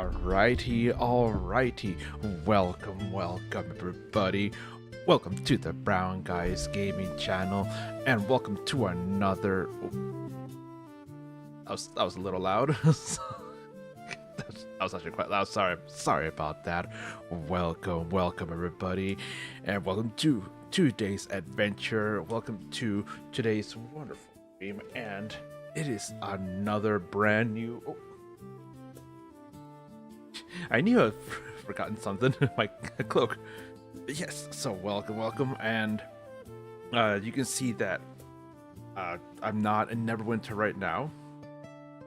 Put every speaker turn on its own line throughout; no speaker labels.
Alrighty. Welcome, everybody. Welcome to the Brown Guys Gaming channel, and welcome to another. That was a little loud. That was actually quite loud. Sorry about that. Welcome, everybody, and welcome to today's adventure. Welcome to today's wonderful stream, and it is another brand new. I knew I'd forgotten something. My cloak. Yes, so welcome, and you can see that I'm not in Neverwinter right now.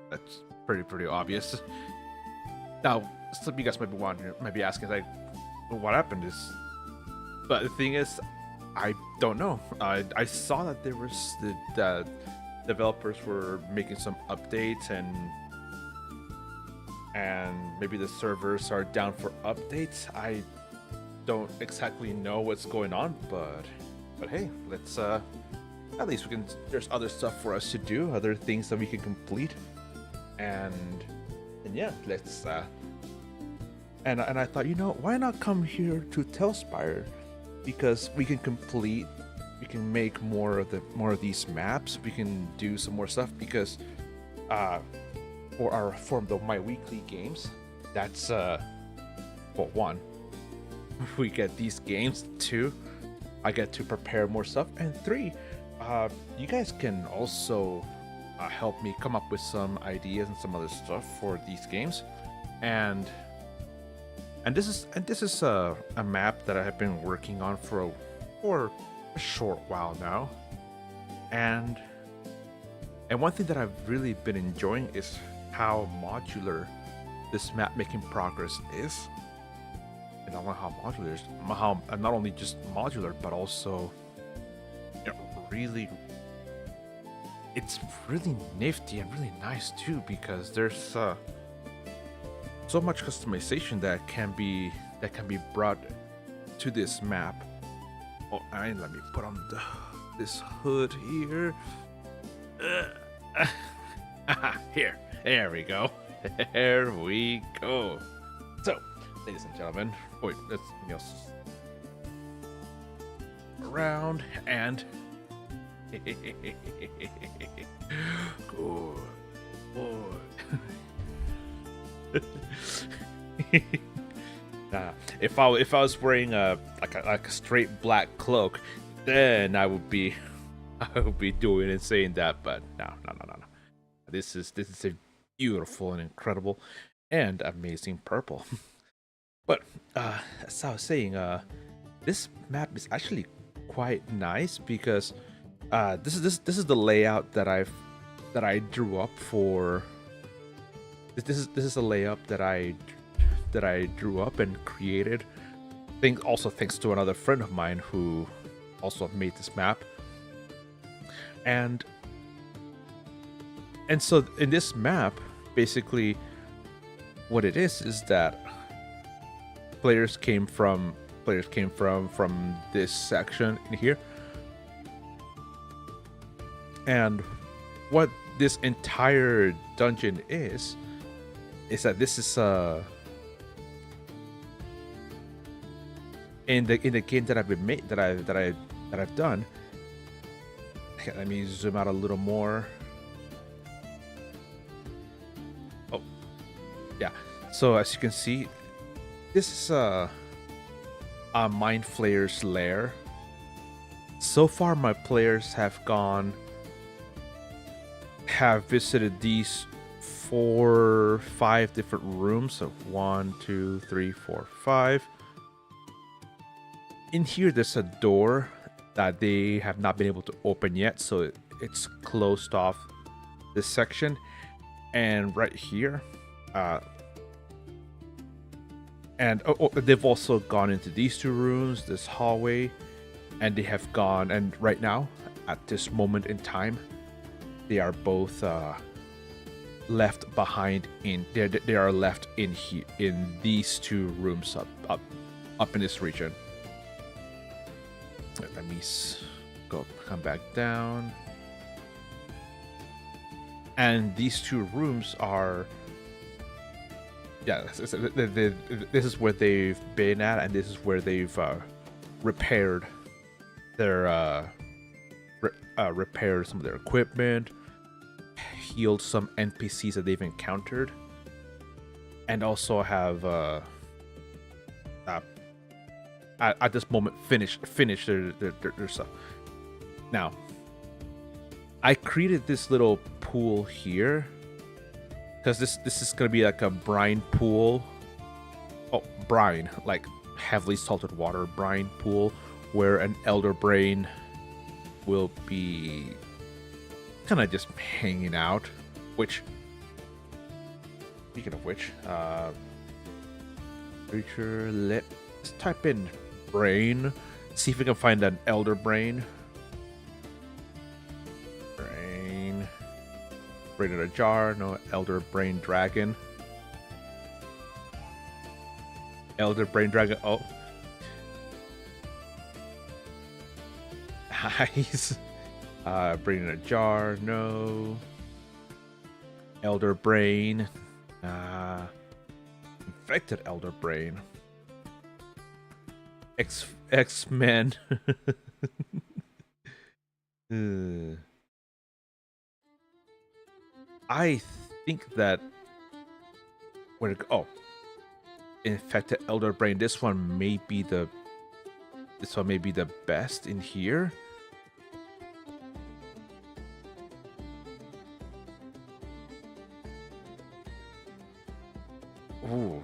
That's pretty obvious. Now, some of you guys might be asking, like, well, what happened? But the thing is, I don't know. I saw that there was the developers were making some updates and maybe the servers are down for updates. I don't exactly know what's going on, but hey, let's at least we can. There's other stuff for us to do, other things that we can complete, and yeah, let's. And I thought, why not come here to Telspire, because we can make more of these maps. We can do some more stuff because for the my weekly games, that's well, one, we get these games. Two, I get to prepare more stuff, and three, you guys can also help me come up with some ideas and some other stuff for these games, and this is a map that I have been working on for a short while now, and one thing that I've really been enjoying is how modular this map making progress is. And not only how modular is, how not only just modular, but also really, it's really nifty and really nice too, because there's so much customization that can be brought to this map. Oh, and let me put on this hood here. There we go. There we go. So, ladies and gentlemen, wait, let's around and good boy. If I was wearing a straight black cloak, then I would be doing and saying that, but no. This is a beautiful and incredible and amazing purple. But as I was saying, this map is actually quite nice because this is the layout that I drew up for. This is a layout that I drew up and created. Thanks to another friend of mine who also made this map. And so in this map, basically what it is that players came from this section in here. And what this entire dungeon is that this is in the game that I've done. Okay, let me zoom out a little more. Oh, yeah. So as you can see, this is a Mind Flayer's lair. So far, my players have visited these 5 different rooms. So 1, 2, 3, 4, 5. In here, there's a door that they have not been able to open yet, so it's closed off this section. And right here, they've also gone into these 2 rooms, this hallway, and they have gone. And right now, at this moment in time, they are both left behind they are left in here in these 2 rooms up in this region. Let me come back down. And these 2 rooms are yeah, this is where they've been at, and this is where they've repaired their repaired some of their equipment, healed some NPCs that they've encountered, and also have at this moment finish their stuff. Now, I created this little pool here because this is gonna be like a brine pool. Oh, brine, like heavily salted water brine pool, where an elder brain will be kind of just hanging out. Which, speaking of which, creature, let's type in brain, see if we can find an elder brain. Brain in a jar, no elder brain dragon. Elder brain dragon, oh. Nice. Brain in a jar, no. Elder brain. Infected elder brain. X-Men. I think that infected elder brain. This one may be the best in here. Ooh.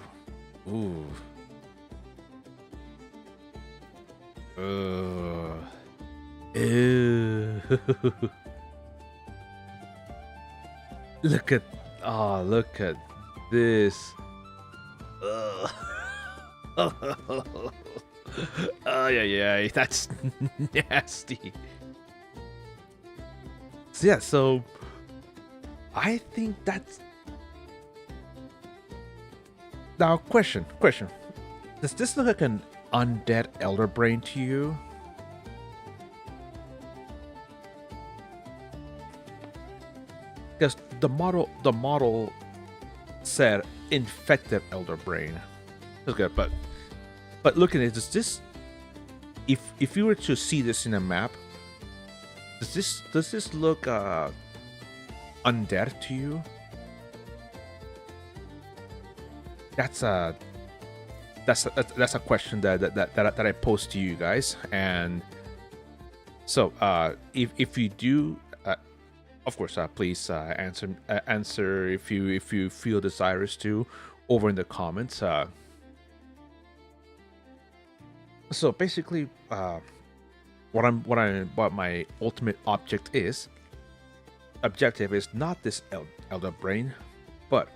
Ew. Look at this. Oh yeah, that's nasty. So yeah, so I think that's now question. Does this look like an undead elder brain to you? Because the model said infected elder brain. Okay, but looking at this, if you were to see this in a map, does this look undead to you? That's a question that I pose to you guys, and so if you do. Of course, please answer if you feel desirous to over in the comments. So basically, what my ultimate objective is not this elder brain, but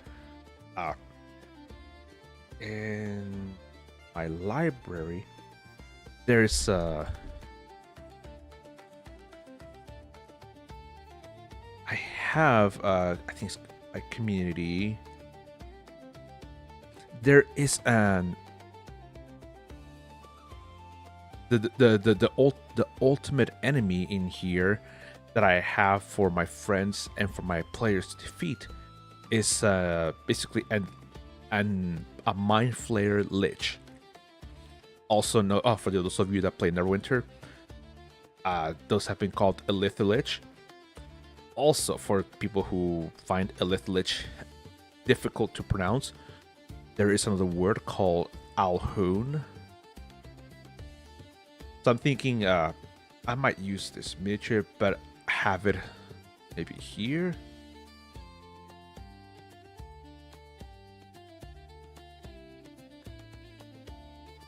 in my library there's I have I think it's a community. There is an the ultimate enemy in here that I have for my friends and for my players to defeat is basically a Mind Flayer Lich. Also, for those of you that play Neverwinter, those have been called Elitha Lich. Also, for people who find Elitha Lich difficult to pronounce, there is another word called Alhun. So I'm thinking I might use this miniature, but have it maybe here.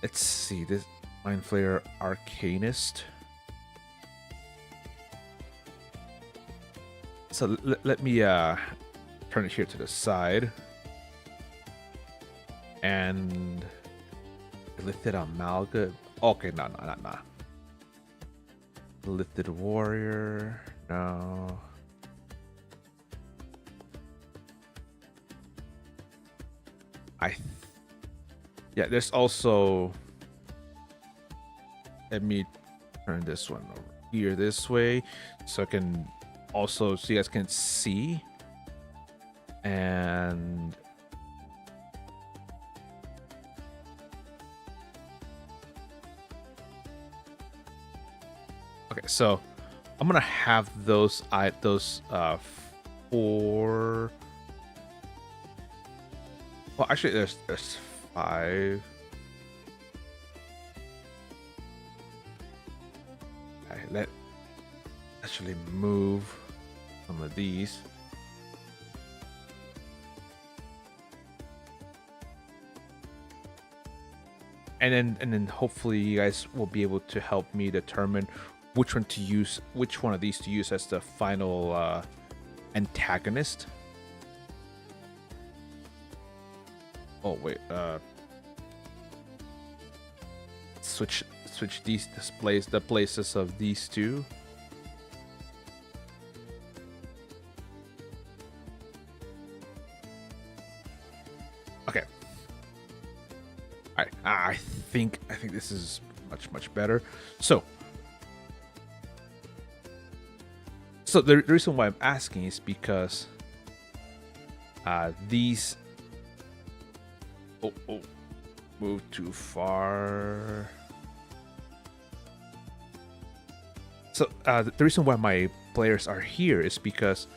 Let's see, this Mind Flayer Arcanist. So let me turn it here to the side. And Lifted Amalgam. Okay, no. Lifted Warrior. No. Yeah, there's also. Let me turn this one over here this way so I can also so you guys can see. And Okay, so I'm gonna have those 4. Well, actually, there's 5. Okay, let actually move some of these. And then hopefully you guys will be able to help me determine which one of these to use as the final antagonist. Oh wait, switch these the places of these two. Okay. All right. I think this is much better. So the reason why I'm asking is because these move too far. So the reason why my players are here is because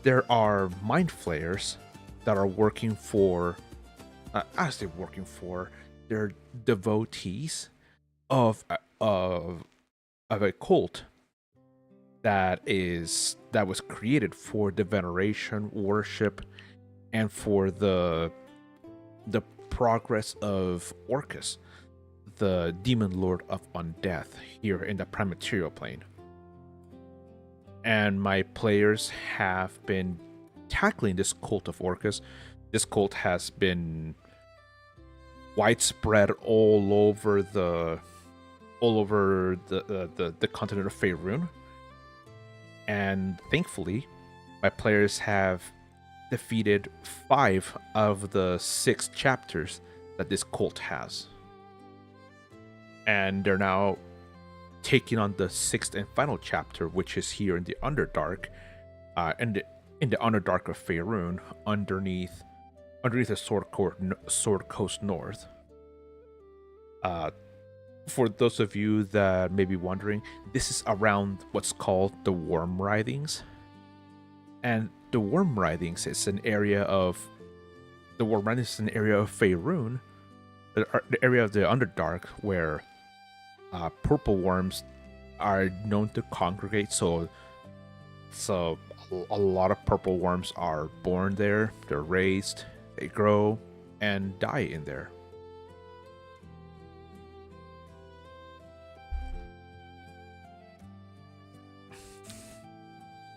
there are mind flayers that are working for, as they're working for, they're devotees of a cult that was created for the veneration, worship, and for the progress of Orcus, the demon lord of undeath here in the prime material plane. And my players have been tackling this cult of Orcus. This cult has been widespread all over the continent of Faerun. And thankfully, my players have defeated 5 of the 6 chapters that this cult has. And they're now taking on the 6th and final chapter, which is here in the Underdark, in the Underdark of Faerun, underneath the Sword Coast North. For those of you that may be wondering, this is around what's called the Worm Writhings. And the Worm Writhings is an area of Faerun, the area of the Underdark, where purple worms are known to congregate. So a lot of purple worms are born there, they're raised, they grow, and die in there.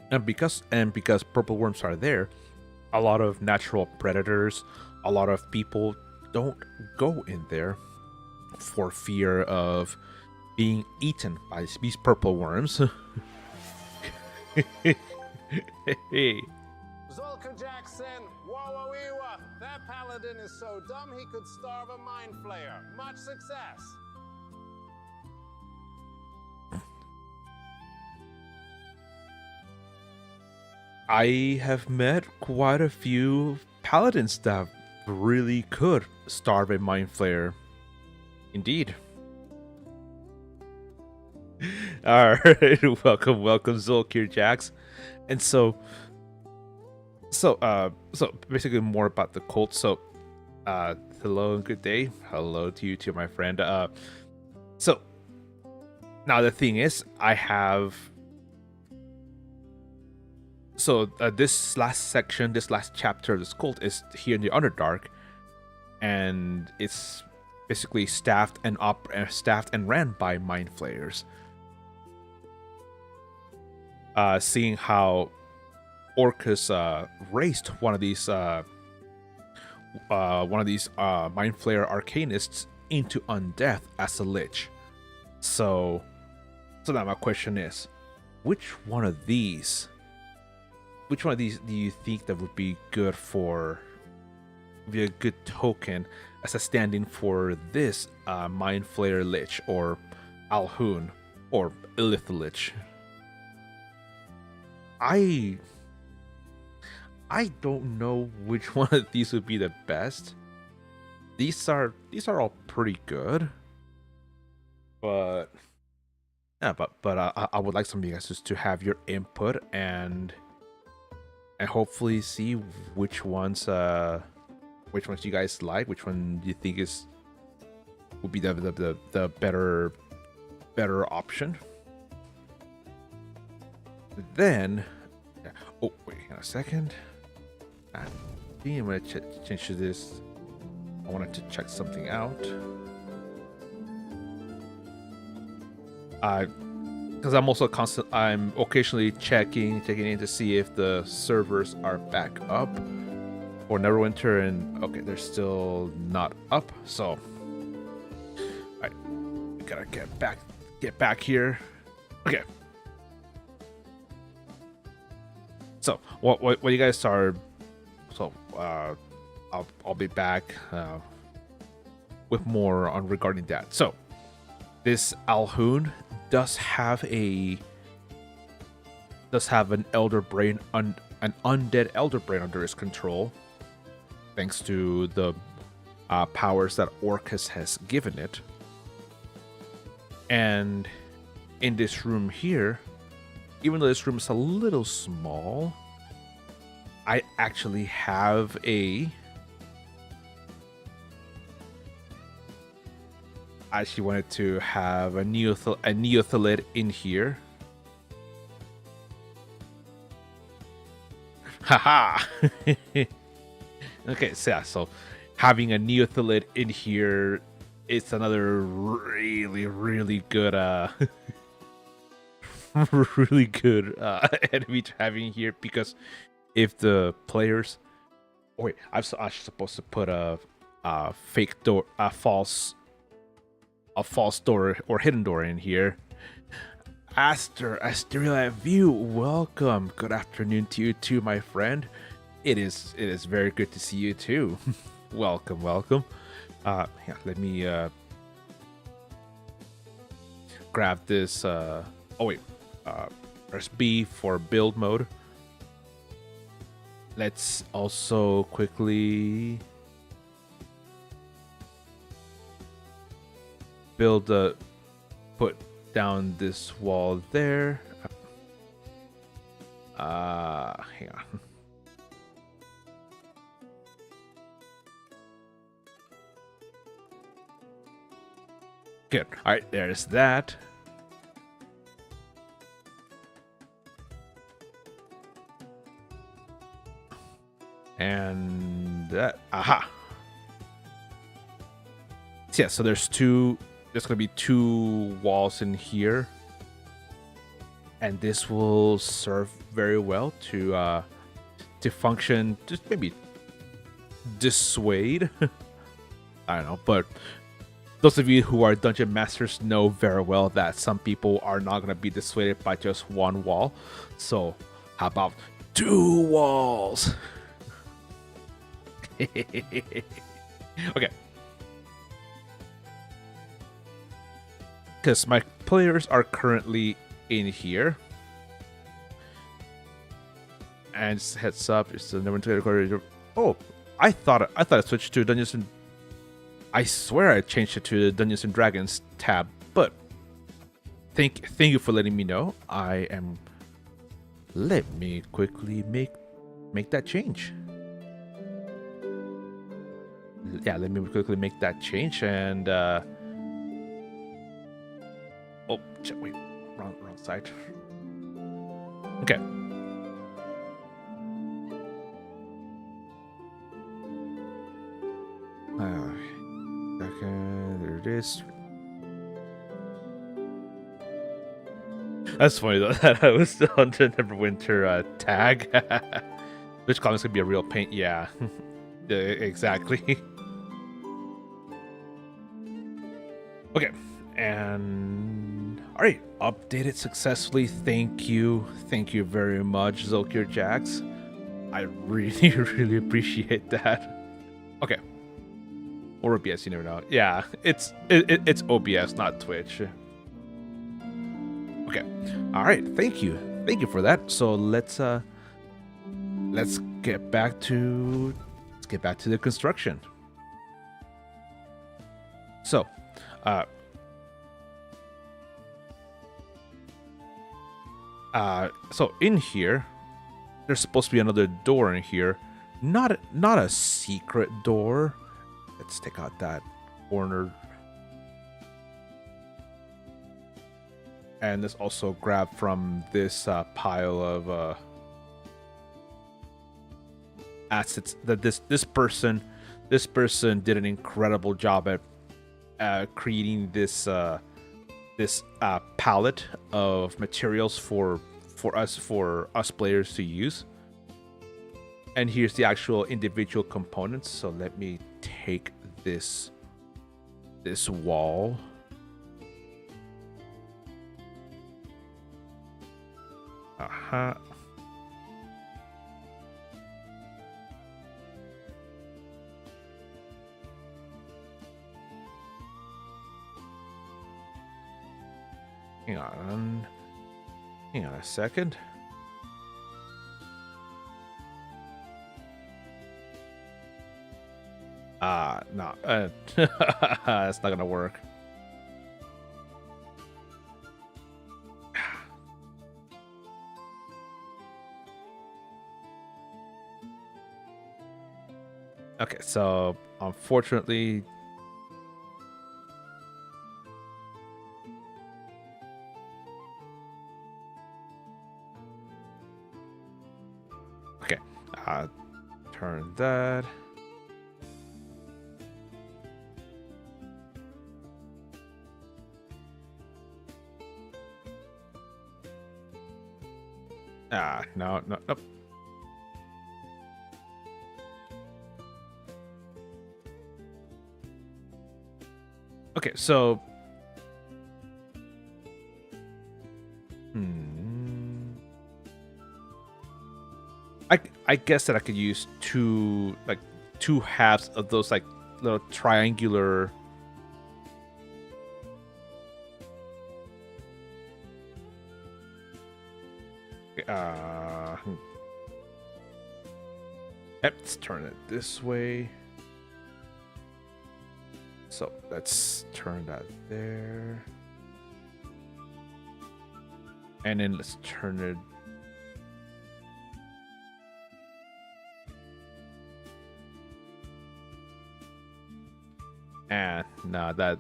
And because purple worms are there, a lot of natural predators, a lot of people don't go in there for fear of being eaten by these purple worms. Hey.
Zulka Jackson, Wawawiwa, that paladin is so dumb he could starve a mind flayer. Much success.
I have met quite a few paladins that really could starve a mind flayer. Indeed. Alright, welcome Zulkir Jax. And so basically more about the cult. So hello and good day. Hello to you too, my friend. So now the thing is, I have this last section, this last chapter of this cult is here in the Underdark, and it's basically staffed and ran by mind flayers. Seeing how Orcus raised one of these mind flayer arcanists into undeath as a lich. So now my question is, which one of these do you think that would be good be a good token as a stand-in for this mind flayer lich, or Alhun, or Illithid lich? I don't know which one of these would be the best. These are all pretty good, but Yeah, but I would like some of you guys just to have your input and hopefully see which ones you guys like, which one you think would be the better option. Then, oh wait, hang on a second. I think I'm gonna change to this. I wanted to check something out. Because I'm occasionally checking in to see if the servers are back up for Neverwinter, and okay, they're still not up. So, all right, we gotta get back here. Okay. So, what you guys are? So, I'll be back with more on regarding that. So, this Alhoon does have an elder brain, an undead elder brain under his control, thanks to the powers that Orcus has given it. And in this room here, even though this room is a little small, I actually have I actually wanted to have a neothelid in here. Haha. Okay, so yeah, so having a neothelid in here, it's another really good really good enemy to having here, because if the players, oh wait, I'm supposed to put a fake door, a false door or hidden door in here. Asteria View, welcome. Good afternoon to you too, my friend. It is very good to see you too. welcome. Yeah, let me grab this. Oh wait, press B for build mode. Let's also quickly put down this wall there. Hang on. Good. All right, there's that. And that. Aha. Yeah, so there's going to be two walls in here. And this will serve very well to function, just maybe dissuade. I don't know, but those of you who are dungeon masters know very well that some people are not going to be dissuaded by just one wall. So how about two walls? Okay. Because my players are currently in here. And just heads up, it's the Neverwinter. Oh, I thought I switched to Dungeons and... I swear I changed it to the Dungeons and Dragons tab, but thank you for letting me know. Let me quickly make that change. Yeah, let me quickly make that change and oh, wait, wrong side. Okay. There it is. That's funny though that I was still on the Neverwinter tag. Which comics could be a real pain. Yeah, exactly. Okay, and all right, updated successfully. Thank you very much, Zolkir Jax. I really appreciate that. Okay. Or OBS, you never know. Yeah, it's OBS, not Twitch. Okay. All right. Thank you for that. So let's get back to the construction. So in here, there's supposed to be another door in here. Not a secret door. Let's take out that corner. And let's also grab from this pile of assets that this person did an incredible job at creating this palette of materials for us players to use. And here's the actual individual components. So let me take this wall. Uh-huh. Hang on a second. No, that's not gonna work. Okay, so unfortunately, okay, turn that. No, nope. Okay, so I guess that I could use two halves of those like little triangular let's turn it this way. So let's turn that there. And then let's turn it. And no, that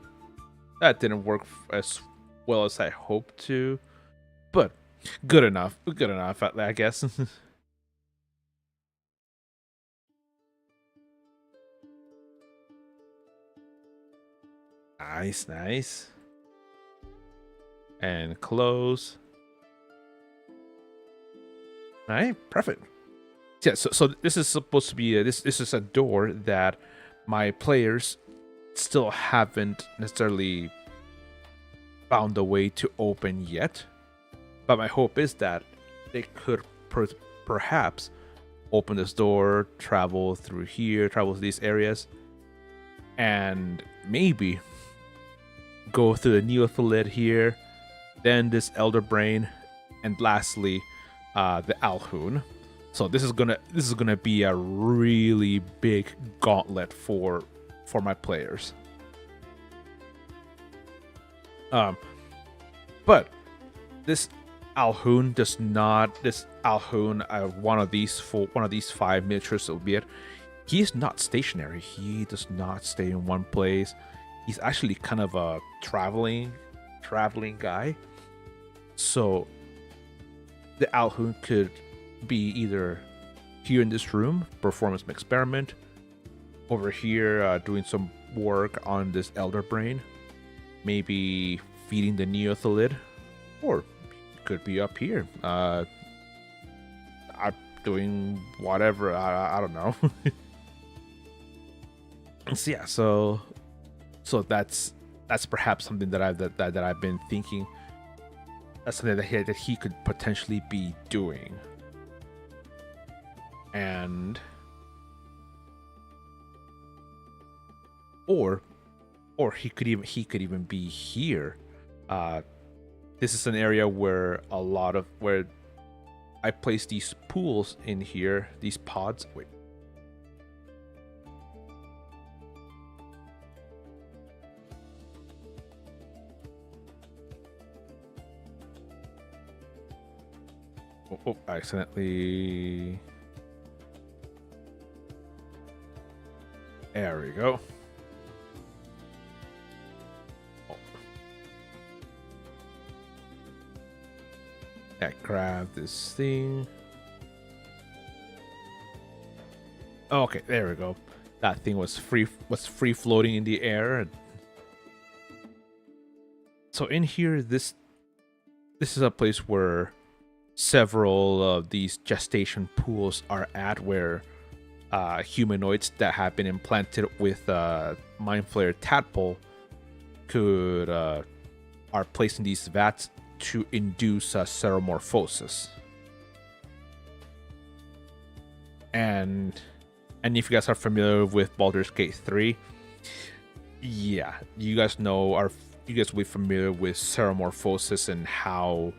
didn't work as well as I hoped to. But good enough. Good enough, I guess. Nice. And close. All right, perfect. Yeah, so this is supposed to be this is a door that my players still haven't necessarily found a way to open yet. But my hope is that they could perhaps open this door, travel through here, travel to these areas, and maybe go through the Neothalid here, then this Elder Brain, and lastly, the Alhun. So this is gonna be a really big gauntlet for my players. But this Alhun does not. This Alhun, one of these 5 miniatures, albeit, he is not stationary. He does not stay in one place. He's actually kind of a traveling guy. So the Alhun could be either here in this room, perform some experiment, over here doing some work on this Elder Brain, maybe feeding the Neothalid, or could be up here doing whatever. I don't know. So yeah, so that's perhaps something that I've been thinking. That's something that he could potentially be doing. And or he could even be here. This is an area where I place these pools in here, these pods. Wait. Oh, I accidentally. There we go. Oh. Yeah, grab this thing. Okay, there we go. That thing was free floating in the air. So in here, this is a place where several of these gestation pools are at, where humanoids that have been implanted with Mind Flayer tadpole could are placed in these vats to induce seromorphosis. And if you guys are familiar with Baldur's Gate 3, yeah, you guys will be familiar with seromorphosis and how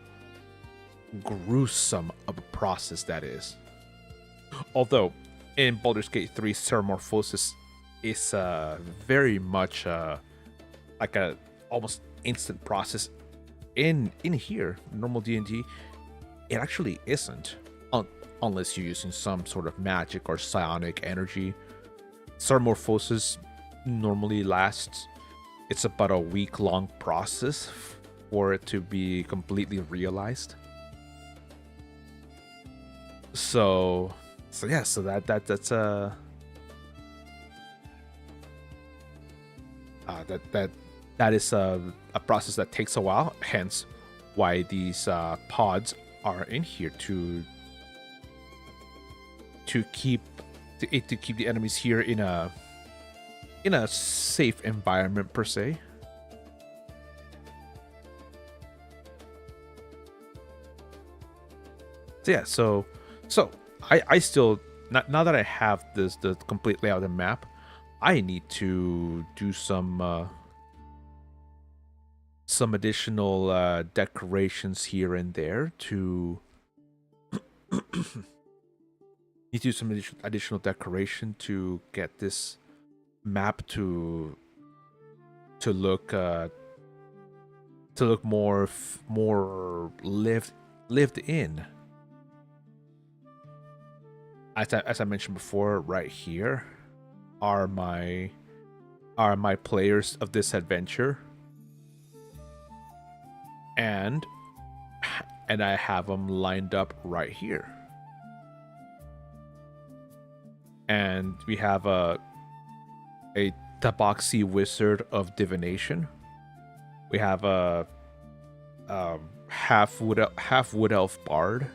gruesome of a process that is. Although in Baldur's Gate 3, seromorphosis is very much like a almost instant process. In here, normal D&D, it actually isn't, unless you're using some sort of magic or psionic energy. Seromorphosis normally lasts. It's about a week-long process for it to be completely realized. So that's that is a process that takes a while. Hence, why these pods are in here to keep the enemies here in a safe environment per se. So yeah, so I still, now that I have the complete layout of the map, I need to do some additional decorations here and there to need to do some additional decoration to get this map to look more lived in. As I mentioned before, right here are my players of this adventure, and I have them lined up right here. And we have a Tabaxi Wizard of Divination. We have a half wood elf bard.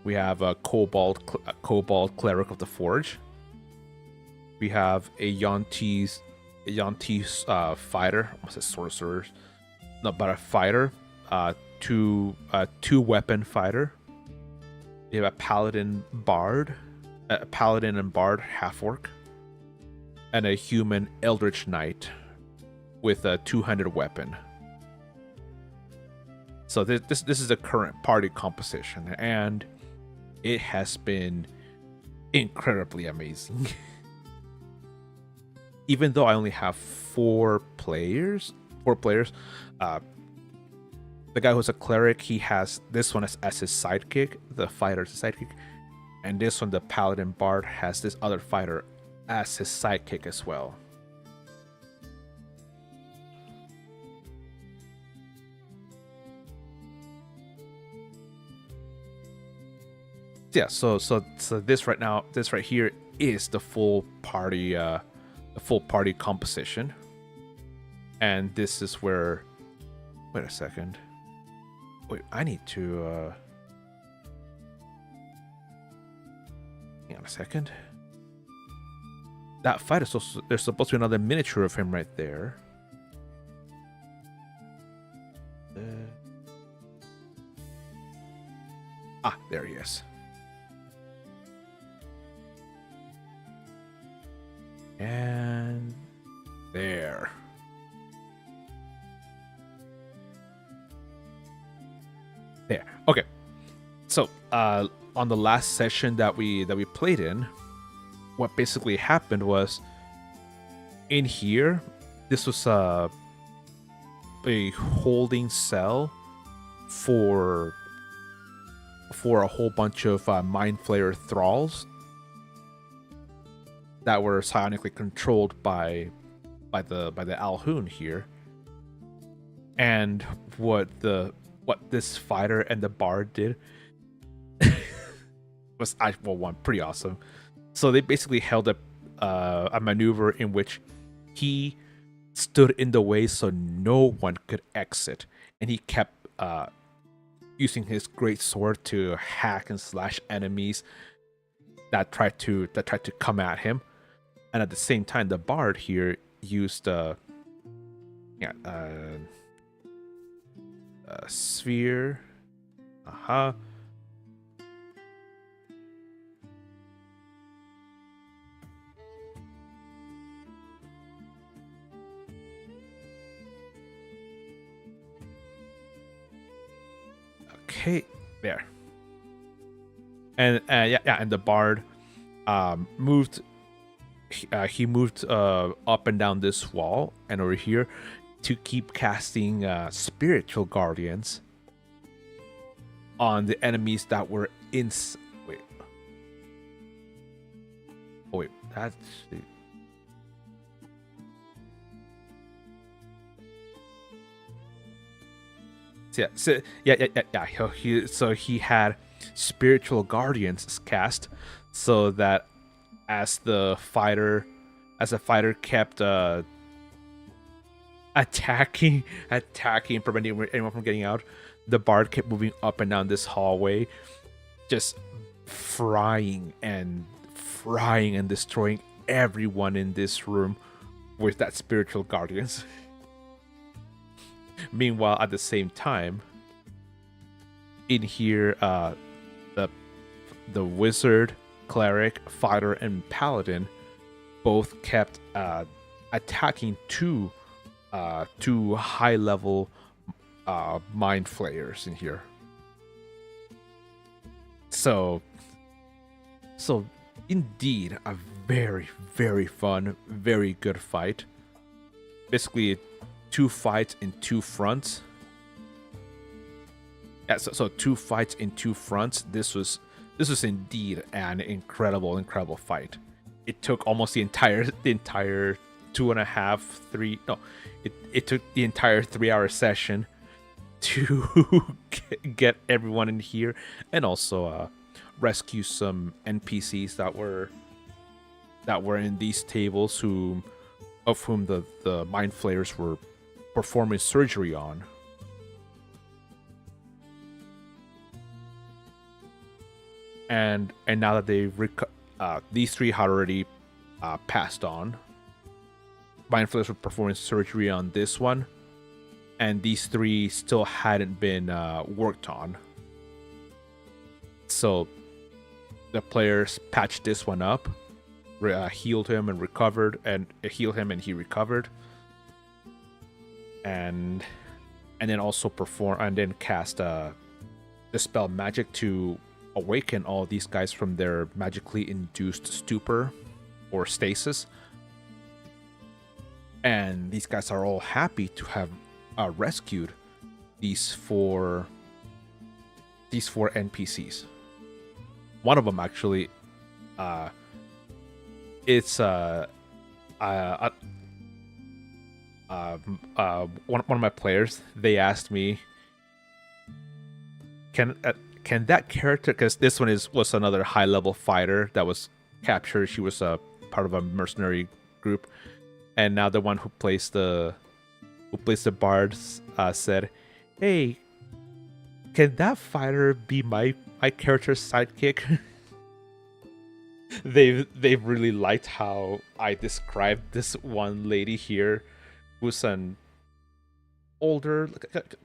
We have a kobold cleric of the forge. We have a Yuan-Ti fighter. Almost a sorcerer, no, but a fighter. Two weapon fighter. We have a paladin and bard half orc, and a human eldritch knight with a two-handed weapon. So this is the current party composition, and it has been incredibly amazing. Even though I only have four players, the guy who's a cleric, he has this one as his sidekick, the fighter's sidekick, and this one, the paladin bard, has this other fighter as his sidekick as well. Yeah, so this right here is the full party composition, and this is where. Wait a second. Wait, I need to. Hang on a second. That fight is also, there's supposed to be another miniature of him right there. There he is. And there. There. Okay. So, on the last session that we played in, what basically happened was, in here, this was a holding cell for for a whole bunch of Mind Flayer thralls that were psionically controlled by the Alhoon here. And what this fighter and the bard did was pretty awesome. So they basically held a maneuver in which he stood in the way so no one could exit, and he kept using his great sword to hack and slash enemies that tried to come at him. And at the same time, the bard here used a sphere. Okay, there. And and the bard moved. He moved up and down this wall and over here to keep casting spiritual guardians on the enemies that were in. Wait. Oh wait, that's. So he had spiritual guardians cast, so that as the fighter kept attacking, preventing anyone from getting out, the bard kept moving up and down this hallway, just frying and destroying everyone in this room with that spiritual guardians. Meanwhile, at the same time, in here, the wizard, cleric, fighter, and paladin both kept attacking two high-level mind flayers in here. So indeed, a very, very fun, very good fight. Basically, 2 fights in 2 fronts. Yeah, so 2 fights in 2 fronts. This was indeed an incredible fight. It took almost the entire 2.5, 3. No, it took the entire 3-hour session to get everyone in here, and also rescue some NPCs that were in these tables, of whom the mind flayers were performing surgery on. And now that these 3 had already passed on, mind flayers were performing surgery on this one, and these 3 still hadn't been worked on. So the players patched this one up, healed him and recovered, and he recovered. And then also cast dispel magic to awaken all these guys from their magically induced stupor or stasis. And these guys are all happy to have rescued these four NPCs. One of them actually, it's one of my players. They asked me, can that character, because this one was another high level fighter that was captured. She was a part of a mercenary group, and now the one who plays the bard said, "Hey, can that fighter be my character's sidekick?" They've really liked how I described this one lady here, who's an older,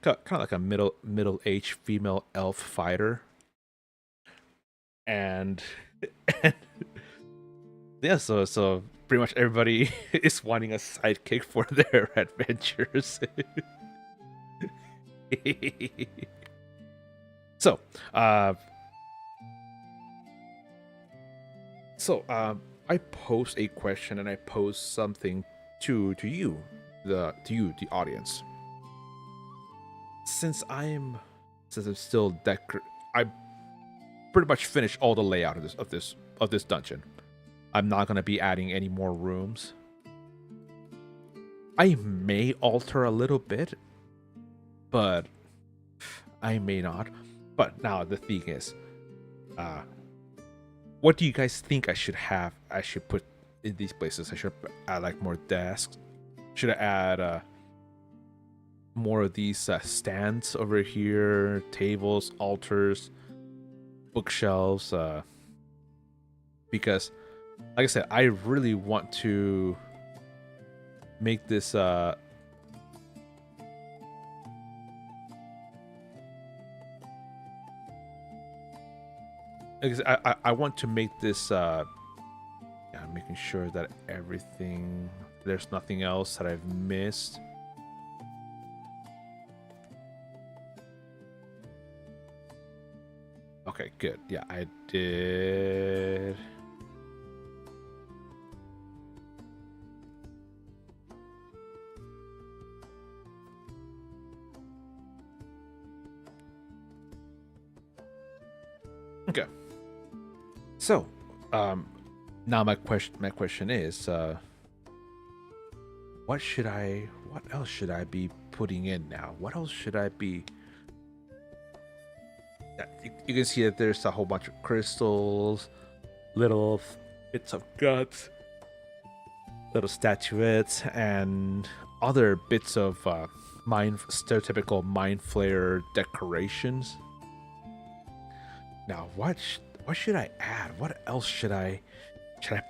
kind of like a middle-aged female elf fighter, and yeah, so pretty much everybody is wanting a sidekick for their adventures. So I pose a question, and I pose something to you, the audience. Since I'm still pretty much finished all the layout of this dungeon. I'm not gonna be adding any more rooms. I may alter a little bit, but I may not. But now the thing is, what do you guys think I should have? I should put in these places. I should add like more desks. Should I add more of these stands over here, tables, altars, bookshelves? Because, like I said, I really want to make this I want to make this making sure that everything, there's nothing else that I've missed. Okay, good. Yeah, I did. Okay. So, now my question is, what else should I be putting in now? What else should I be? You can see that there's a whole bunch of crystals, little bits of guts, little statuettes, and other bits of stereotypical Mind Flayer decorations. Now, what should I add? What else should I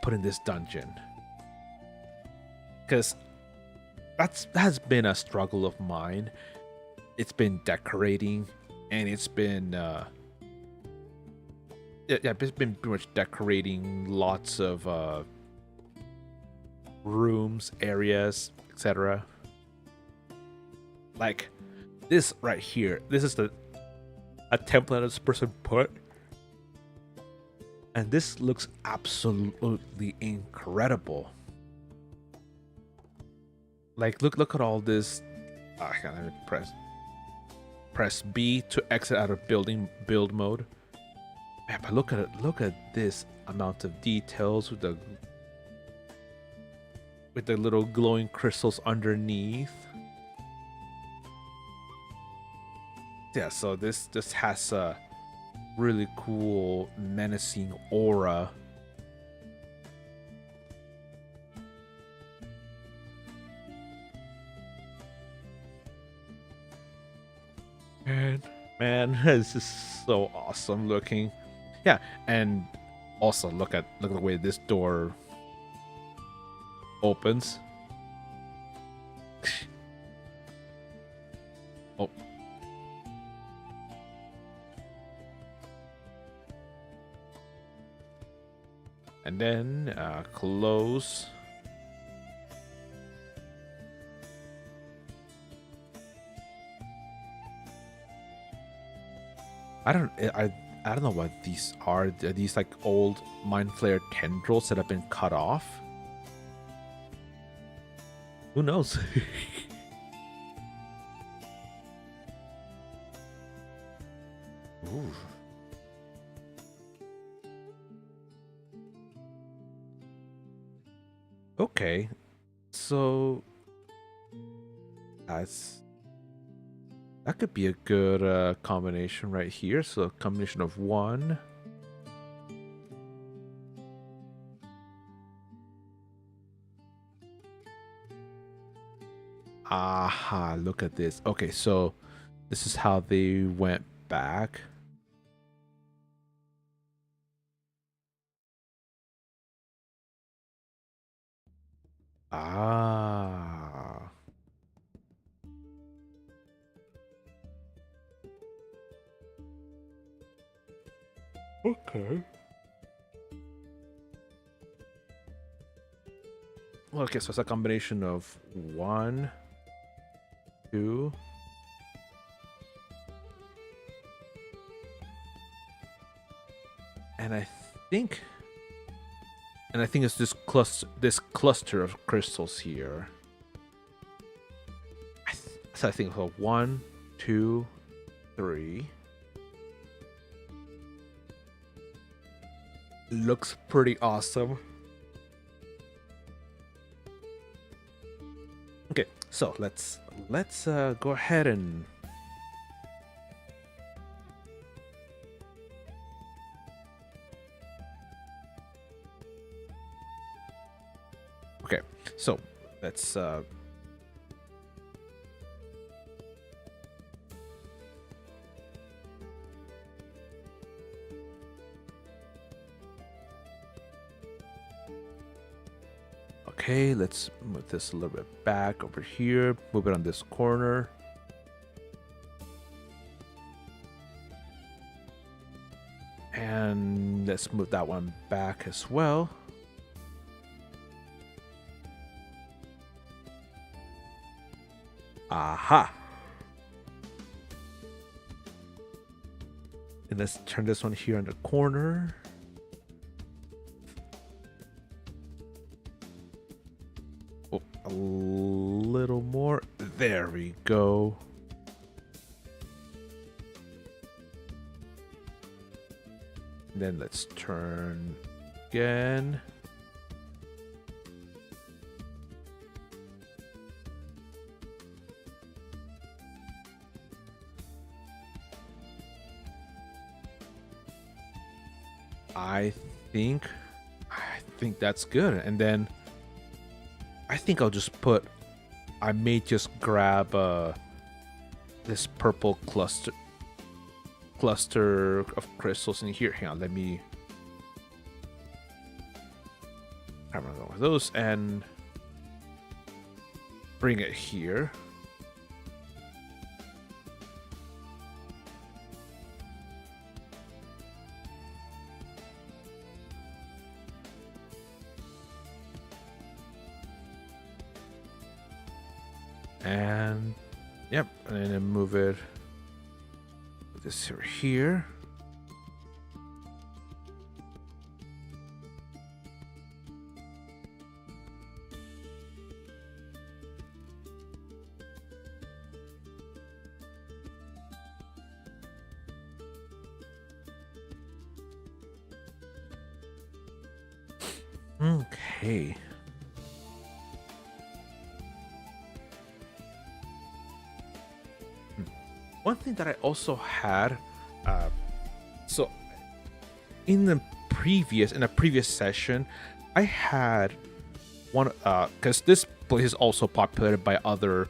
put in this dungeon? Because that has been a struggle of mine. It's been decorating, and it's been it's been pretty much decorating lots of rooms, areas, etc. Like this right here. This is a template this person put. And this looks absolutely incredible. Like, look at all this. I can't press B to exit out of build mode. Man, but look at this amount of details with the little glowing crystals underneath. Yeah, so this has a really cool menacing aura. Man, this is so awesome looking. Yeah, and also look at the way this door opens. Oh. And then close. I don't know what these are. Are these like old Mind Flayer tendrils that have been cut off? Who knows? Ooh. Okay, so that could be a good combination right here. So a combination of one. Aha, look at this. Okay, so this is how they went back. Ah. Okay. Okay, so it's a combination of 1, 2. And I think it's this cluster of crystals here. So I think so 1, 2, 3. Looks pretty awesome. Okay, so let's go ahead and okay, so let's okay, let's move this a little bit back over here, move it on this corner. And let's move that one back as well. Aha. And let's turn this one here in the corner. Oh, a little more. There we go. Then let's turn again. I think that's good. And then I think I'll just put, I may just grab this purple cluster of crystals in here. Hang on, let me have one of those and bring it here. And yep, and then move it. Put this here. Okay. One thing that I also had, so in a previous session, I had one, because this place is also populated by other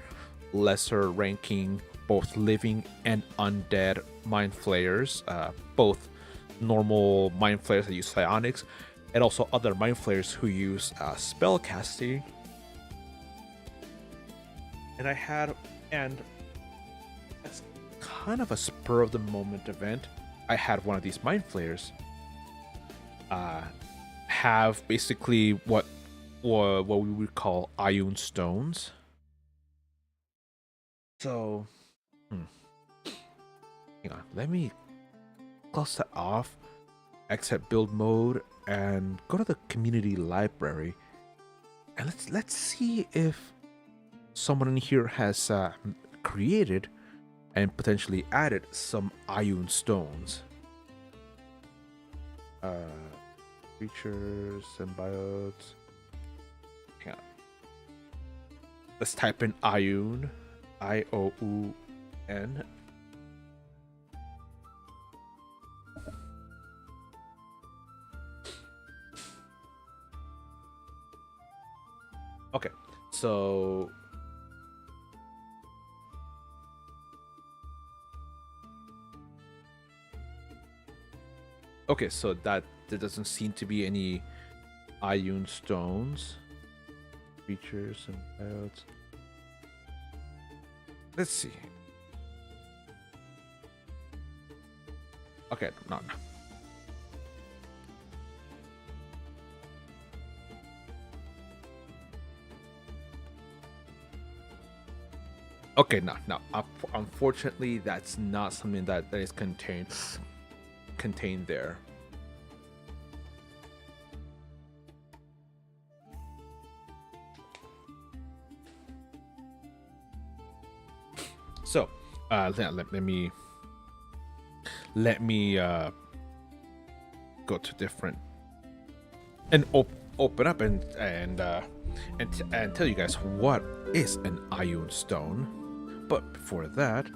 lesser ranking, both living and undead mind flayers, both normal mind flayers that use psionics, and also other mind flayers who use spell casting. And as kind of a spur of the moment event, I had one of these mind flayers have basically what we would call Ioun stones. So hang on, let me close that off, exit build mode, and go to the community library, and let's see if someone in here has created and potentially added some Ioun stones. Creatures, symbiotes. Hang on. Let's type in Ioun, I-O-U-N. Okay, so okay, so that there doesn't seem to be any Ioun stones. Features and layouts. Let's see. Okay, no. Okay, no. Unfortunately, that's not something that is contained there. So, let me go to different and open up and tell you guys what is an Ioun stone. But before that,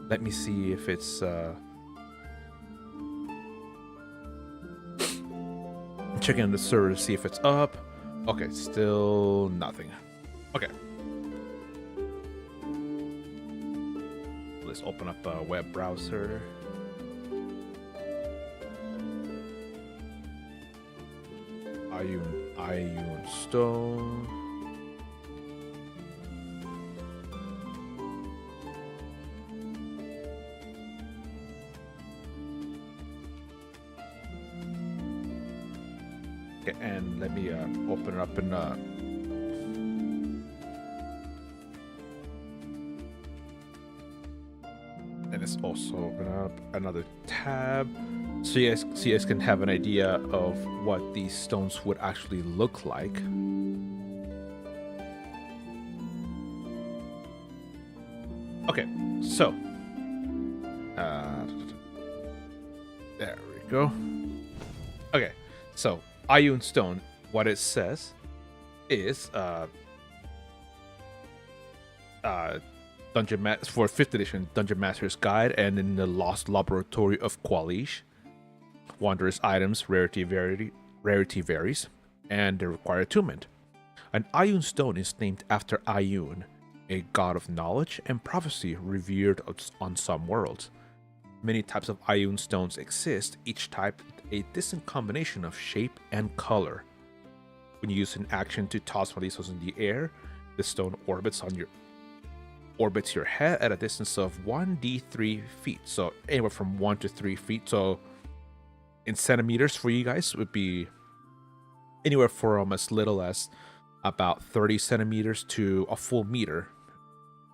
let me see if it's checking the server to see if it's up. Okay, still nothing. Okay. Let's open up a web browser. Ioun stone. Okay, and let me open it up in and it's also open up another tab, so you guys can have an idea of what these stones would actually look like. Okay, so there we go. Okay, so Ioun stone, what it says is for 5th edition Dungeon Master's Guide and in the Lost Laboratory of Qualish. Wondrous items, rarity varies, and the required attunement. An Ioun stone is named after Ioun, a god of knowledge and prophecy revered on some worlds. Many types of Ioun stones exist, each type a distinct combination of shape and color. When you use an action to toss one of these stones in the air, the stone orbits your head at a distance of 1d3 feet. So anywhere from 1 to 3 feet. So in centimeters for you guys would be anywhere from as little as about 30 centimeters to a full meter.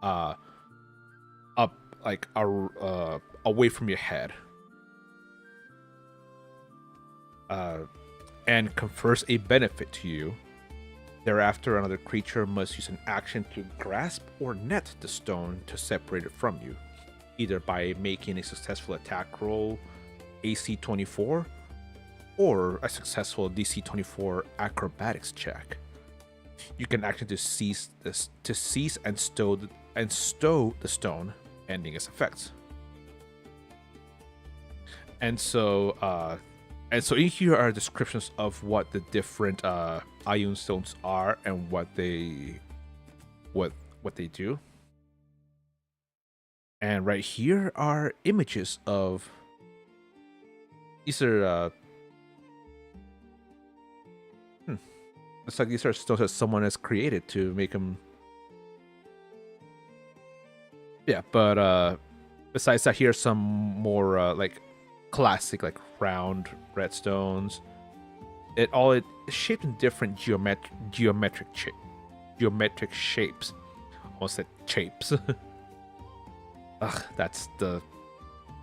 Up like away from your head. And confers a benefit to you. Thereafter, another creature must use an action to grasp or net the stone to separate it from you, either by making a successful attack roll, AC 24, or a successful DC 24 acrobatics check. You can action to seize and stow the stone, ending its effects. And so in here are descriptions of what the different Ioun stones are and what they do. And right here are images of these are it's like these are stones that someone has created to make them. Yeah, but besides that, here's some more like classic, like round redstones. It's shaped in different geometric shapes. Almost said shapes. Ugh, that's the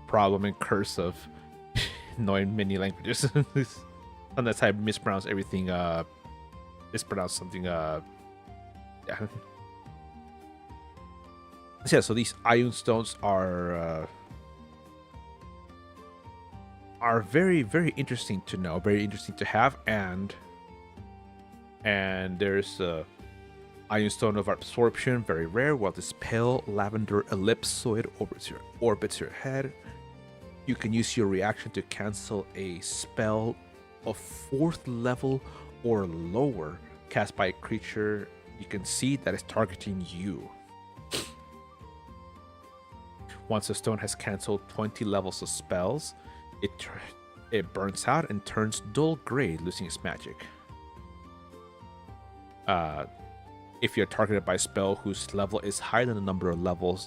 problem and curse of knowing many languages. Unless I mispronounce everything. Mispronounce something. Yeah. Yeah. So these Ioun stones are very, very interesting to know, very interesting to have, and there's Ioun stone of absorption, very rare, while this pale lavender ellipsoid orbits your head. You can use your reaction to cancel a spell of 4th level or lower cast by a creature you can see that is targeting you. Once the stone has canceled 20 levels of spells, it burns out and turns dull gray, losing its magic. If you're targeted by a spell whose level is higher than the number of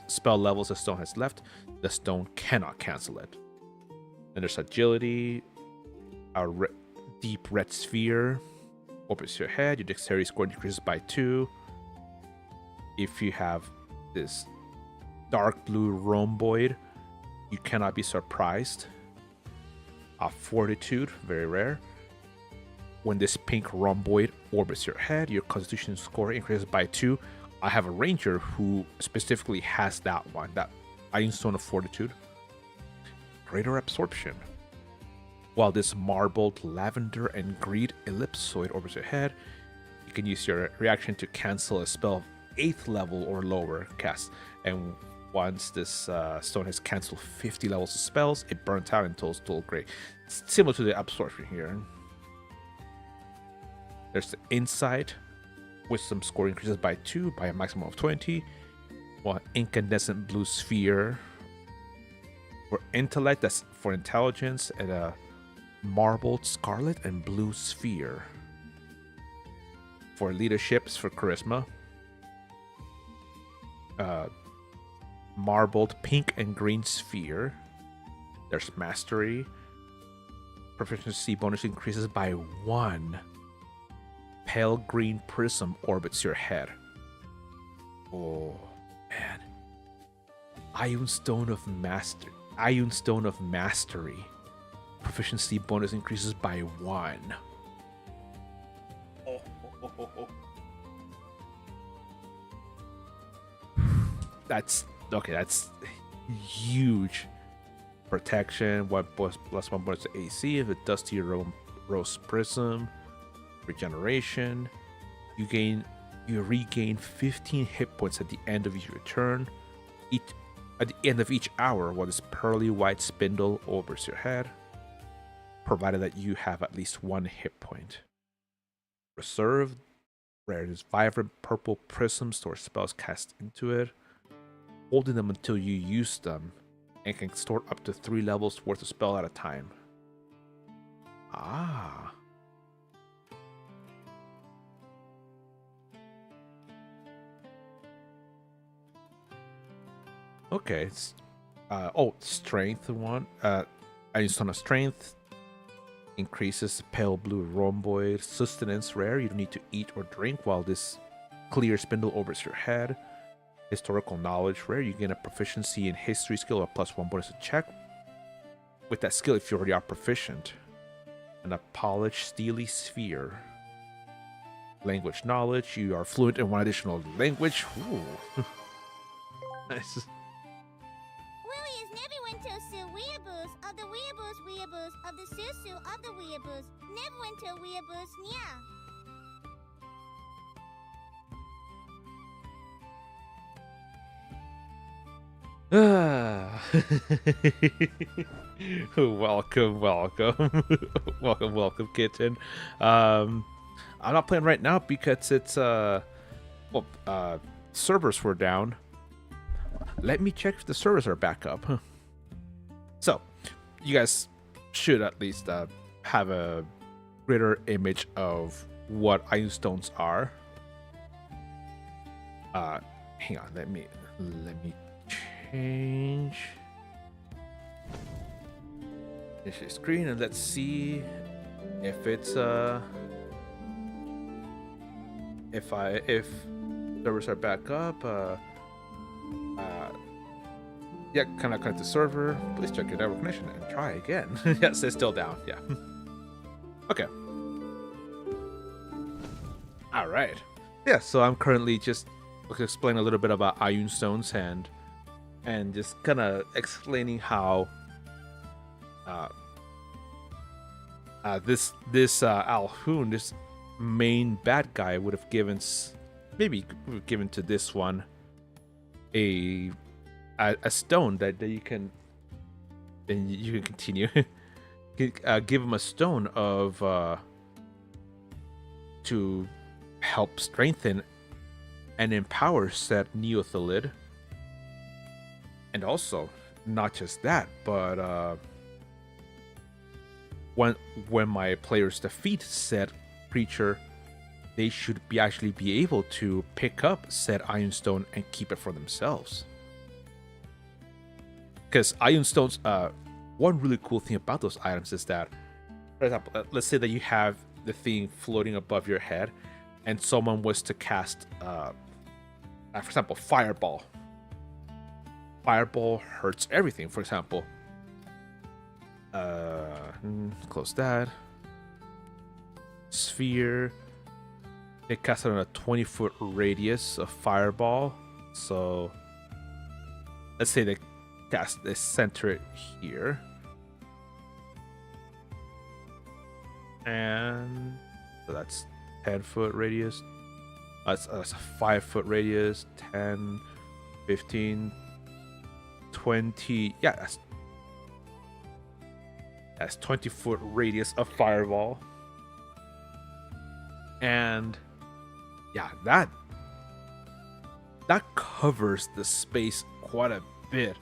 spell levels the stone has left, the stone cannot cancel it. Then there's agility, deep red sphere opens your head. Your dexterity score decreases by 2. If you have this dark blue rhomboid, you cannot be surprised. Fortitude, very rare. When this pink rhomboid orbits your head, your constitution score increases by 2. I have a ranger who specifically has that one, that Ioun Stone of Fortitude. Greater absorption. While this marbled lavender and green ellipsoid orbits your head, you can use your reaction to cancel a spell of 8th level or lower cast. And once this stone has canceled 50 levels of spells, it burns out until it's dull gray. It's similar to the absorption here. There's the insight. Wisdom score increases by 2 by a maximum of 20. While incandescent blue sphere for intellect, that's for intelligence, and a marbled scarlet and blue sphere for leaderships for charisma. Marbled pink and green sphere. There's mastery. Proficiency bonus increases by 1. Pale green prism orbits your head. Oh man. Ion Stone of Mastery. Proficiency bonus increases by 1. That's okay. That's huge. Protection, 1 plus 1 bonus to AC. If it does to your Rose Prism, regeneration. You regain 15 hit points at the end of your turn. At the end of each hour, while this pearly white spindle orbits your head, provided that you have at least 1 hit point. Reserve, rare. This vibrant purple prism stores spells cast into it, holding them until you use them, and can store up to 3 levels worth of spell at a time. Ah. Okay. Strength 1. Ion Stone of Strength increases pale blue rhomboid sustenance rare. You don't need to eat or drink while this clear spindle orbits your head. Historical knowledge rare. You gain a proficiency in history skill of plus 1 bonus to check with that skill if you already are proficient. And a polished steely sphere. Language knowledge. You are fluent in 1 additional language. Ooh. Nice.
Willie is Neverwinter Su Weeaboos of the Weeaboos of the Susu of the Weeaboos. Neverwinter Weeaboos Nya.
Welcome, welcome, kitten. I'm not playing right now because it's servers were down. Let me check if the servers are back up. So, you guys should at least have a greater image of what Ion Stones are. Hang on, let me change this screen and let's see if it's if servers are back up. Yeah, connect the server. Please check your network connection and try again. Yes, it's still down. Yeah. Okay. All right. Yeah, so I'm currently just explaining a little bit about Ion Stones and just kind of explaining how this Alhoon, this main bad guy, would have given to this one a stone that you can continue. Give him a stone of to help strengthen and empower said Neothalid. And also, not just that, but when my players defeat said creature, they should actually be able to pick up said Ion Stone and keep it for themselves. Because Ion Stones, one really cool thing about those items is that, for example, let's say that you have the thing floating above your head, and someone was to cast, for example, Fireball. Fireball hurts everything. For example, close that. Sphere. It casts it on a 20-foot radius of Fireball. So let's say they center it here. And so that's 10-foot radius. That's a 5-foot radius. 10, 15, 20. Yeah, that's 20-foot radius of fireball. And yeah, that covers the space quite a bit.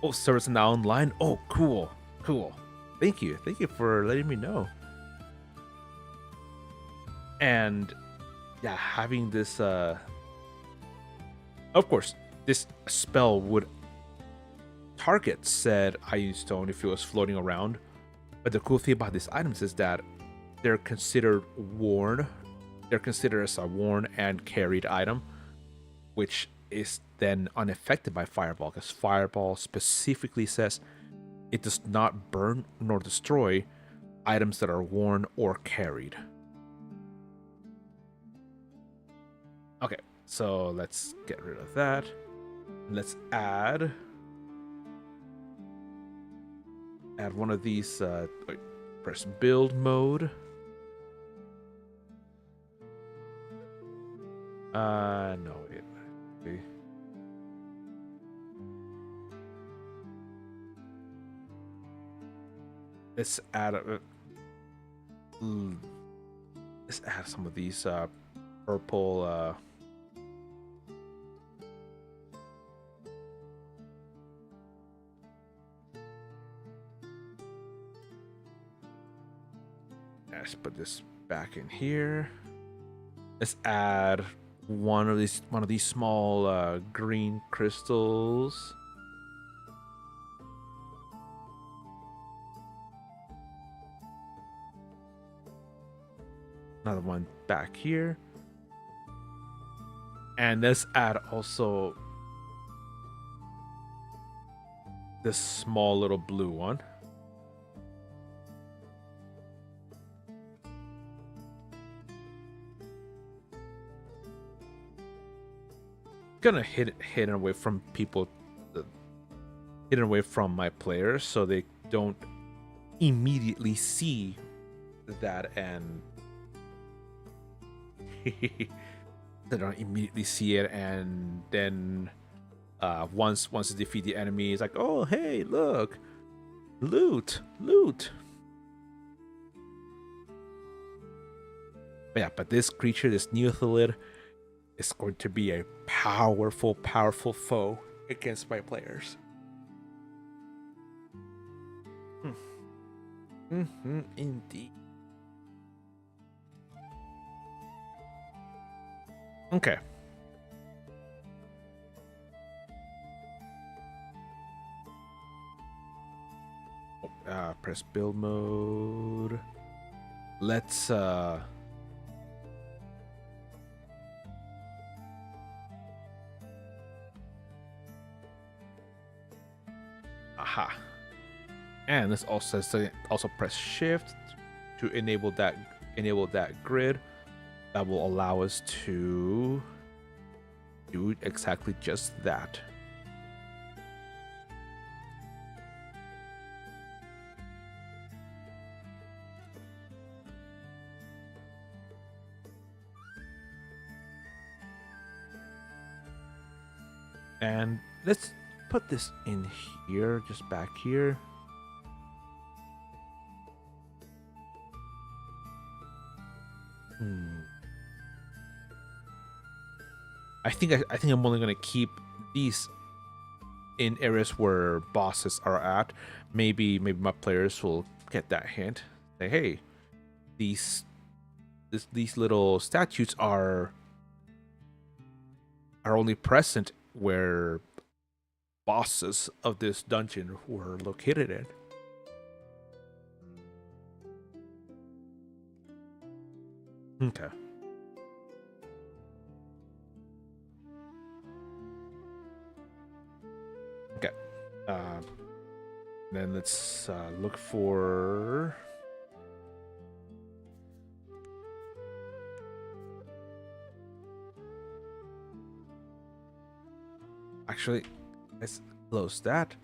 Oh, service now online. Oh, cool. Thank you for letting me know. And yeah, having this of course this spell would target said Iron Stone if it was floating around, but the cool thing about these items is that they're considered worn. They're considered as a worn and carried item, which is then unaffected by Fireball, because Fireball specifically says it does not burn nor destroy items that are worn or carried. Okay, so let's get rid of that. Let's add one of these. Wait, press build mode. No, wait. Okay. Let's add some of these purple let's put this back in here. Let's add one of these small green crystals. Another one back here. And let's add also this small little blue one. Gonna hidden away from people, hidden away from my players, so they don't immediately see that, and they don't immediately see it, and then once you defeat the enemy, it's like, oh hey, look, loot. But yeah, but this creature, this Neothalid, is going to be a powerful foe against my players. Indeed. Okay. Press build mode. Let's aha. And let's also press shift to enable that grid. That will allow us to do exactly just that. And let's put this in here, just back here. I think I'm only gonna keep these in areas where bosses are at. Maybe my players will get that hint. Say, hey, these little statues are only present where bosses of this dungeon were located in. Okay. Okay. Then let's look for. Actually, let's close that.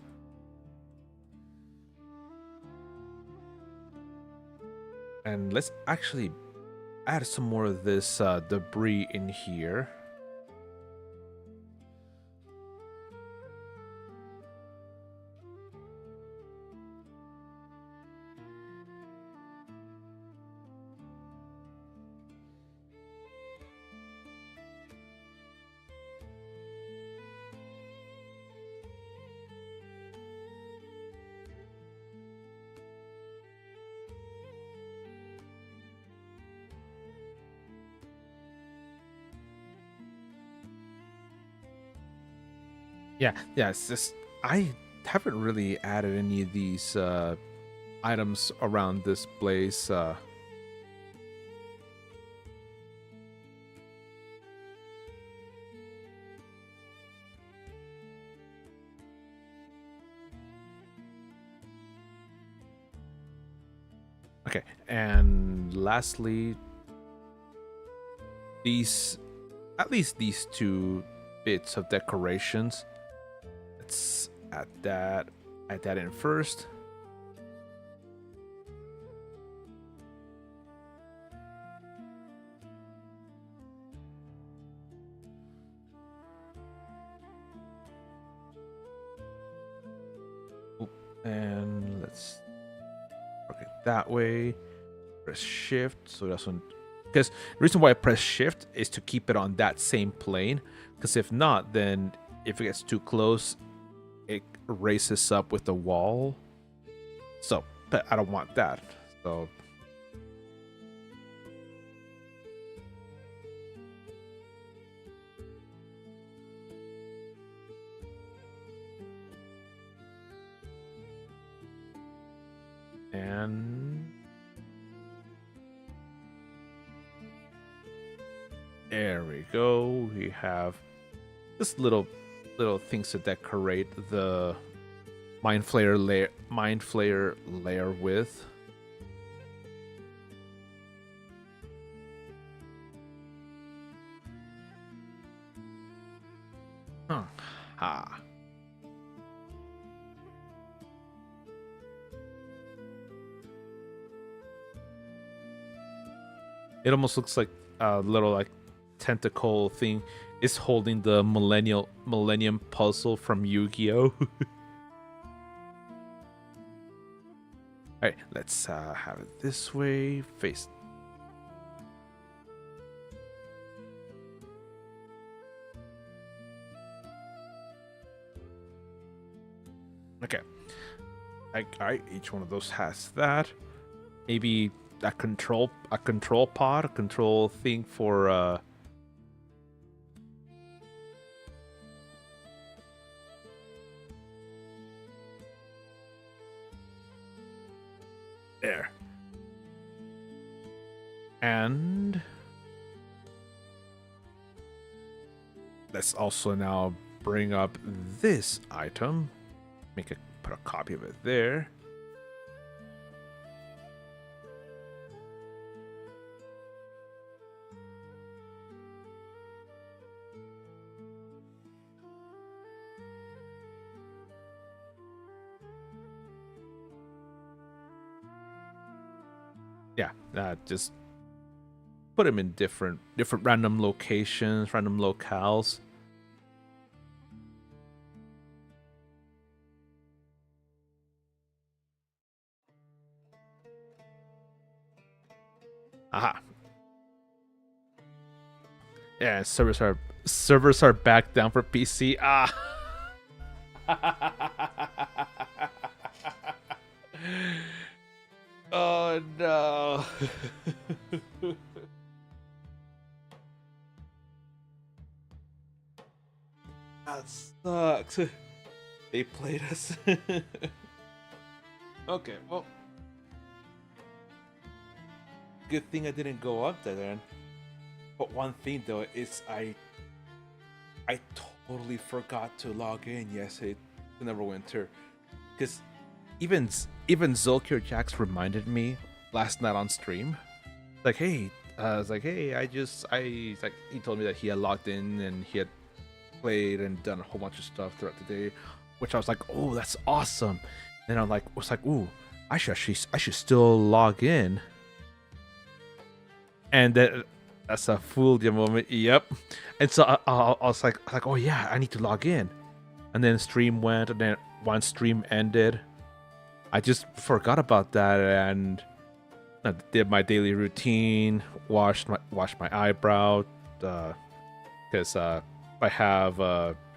And let's actually add some more of this debris in here. Yeah, it's just I haven't really added any of these items around this place. Okay, and lastly, at least these two bits of decorations. Let's add that in first. And let's work it that way. Press shift so that's one. Because the reason why I press shift is to keep it on that same plane. Because if not, then if it gets too close, it races up with the wall. So, but I don't want that. So. And there we go. We have this little things to decorate the mind flayer layer with. Ha. It almost looks like a little like tentacle thing is holding the Millennium puzzle from Yu-Gi-Oh. Alright, let's have it this way. Face. Okay. Alright, each one of those has that. Maybe a control pod, a control thing for there. And let's also now bring up this item. Put a copy of it there. Yeah, just put them in different random locations, random locales. Aha. Yeah, servers are back down for PC. Ah. Oh no. That sucks. They played us. Okay, well. Good thing I didn't go up there then. But one thing though is I totally forgot to log in yesterday to Neverwinter. Because even Zolkir Jax reminded me last night on stream. Like, hey, I was like, hey, he told me that he had logged in and he had played and done a whole bunch of stuff throughout the day, which I was like, oh, that's awesome. And I'm like, ooh, I should still log in. And then that's a fool the moment. Yep. And so I was like, oh yeah, I need to log in. And then stream went, and then once stream ended, I just forgot about that, and I did my daily routine, washed my eyebrow, because I have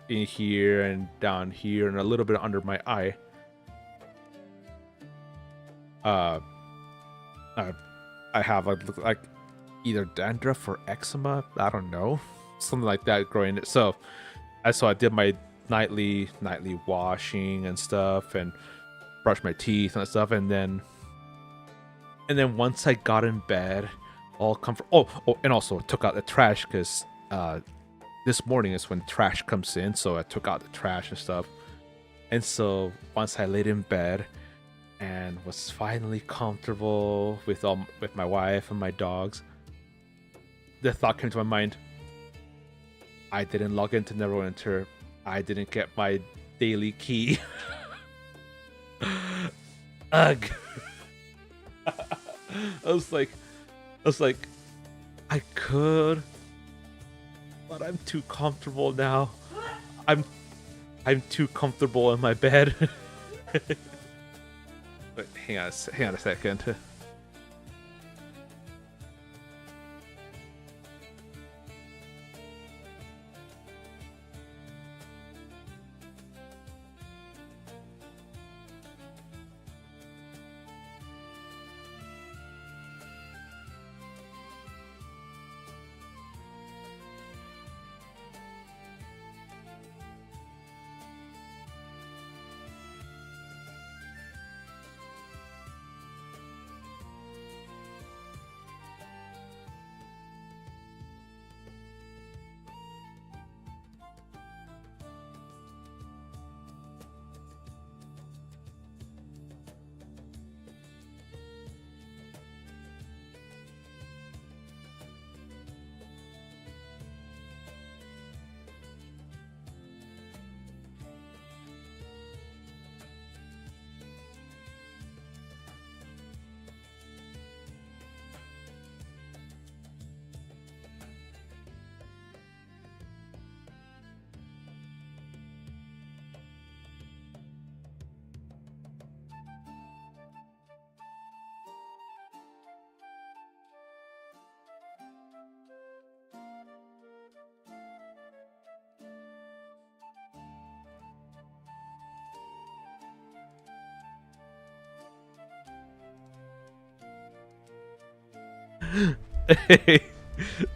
in here and down here and a little bit under my eye. I have like either dandruff or eczema, I don't know, something like that growing. So I did my nightly washing and stuff, and brush my teeth and stuff, and then once I got in bed, all comfort. Oh, and also took out the trash, because this morning is when trash comes in, so I took out the trash and stuff. And so once I laid in bed and was finally comfortable with my wife and my dogs, the thought came to my mind: I didn't log into Neverwinter. I didn't get my daily key. Ugh. I was like, I could, but I'm too comfortable now. I'm too comfortable in my bed. Wait, hang on a second.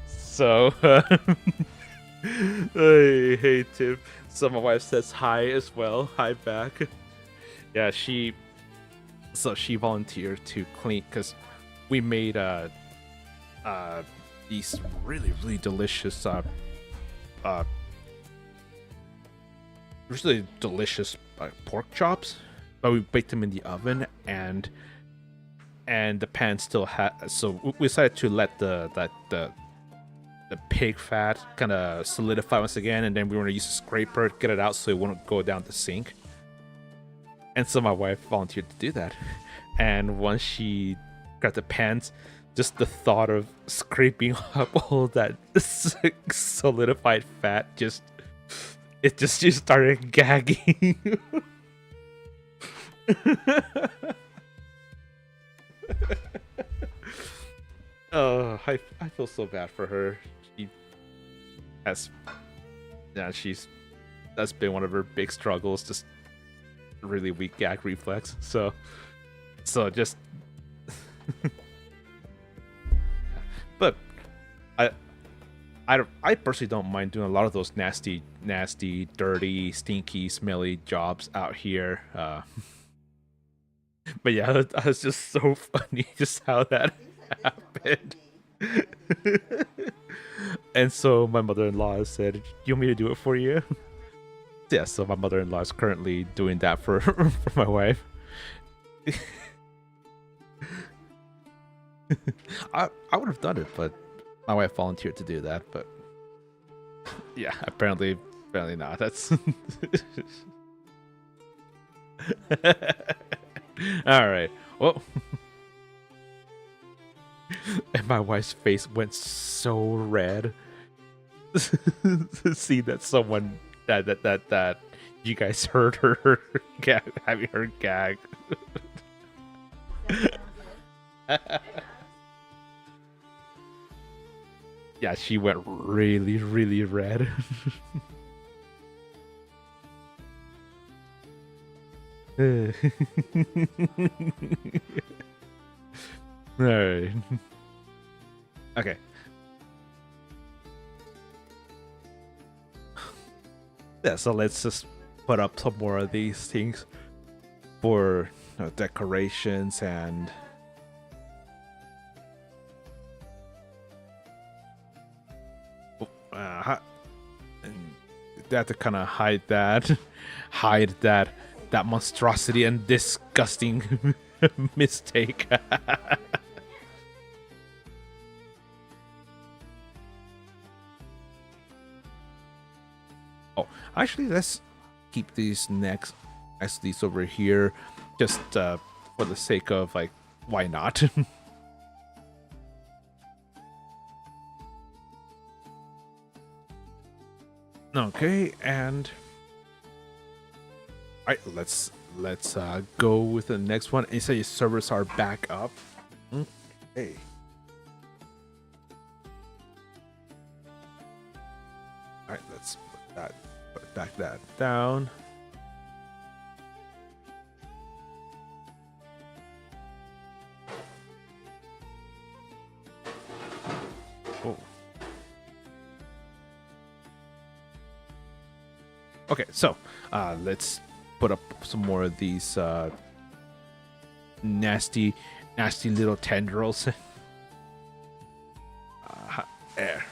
So, hey Tim. So my wife says hi as well. Hi back. Yeah, she volunteered to clean, because we made these really delicious pork chops, but we baked them in the oven, and the pan still had. So we decided to let the pig fat kind of solidify once again, and then we were gonna use a scraper to get it out so it wouldn't go down the sink. And so my wife volunteered to do that, and once she got the pans, just the thought of scraping up all that solidified fat just started gagging. Oh, I feel so bad for her. That's been one of her big struggles, just really weak gag reflex. So just but I personally don't mind doing a lot of those nasty, dirty, stinky, smelly jobs out here. But yeah, that was just so funny just how that happened. And so my mother-in-law said, "You want me to do it for you?" Yeah, so my mother-in-law is currently doing that for my wife. I would have done it, but my wife volunteered to do that. But yeah, apparently not. That's all right. Well, And my wife's face went so red. To see that someone that you guys heard her gag, having her gag. Yeah, she went really, really red. Alright. Okay. Yeah, so let's just put up some more of these things for decorations and and they have to kind of hide that that monstrosity and disgusting mistake. Oh, actually, let's keep these next as these over here, just for the sake of like, why not? Okay, and all right, let's go with the next one. And say your servers are back up. Okay. All right, let's put back that down. Oh. Okay, so let's put up some more of these nasty little tendrils. There.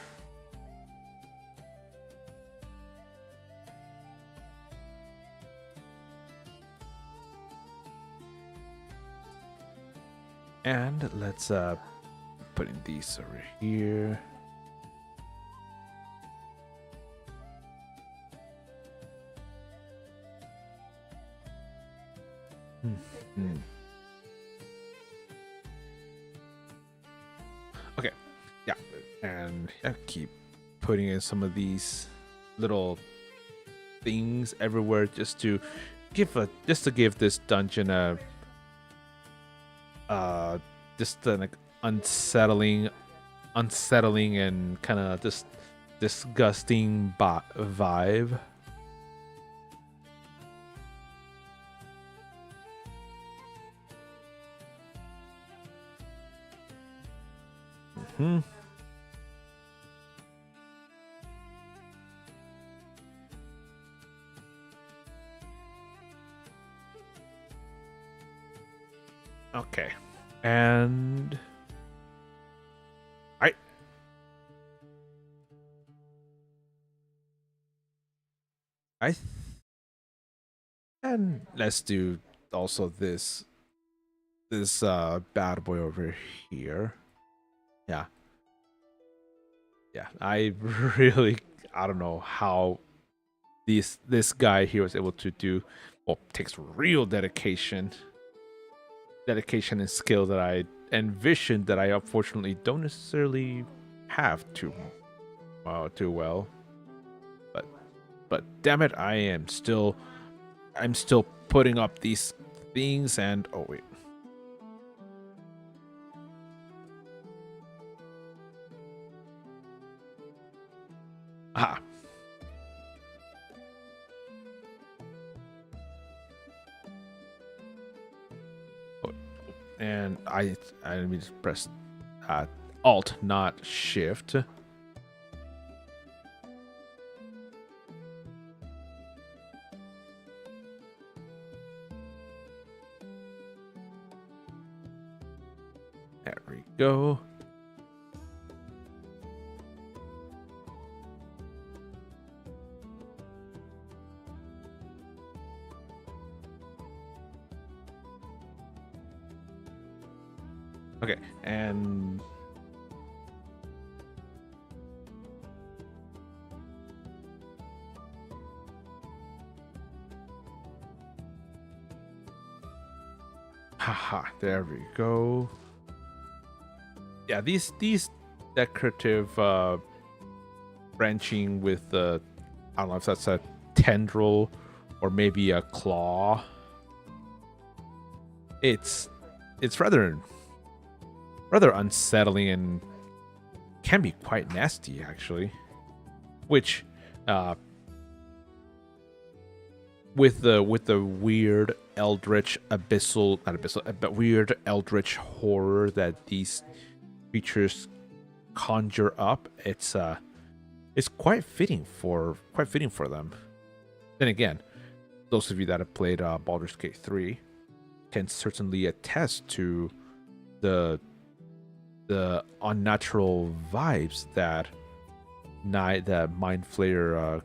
And let's put in these over here. Okay, yeah, and yeah, keep putting in some of these little things everywhere just to give this dungeon a just an like unsettling and kind of just disgusting vibe. Okay, and and let's do also this bad boy over here. Yeah. I really, I don't know how this guy here was able to do. Well, takes real dedication and skill that I envisioned that I unfortunately don't necessarily have too well. But damn it, I'm still putting up these things. And oh wait. Aha. Oh, and I let me just press Alt, not Shift. There we go. Okay, and haha, there we go. yeah, these decorative branching with the, I don't know if that's a tendril or maybe a claw. It's rather unsettling and can be quite nasty actually. Which with the weird eldritch abyssal, not abyssal, but weird eldritch horror that these creatures conjure up, it's quite fitting for them. Then again, those of you that have played Baldur's Gate 3 can certainly attest to the unnatural vibes that Mind Flayer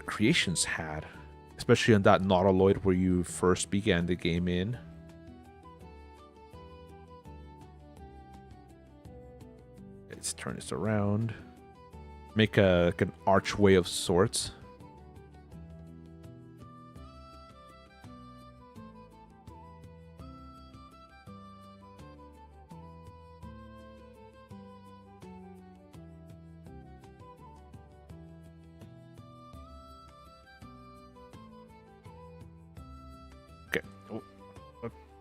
Creations had, especially on that Nautiloid where you first began the game in. Let's turn this around. Make an archway of sorts.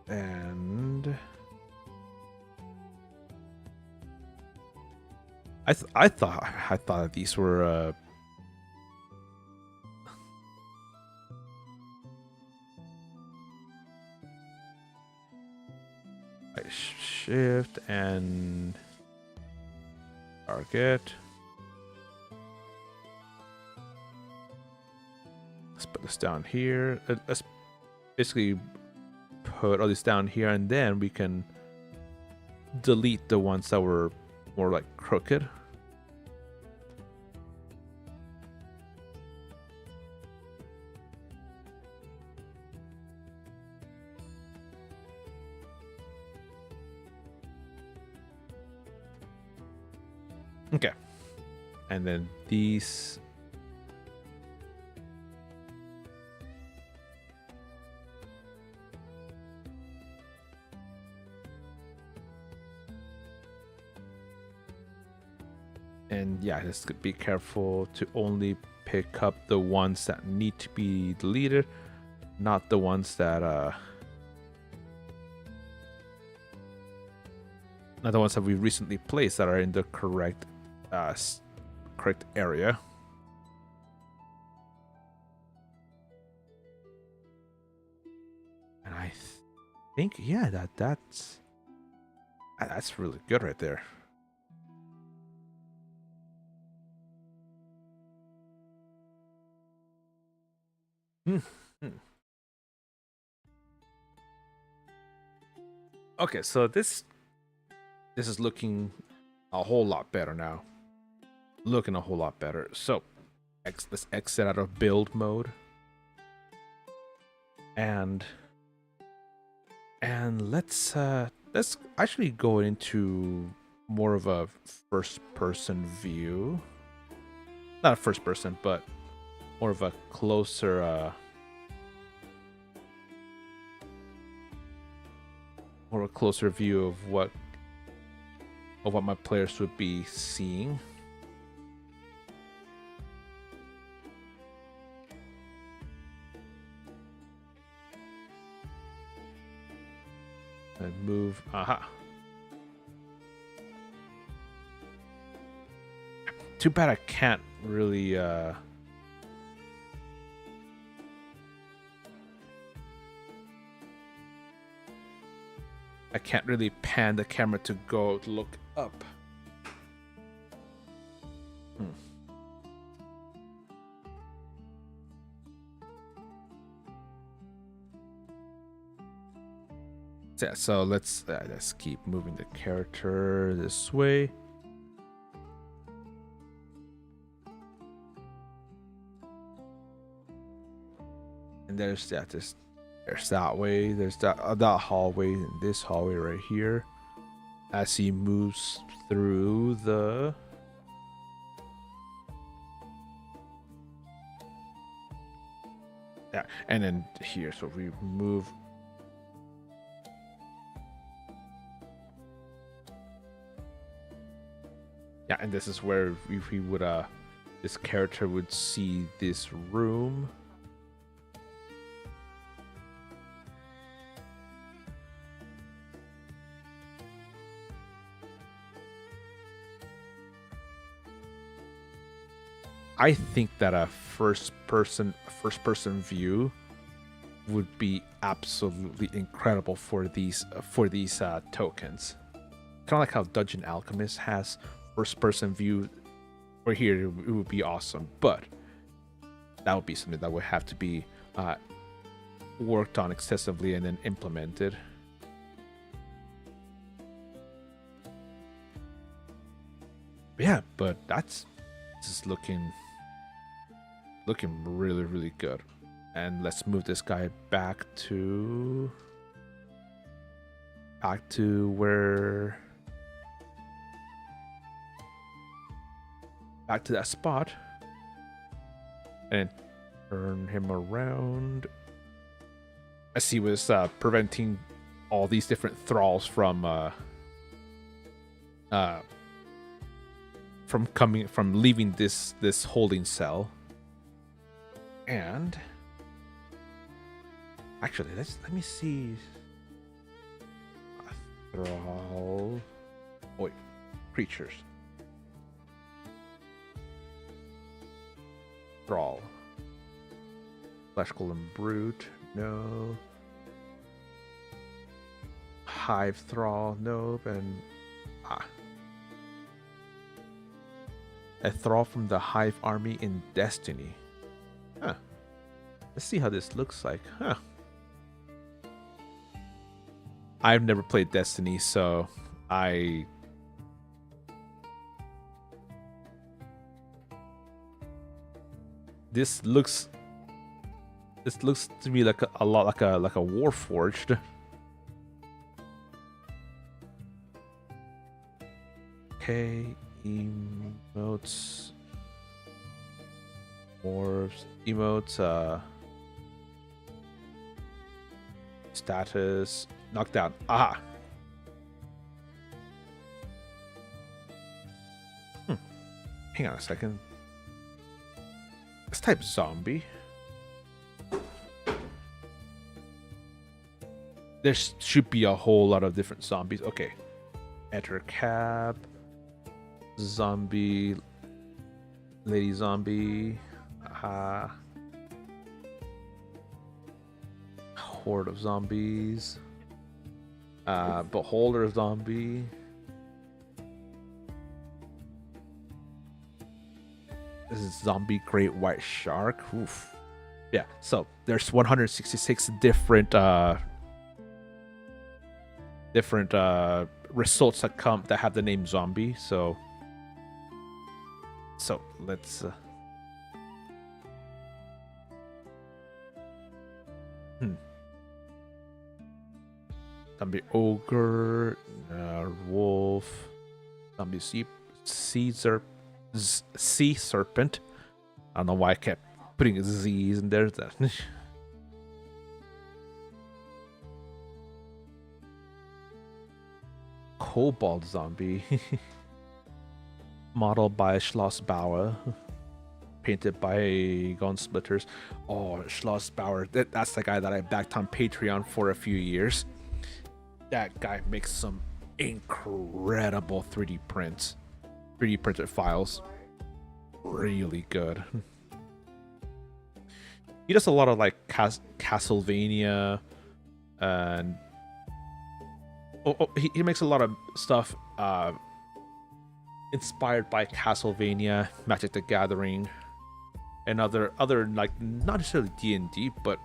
And I thought these were shift and target. Let's put this down here. Let's basically put all this down here, and then we can delete the ones that were more like crooked. Okay, and then these. And yeah, just be careful to only pick up the ones that need to be deleted, not the ones that we recently placed that are in the correct area. And I think, yeah, that's really good right there. Okay, so this is looking a whole lot better now. Looking a whole lot better. So let's exit out of build mode. And let's actually go into more of a first person view. Not a first person, but more of a closer view of what my players would be seeing. And move. Aha. Too bad I can't really pan the camera to go look up. Yeah, so let's keep moving the character this way. And there's that way. There's that hallway, and this hallway right here. As he moves through the and then here. So we move. Yeah, and this is where we would this character would see this room. I think that a first person view would be absolutely incredible for these tokens. Kind of like how Dungeon Alchemist has first person view, or here it would be awesome, but that would be something that would have to be worked on extensively and then implemented. Yeah, but that's just looking really, really good. And let's move this guy back to where, back to that spot, and turn him around. I see was preventing all these different thralls from leaving this holding cell. And actually, let me see. Thrall. Wait, creatures. Thrall. Flesh Golem Brute. No. Hive Thrall. Nope. And a Thrall from the Hive army in Destiny. Huh. Let's see how this looks like. Huh. I've never played Destiny, so this looks to me like a lot like a Warforged. Okay, emotes, morphs, emotes, status, knockdown. Aha. Hang on a second. Let's type zombie. There should be a whole lot of different zombies. Okay. Enter cab. Zombie. Lady zombie. Horde of zombies. Beholder zombie. This is zombie great white shark. Oof. Yeah, so there's 166 different results that have the name zombie. So let's zombie ogre, wolf, zombie sea serpent. I don't know why I kept putting Z's in there. Cobalt zombie. Modeled by Schlossbauer. Painted by Gunsplitters. Oh, Schlossbauer. That's the guy that I backed on Patreon for a few years. That guy makes some incredible 3D prints. 3D printed files. Really good. He does a lot of like Castlevania, and he makes a lot of stuff inspired by Castlevania, Magic the Gathering, and other like not necessarily D&D, but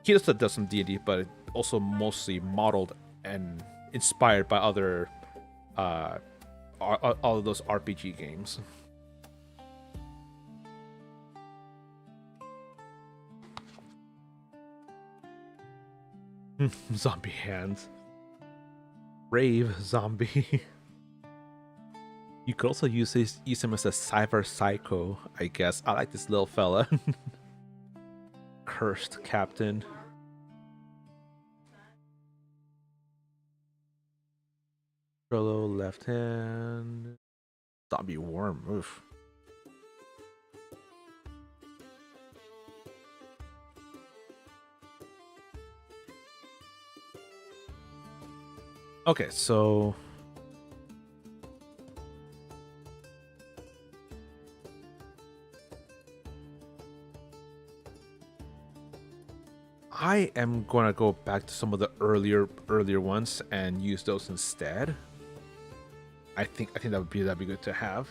he also does some D&D, but also mostly modeled and inspired by other all of those RPG games. Zombie hands. Rave zombie. You could also use him as a cyber psycho, I guess. I like this little fella. Cursed captain. Trello left hand. Zombie worm. Oof. Okay, so I am gonna go back to some of the earlier ones and use those instead. I think that'd be good to have.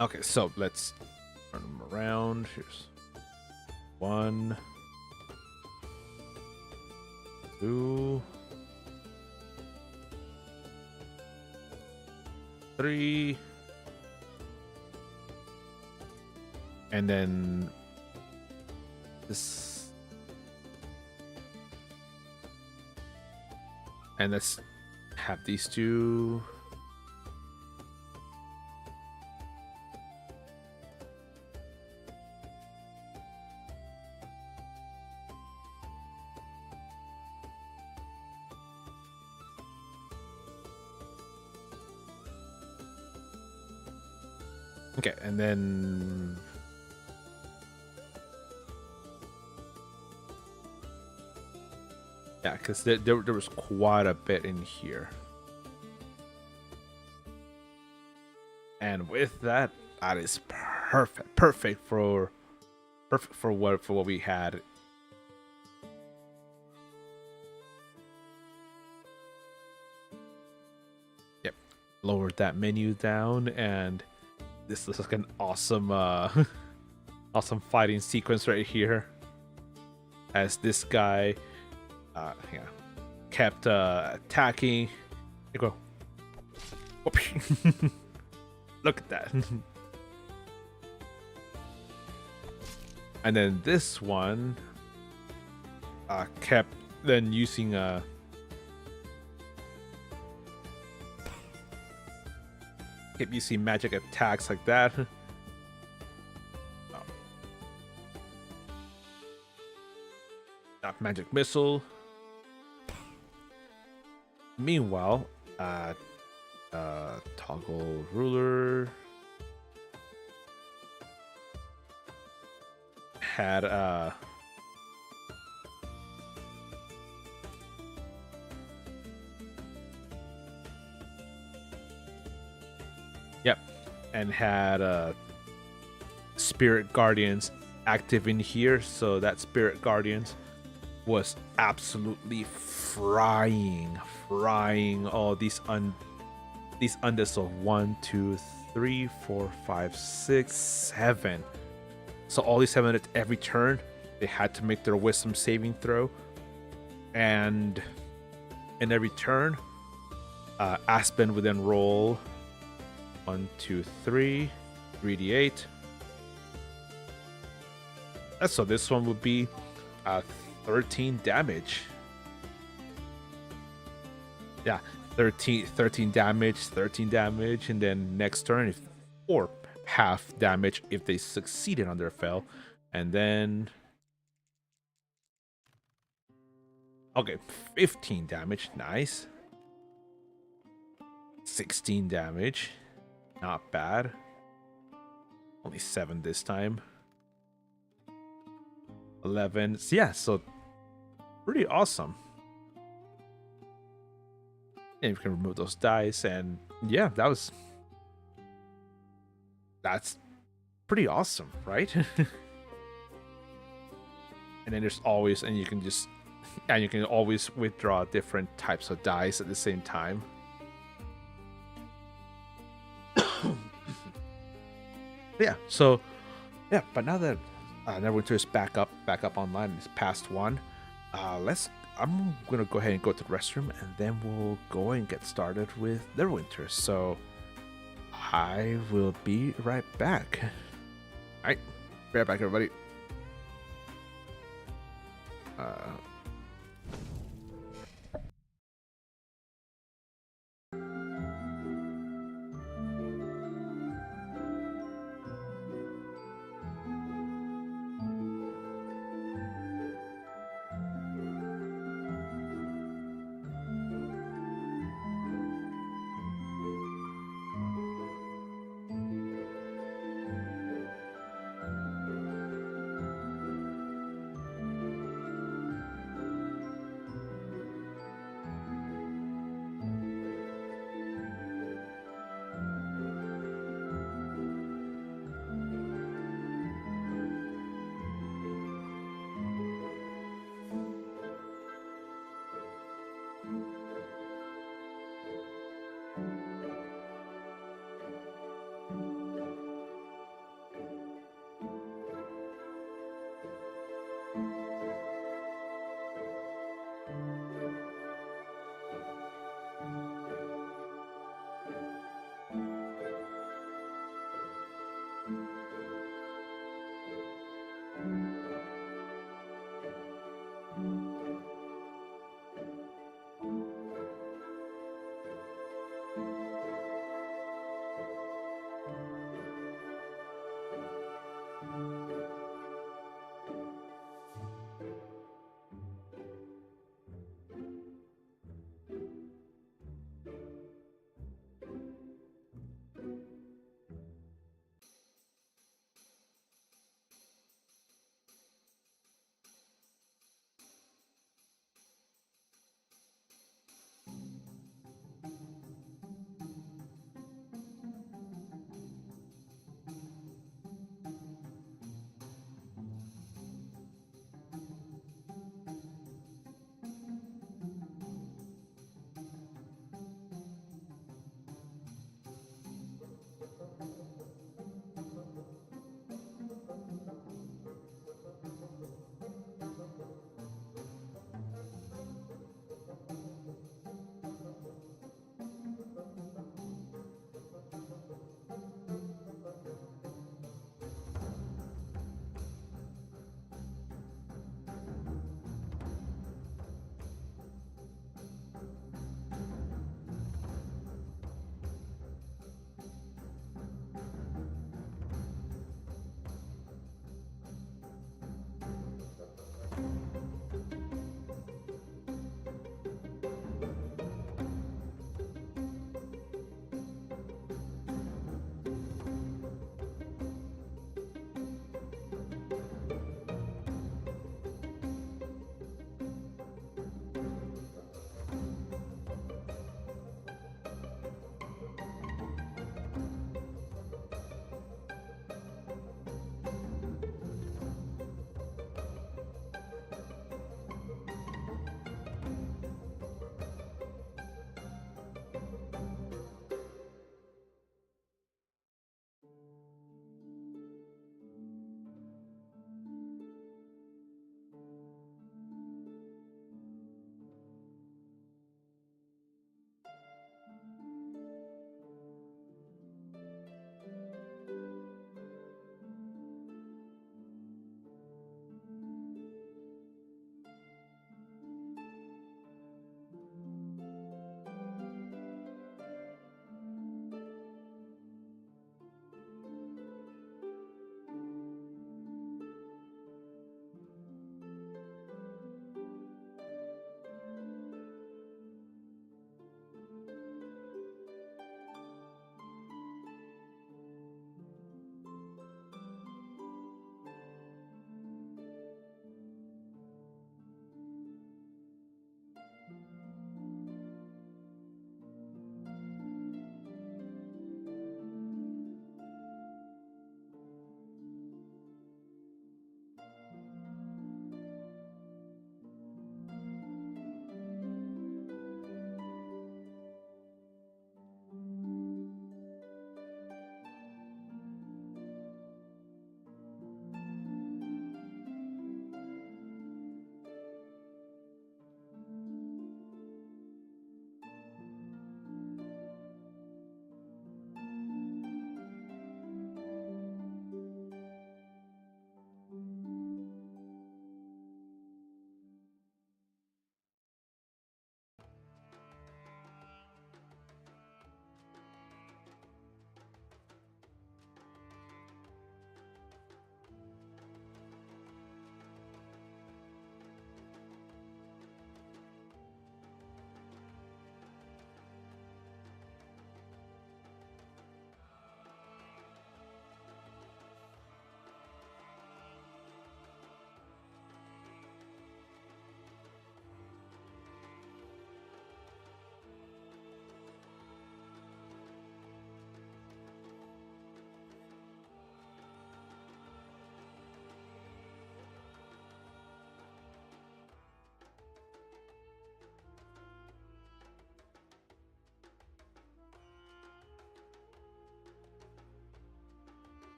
Okay, so let's turn them around. Here's 1, 2, 3, and then this, and let's have these two. Okay, and then yeah, because there was quite a bit in here, and with that, that is perfect for what we had. Yep, lowered that menu down, and this looks like an awesome awesome fighting sequence right here, as this guy yeah, kept attacking. You go. Look at that. And then this one kept then using kept using magic attacks like that. Magic missile. Meanwhile, toggle ruler had yep, and had Spirit Guardians active in here, so that Spirit Guardians was absolutely frying all these undeads of 1, 2, 3, 4, 5, 6, 7. So all these 7 at every turn, they had to make their wisdom saving throw, and in every turn, Aspen would then roll 1, 2, 3, 3d8. So this one would be 13 damage. Yeah, 13 damage, and then next turn, or half damage if they succeeded on their fail, and then okay, 15 damage, nice. 16 damage, not bad. Only 7 this time. 11, so yeah, so pretty awesome. And you can remove those dice, and yeah, that's pretty awesome, right? And then there's always, and you can always withdraw different types of dice at the same time. Yeah, so yeah, but now that Neverwinter is back up online, it's past 1. I'm gonna go ahead and go to the restroom, and then we'll go and get started with Neverwinter. So I will be right back. All right, be right back, everybody.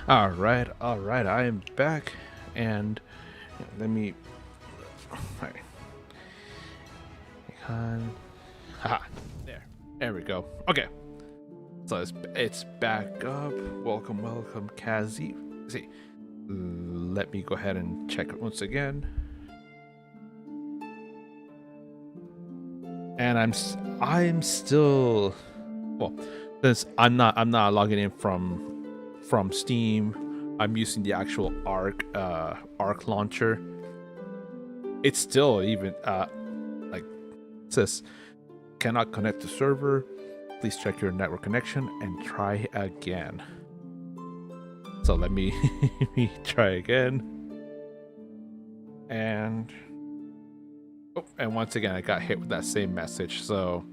All right, all right. I am back, and let me. All right. Haha. There we go. Okay. So it's back up. Welcome, welcome, Kazi. See, let me go ahead and check it once again. And I'm still, well, since I'm not logging in from Steam. I'm using the actual Arc launcher. It's still even like it says cannot connect to server. Please check your network connection and try again. So let me try again. And once again I got hit with that same message. So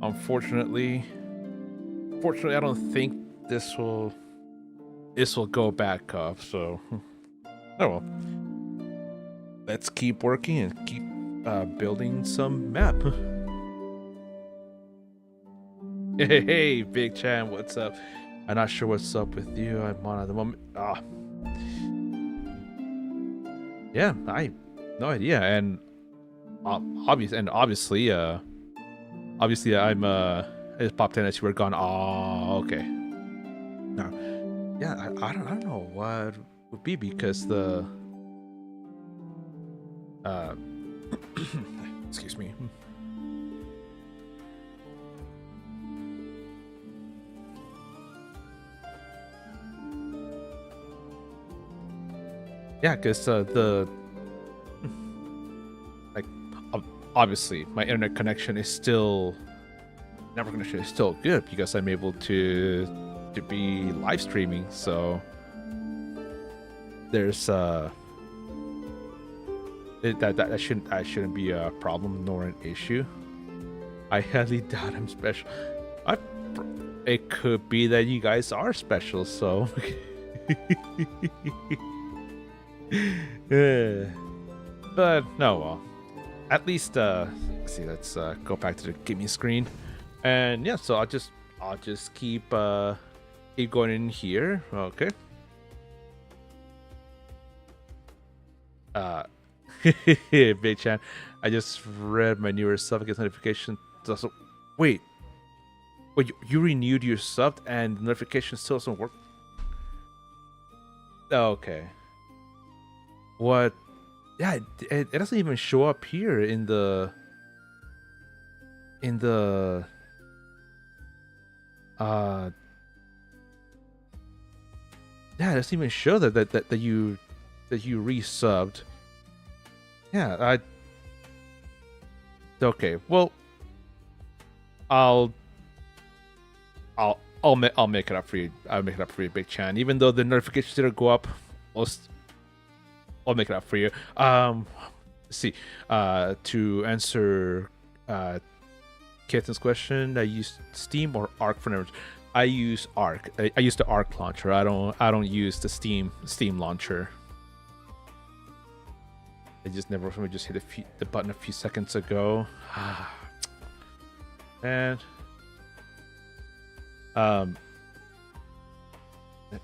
unfortunately I don't think this will go back up. So oh well. Let's keep working and keep building some map. Hey, Big Chan, what's up? I'm not sure what's up with you. I'm on at the moment. Yeah, I no idea. And obviously, I'm it popped in as you were gone. Oh, okay. No, yeah, I don't know what would be because the excuse me. Yeah, because the like obviously my internet connection is still network connection is still good because I'm able to be live streaming. So there's that shouldn't be a problem nor an issue. I highly doubt I'm special. It could be that you guys are special, so. But no, well, at least let's see. Let's go back to the gaming screen, and yeah. So I'll just keep going in here. Okay. Big Chan, I just read my newer sub gets notification. Also, wait, you renewed your sub and the notification still doesn't work? Okay. What? Yeah, it doesn't even show up here in the yeah, it doesn't even show that you resubbed. Yeah, okay. Well, I'll make it up for you. I'll make it up for you, Big Chan. Even though the notifications didn't go up, I'll make it up for you. Let's see. To answer Kitten's question, I use Steam or Arc for network. I use Arc. I use the Arc launcher. I don't use the Steam launcher. I just never just hit the button a few seconds ago. And let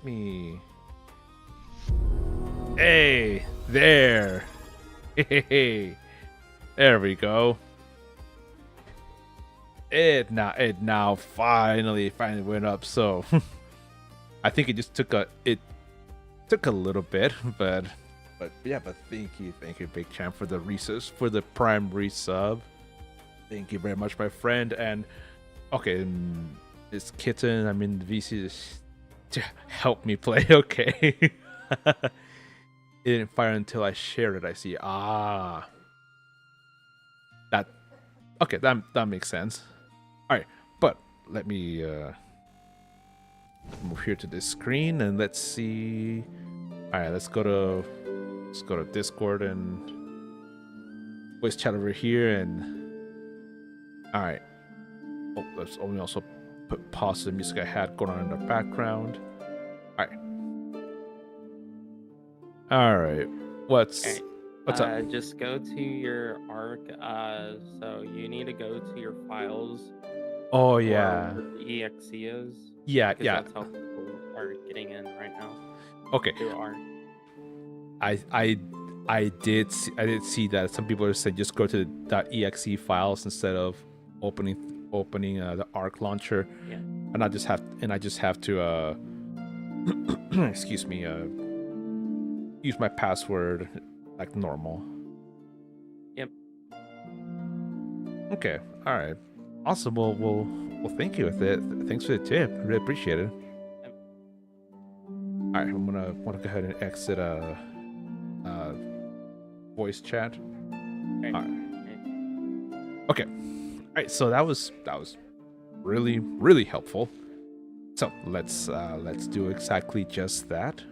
me. Hey, there. Hey, there we go. It now finally went up. So I think it just took a little bit, but yeah. But thank you, Big Champ, for the Prime resub. Thank you very much, my friend. And okay, this Kitten, I'm in the VC to help me play. Okay. It didn't fire until I shared it. I see. That makes sense. All right, but let me move here to this screen and let's see. All right, let's go to Discord and voice chat over here. And all right. Oh, let's only also pause the music I had going on in the background. All right. All right. What's up?
Just go to your Arc. So you need to go to your files.
Oh yeah.
EXE is.
Yeah.
That's how people are getting in right now
Okay,
through Arc.
I did see that some people said just go to the .exe files instead of opening the Arc launcher,
Yeah.
and I just have to excuse me, use my password like normal.
Yep.
Okay, all right, awesome. Well, thank you with it. Thanks for the tip. I really appreciate it.
Yep.
All right, I'm gonna want to go ahead and exit voice chat.
Right.
All right.
Right.
Okay. All right. So that was really helpful. So let's do exactly just that.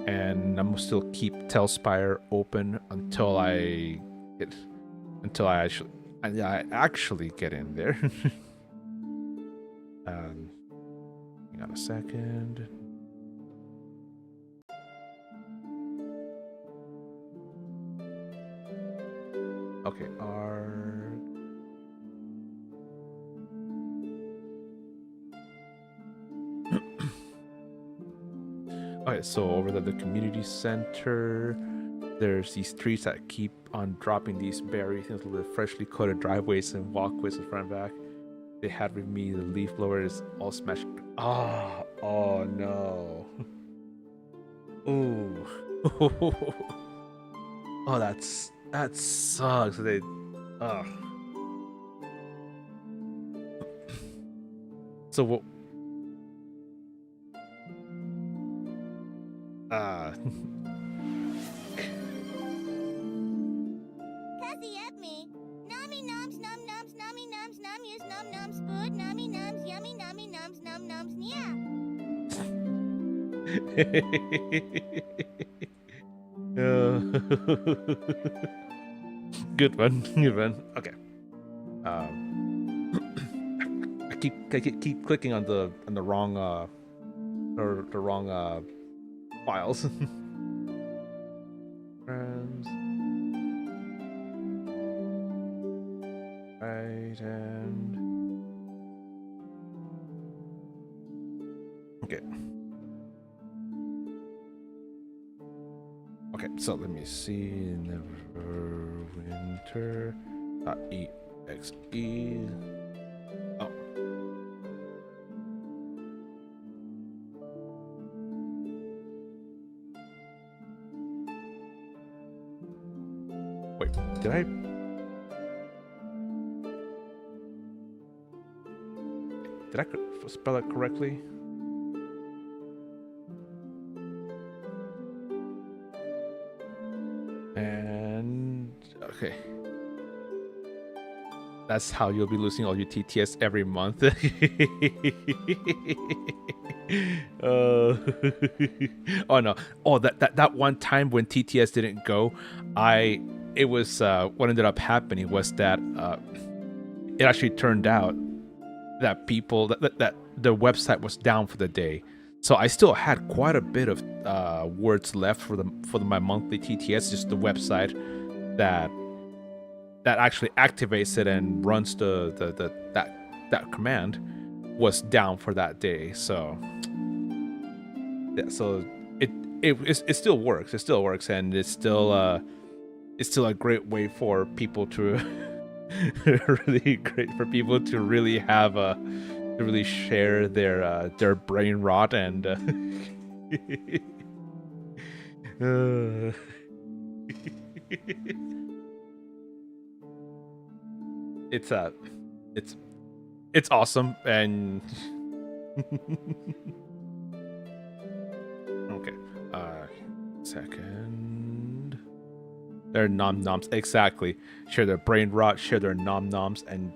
And I'm gonna still keep Telspire open until I actually get in there. Hang on a second. Okay, okay, so over at the community center, there's these trees that keep on dropping these berries into the freshly coated driveways and walkways in front and back. They had with me the leaf blower is all smashed. Oh no. Ooh. Oh, that sucks. They, So what?
Cuzzy up me. Nami noms nom noms nami noms nom use nom noms food nami noms yummy nami noms nom noms yeah.
Good one. Okay. I keep clicking on the wrong or the wrong files. Friends. Right, and okay. Okay, so let me see. Neverwinter.exe. Oh. Wait, did I? Did I spell it correctly? And okay. That's how you'll be losing all your TTS every month. Oh no. Oh, that one time when TTS didn't go, it was what ended up happening was that it actually turned out that people that the website was down for the day. So I still had quite a bit of words left for my monthly TTS, just the website that actually activates it and runs that command was down for that day. So yeah, so it still works. It still works, and it's still a great way for people to really great for people to really have to really share their brain rot and it's awesome. And okay, second, their nom noms, exactly, share their brain rot, share their nom noms, and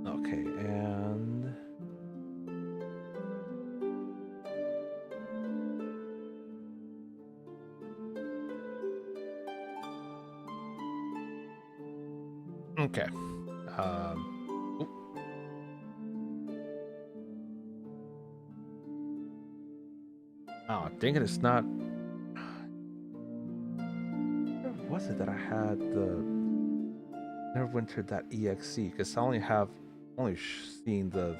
okay, and okay. Oh, dang it, it's not. was it that I had the Neverwinter.exe? Because I only seen the.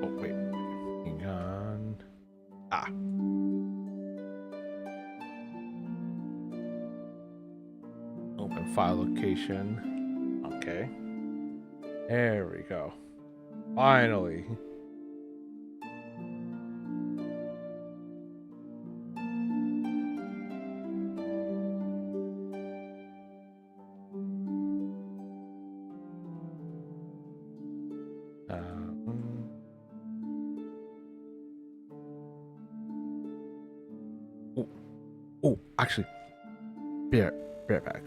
Oh wait, hang on. Ah. Open file location. Okay. There we go. Finally. Oh, actually, be right back.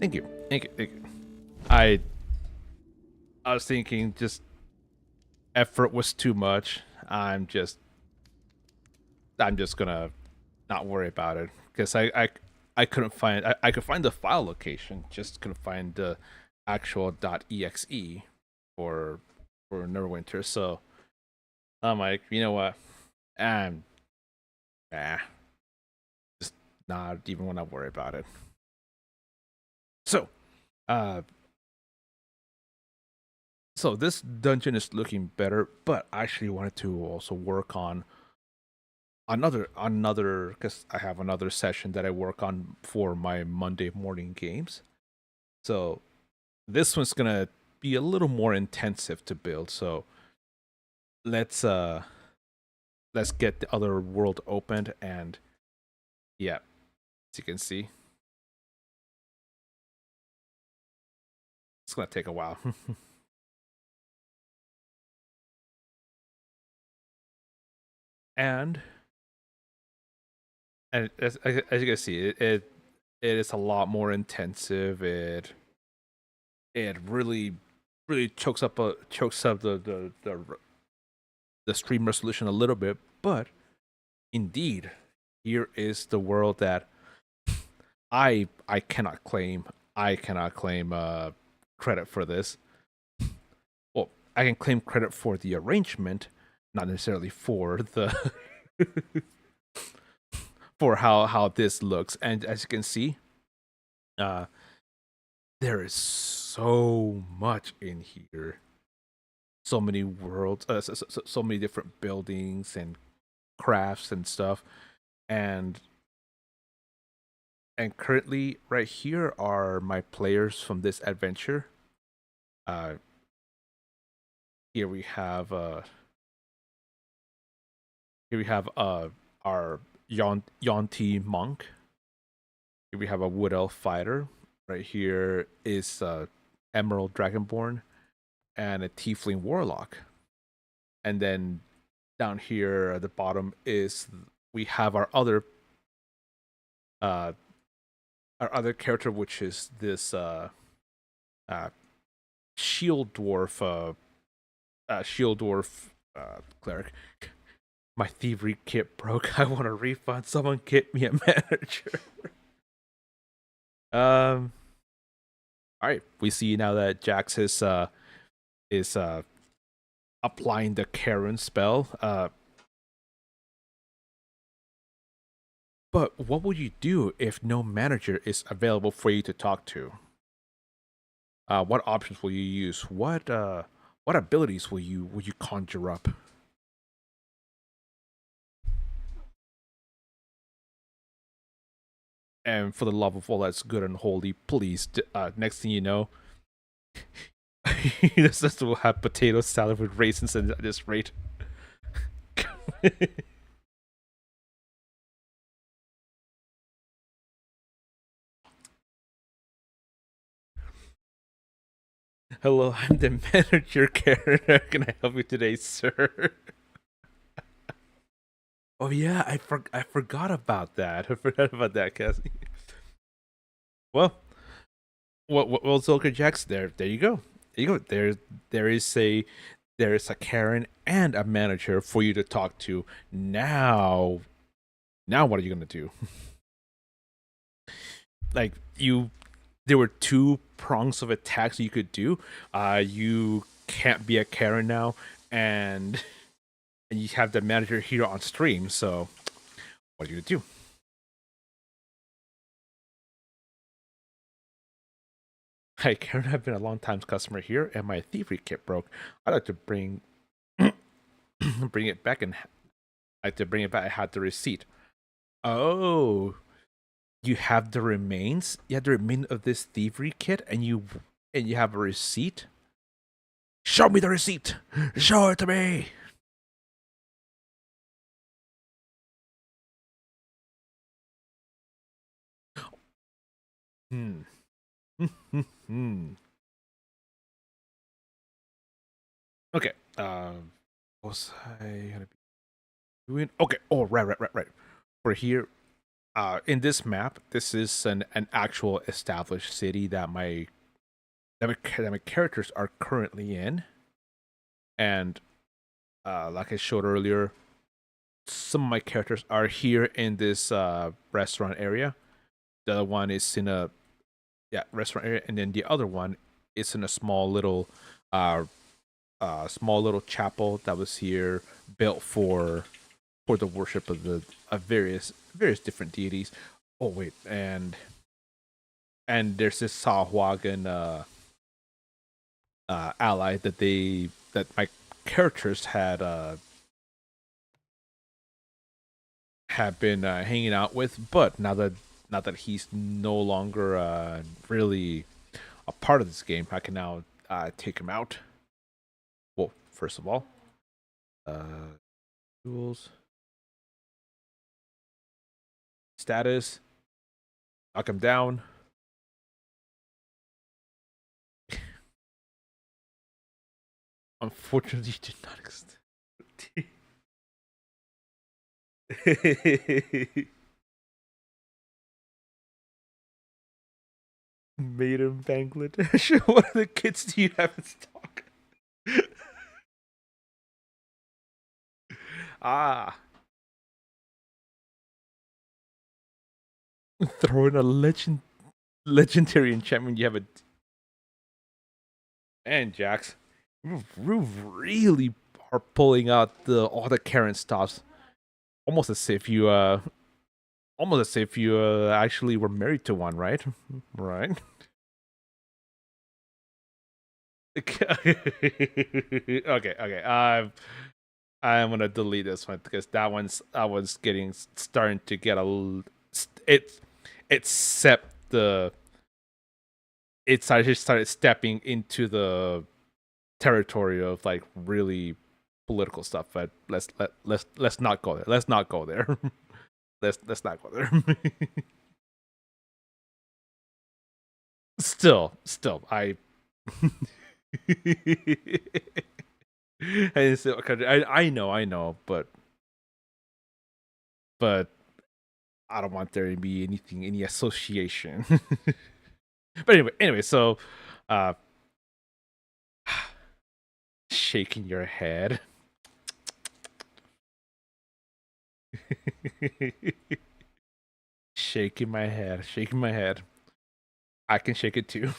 Thank you. Thank you. Thank you. I was thinking just effort was too much. I'm just gonna not worry about it because I couldn't find I could find the file location, just couldn't find the actual .exe for Neverwinter. So I'm like, you know what? I'm just not even want to worry about it. So, so this dungeon is looking better, but I actually wanted to also work on another because I have another session that I work on for my Monday morning games. So this one's gonna be a little more intensive to build. So let's get the other world opened, and yeah, as you can see, it's gonna take a while. and as you can see, it is a lot more intensive. It really chokes up the stream resolution a little bit, but indeed, here is the world that I cannot claim credit for this. Well, I can claim credit for the arrangement, not necessarily for the for how this looks. And as you can see, there is so much in here. So many worlds, so many different buildings and crafts and stuff, and currently right here are my players from this adventure. Here we have our Yonti monk. Here we have a wood elf fighter. Right here is Emerald Dragonborn and a Tiefling Warlock. And then down here at the bottom is we have our other character, which is this shield dwarf cleric. My thievery kit broke. I want a refund. Someone get me a manager. All right, we see now that Jax is applying the Karen spell. But what would you do if no manager is available for you to talk to? What options will you use? What abilities will you conjure up? And for the love of all that's good and holy, please, next thing you know, this will have potato salad with raisins at this rate. Hello, I'm the manager, Karen. How can I help you today, sir? Oh yeah, I forgot about that. I forgot about that, Cassie. Well, Zolka Jax, there you go. There you go. There is a Karen and a manager for you to talk to. Now what are you gonna do? Like there were two prongs of attacks you could do. You can't be a Karen now, and you have the manager here on stream. So what are you gonna do? Hi, Karen. I've been a long time customer here, and my thievery kit broke. I'd like to bring it back, and I had to bring it back. I had the receipt. Oh, you have the remains. You have the remains of this thievery kit, and you have a receipt. Show me the receipt. Show it to me. Okay. What was I gonna be doing? Okay. Oh, right. For here, in this map, this is an actual established city that my characters are currently in, and like I showed earlier, some of my characters are here in this restaurant area. The other one is in a restaurant area, and then the other one is in a uh, small little chapel that was here built for the worship of the of various different deities. Oh wait, and there's this Sahuagin ally that my characters had been hanging out with, but now that he's no longer really a part of this game, I can now take him out. Well, first of all, tools, status, knock him down. Unfortunately, did not exist. Made in Bangladesh. What other kids do you have in stock? Ah, throw in a legendary enchantment. You have a and Jax. You really are pulling out all the Karen stops, almost as if you actually were married to one, right? Right. Okay. I'm gonna delete this one because that one's starting to get a little. It set the just started stepping into the territory of like really political stuff. But let's not go there. Let's not go there. let's not go there. Still, I. And so, I know, but I don't want there to be any association. But anyway, so shaking your head. shaking my head. I can shake it too.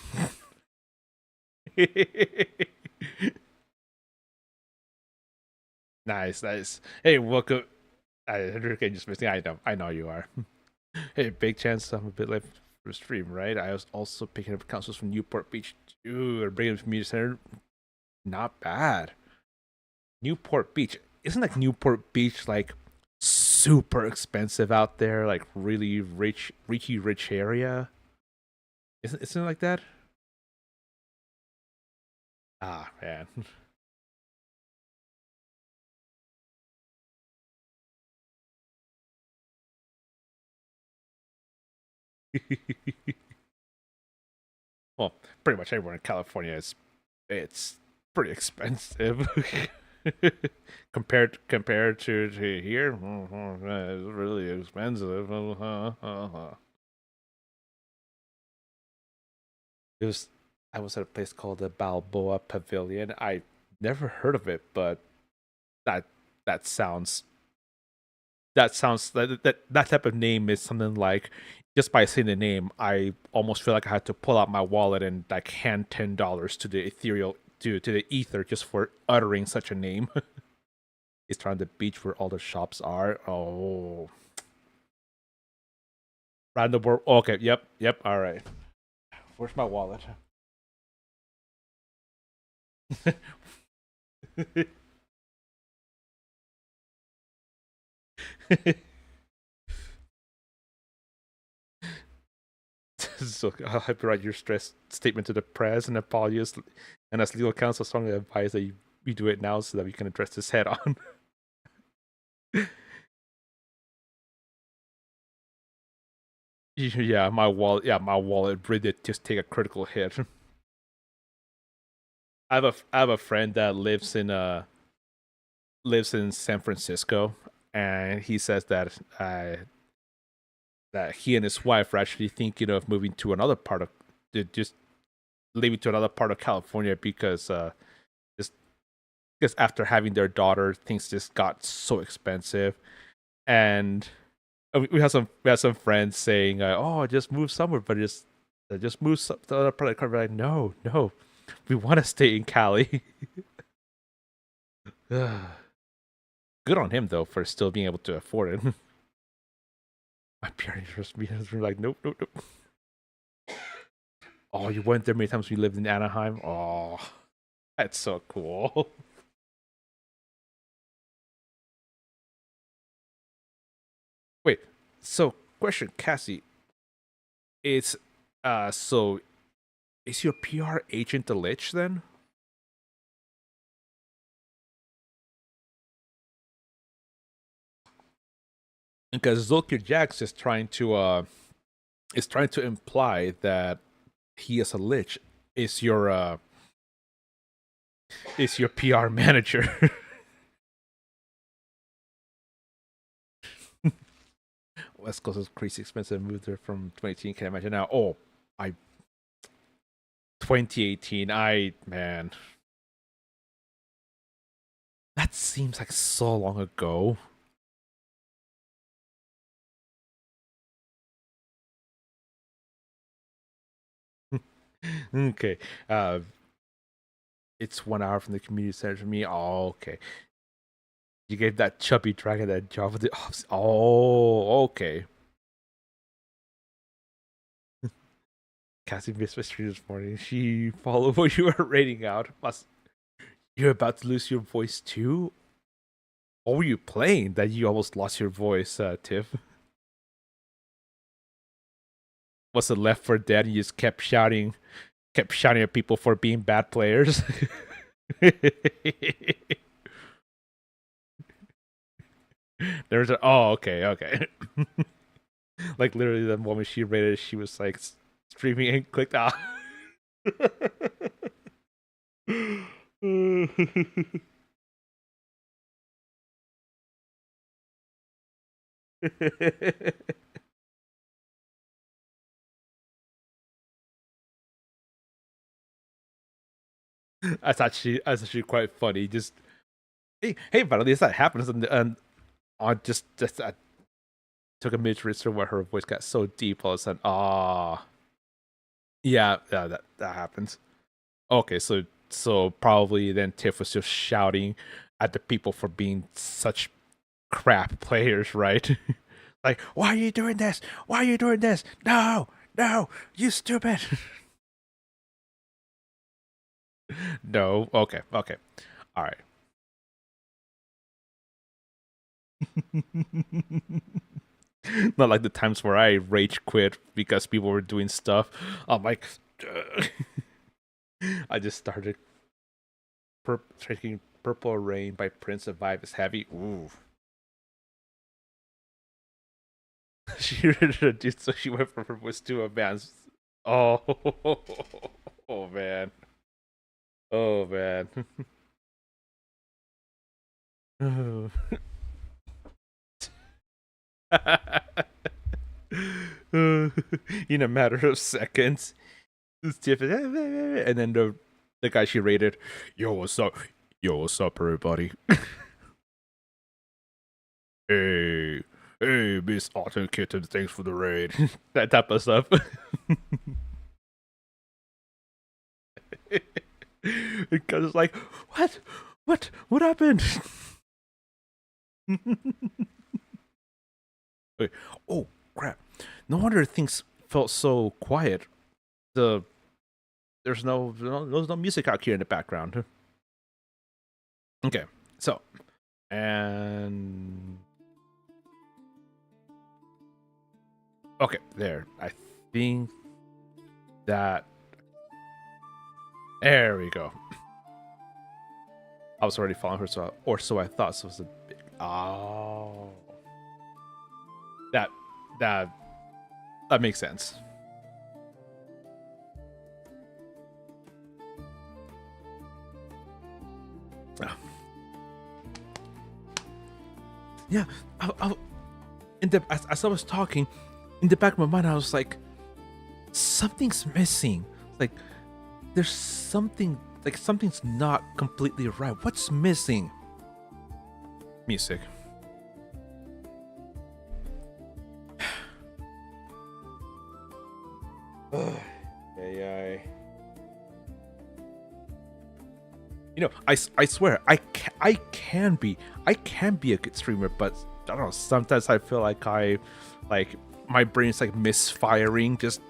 Nice. Hey, welcome. Okay, just missing. I know you are. Hey, big chance I'm a bit late for stream, right? I was also picking up councils from Newport Beach too, or bringing them from Community Center. Not bad. Newport Beach, isn't like Newport Beach like super expensive out there? Like really rich area. Isn't it like that? Ah, man. Well, pretty much everywhere in California is it's pretty expensive compared to here. It's really expensive. It was I was at a place called the Balboa Pavilion. I never heard of it, but that that sounds that type of name is something like just by saying the name, I almost feel like I had to pull out my wallet and like hand $10 to the ethereal to the ether just for uttering such a name. It's around the beach where all the shops are. Oh, random world. Okay, yep. All right. Where's my wallet? So I'll have to write your stress statement to the press and apologies, and as legal counsel, strongly advise that you do it now so that we can address this head on. Yeah, my wallet really did just take a critical hit. I have a friend that lives in San Francisco, and he says that that he and his wife are actually thinking of moving to another part of just leaving to another part of California just because after having their daughter, things just got so expensive, and we have some friends saying, "Oh, just move somewhere," but just move to another part of the country. Like, no, we want to stay in Cali. Good on him though for still being able to afford it. My parents were like, nope. Oh, you went there many times when you lived in Anaheim? Oh, that's so cool. Wait, so question, Cassie. It's so is your PR agent the Lich then? Because Zolkir Jax is trying to imply that he is a Lich. Is your PR manager? West Coast is crazy expensive. Moved there from 2018. Can I imagine now? Oh, 2018. Man, that seems like so long ago. Okay. It's 1 hour from the community center for me. Oh, okay. You gave that chubby dragon that job with the office. Oh, okay. Cassie missed my stream this morning. She followed what you were rating out. You're about to lose your voice too? What were you playing that you almost lost your voice, Tiff? Was it Left 4 Dead and you just kept shouting at people for being bad players? There's okay. Like literally the moment she rated it, she was like streaming and clicked off. That's actually quite funny. Just hey, but at least that happens, and I just I took a minute to register where her voice got so deep all of a sudden. Yeah, that happens. Okay, so probably then Tiff was just shouting at the people for being such crap players, right? Like, why are you doing this? Why are you doing this? No, you stupid. No, okay, all right. Not like the times where I rage quit because people were doing stuff. I'm like, I just started taking Purple Rain by Prince of Vibe is heavy. Ooh. She reduced, so she went from her voice to a man's. Oh, oh man. Oh man. In a matter of seconds, and then the guy she rated, yo, what's up, everybody? hey, Miss Auto Kitten, thanks for the raid. That type of stuff. Because it's like, what happened? Wait, oh crap! No wonder things felt so quiet. There's no music out here in the background. Okay, so and okay, there. I think that there we go. I was already following her, so I thought. So it was a big. Oh. That makes sense. Oh. Yeah, as I was talking, in the back of my mind, I was like, something's missing. Like, there's something, like something's not completely right. What's missing? Music. AI. You know, I swear I can be a good streamer, but I don't know. Sometimes I feel like my brain's like misfiring, just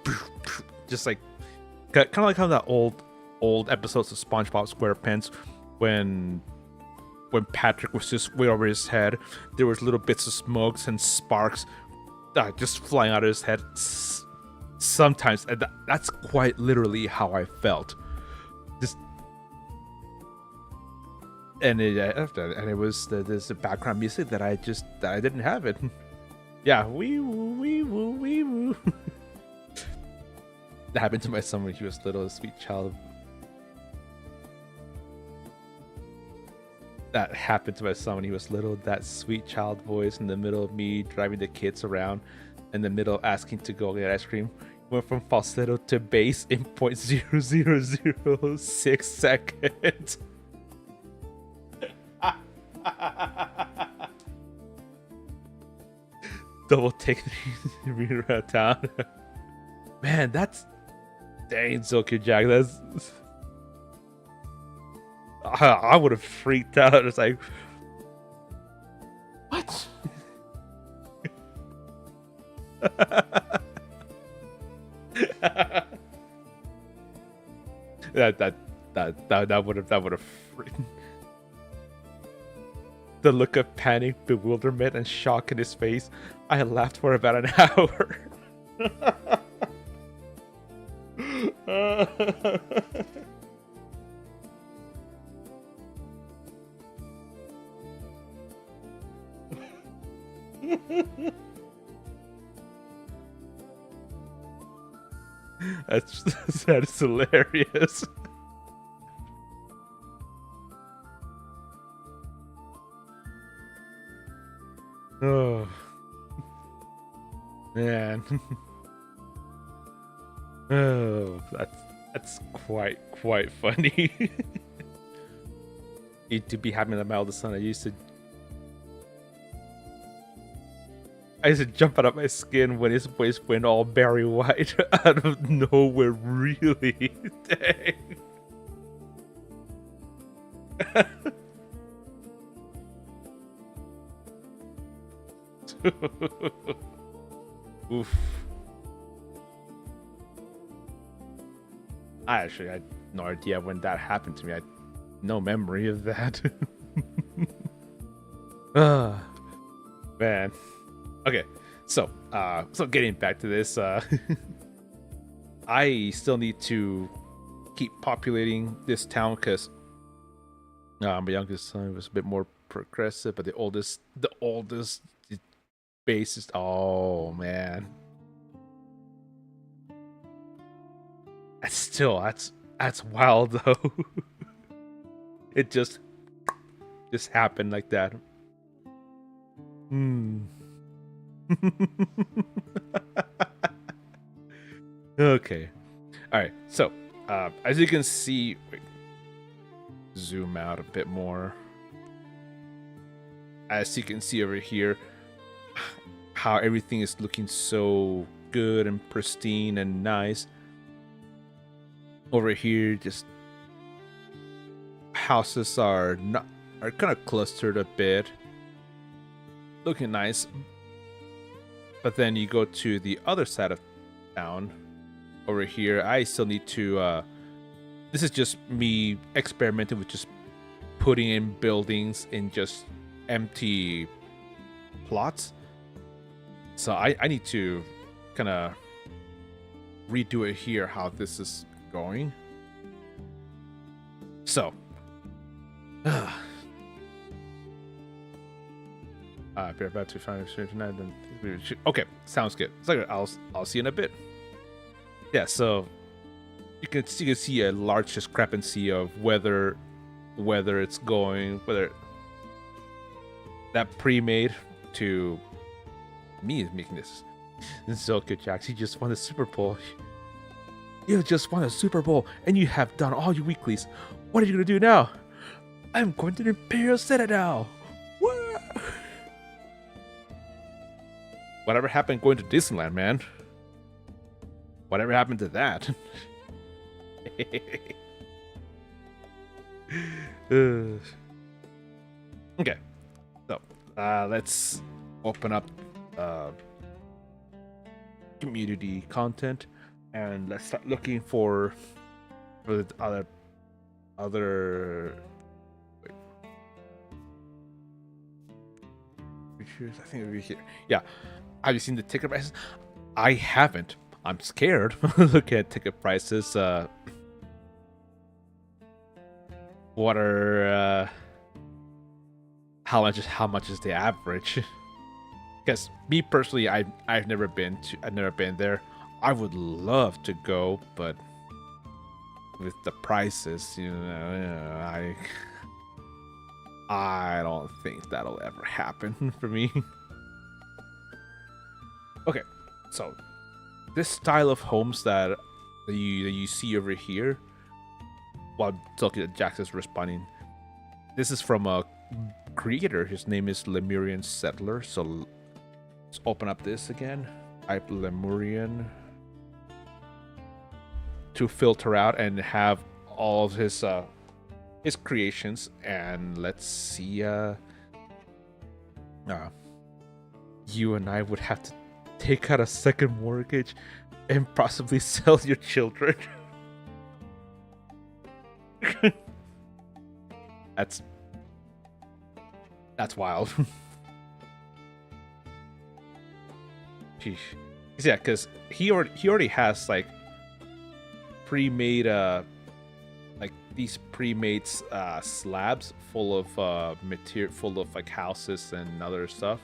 like kind of like how that old episodes of SpongeBob SquarePants when Patrick was just way over his head, there was little bits of smokes and sparks just flying out of his head. Sometimes that's quite literally how I felt. Just and it was there's the background music that I didn't have it. Yeah, wee woo. That happened to my son when he was little, a sweet child. That happened to my son when he was little. That sweet child voice in the middle of me driving the kids around, in the middle of asking to go get ice cream, went from falsetto to bass in 0.0006 seconds. Double take read around town. Man, that's dang Zokyo Jack. That's I would have freaked out. It's like, what? that would have freaked. The look of panic, bewilderment, and shock in his face. I laughed for about an hour. That is hilarious. Oh man. Oh, that's quite funny. Need to be having the mildest son. I used to jump out of my skin when his voice went all Barry White out of nowhere. Really, dang. Oof. I actually had no idea when that happened to me. I had no memory of that. Man. Okay, so getting back to this, I still need to keep populating this town because my youngest son was a bit more progressive, but the oldest base is, oh man, that's wild though. It just happened like that. Okay, all right, so as you can see, zoom out a bit more. As you can see over here, how everything is looking so good and pristine and nice. Over here, just houses are kind of clustered a bit, looking nice. But then you go to the other side of town. Over here, I still need to this is just me experimenting with just putting in buildings in just empty plots. So I need to kind of redo it here, how this is going. So we're about to find tonight. Okay, sounds good. So I'll see you in a bit. Yeah, so you can see a large discrepancy of whether it's going, whether that pre-made to me is making this Zilka Jax, you just won the Super Bowl. You just won a Super Bowl, and you have done all your weeklies. What are you gonna do now? I'm going to the Imperial Citadel. What? Whatever happened going to Disneyland, man? Whatever happened to that? Okay, so let's open up community content, and let's start looking for the other wait. Features. I think it'll be here. Yeah, have you seen the ticket prices? I haven't. I'm scared. Look at ticket prices. What are how much is the average? Because me personally, I've never been there. I would love to go, but with the prices, I don't think that'll ever happen for me. Okay, so this style of homes that you see over here, while Zilka Jax is responding, this is from a creator. His name is Lemurian Settler. So let's open up this again. Type Lemurian to filter out and have all of his creations. And let's see. You and I would have to take out a second mortgage and possibly sell your children. That's wild. Sheesh. Yeah, because he already has like pre-made like these pre-made slabs full of material, full of like houses and other stuff.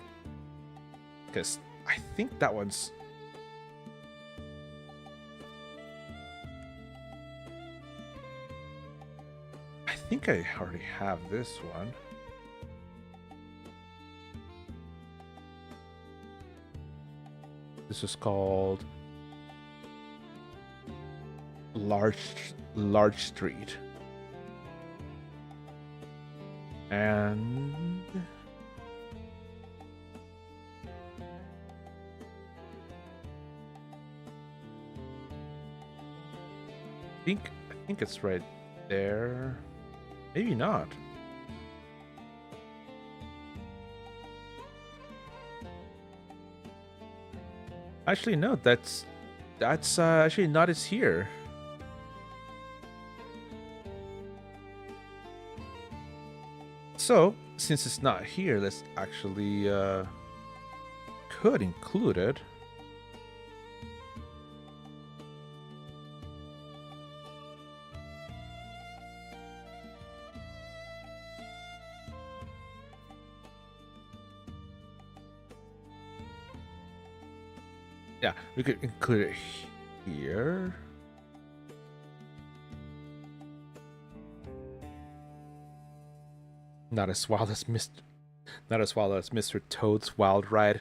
Because I think that one's. I think I already have this one. This is called Large Street. And I think it's right there. Maybe not. Actually, no. That's actually not as here. So since it's not here, let's actually could include it. Yeah, we could include it here. Not as wild as Mr. Toad's Wild Ride.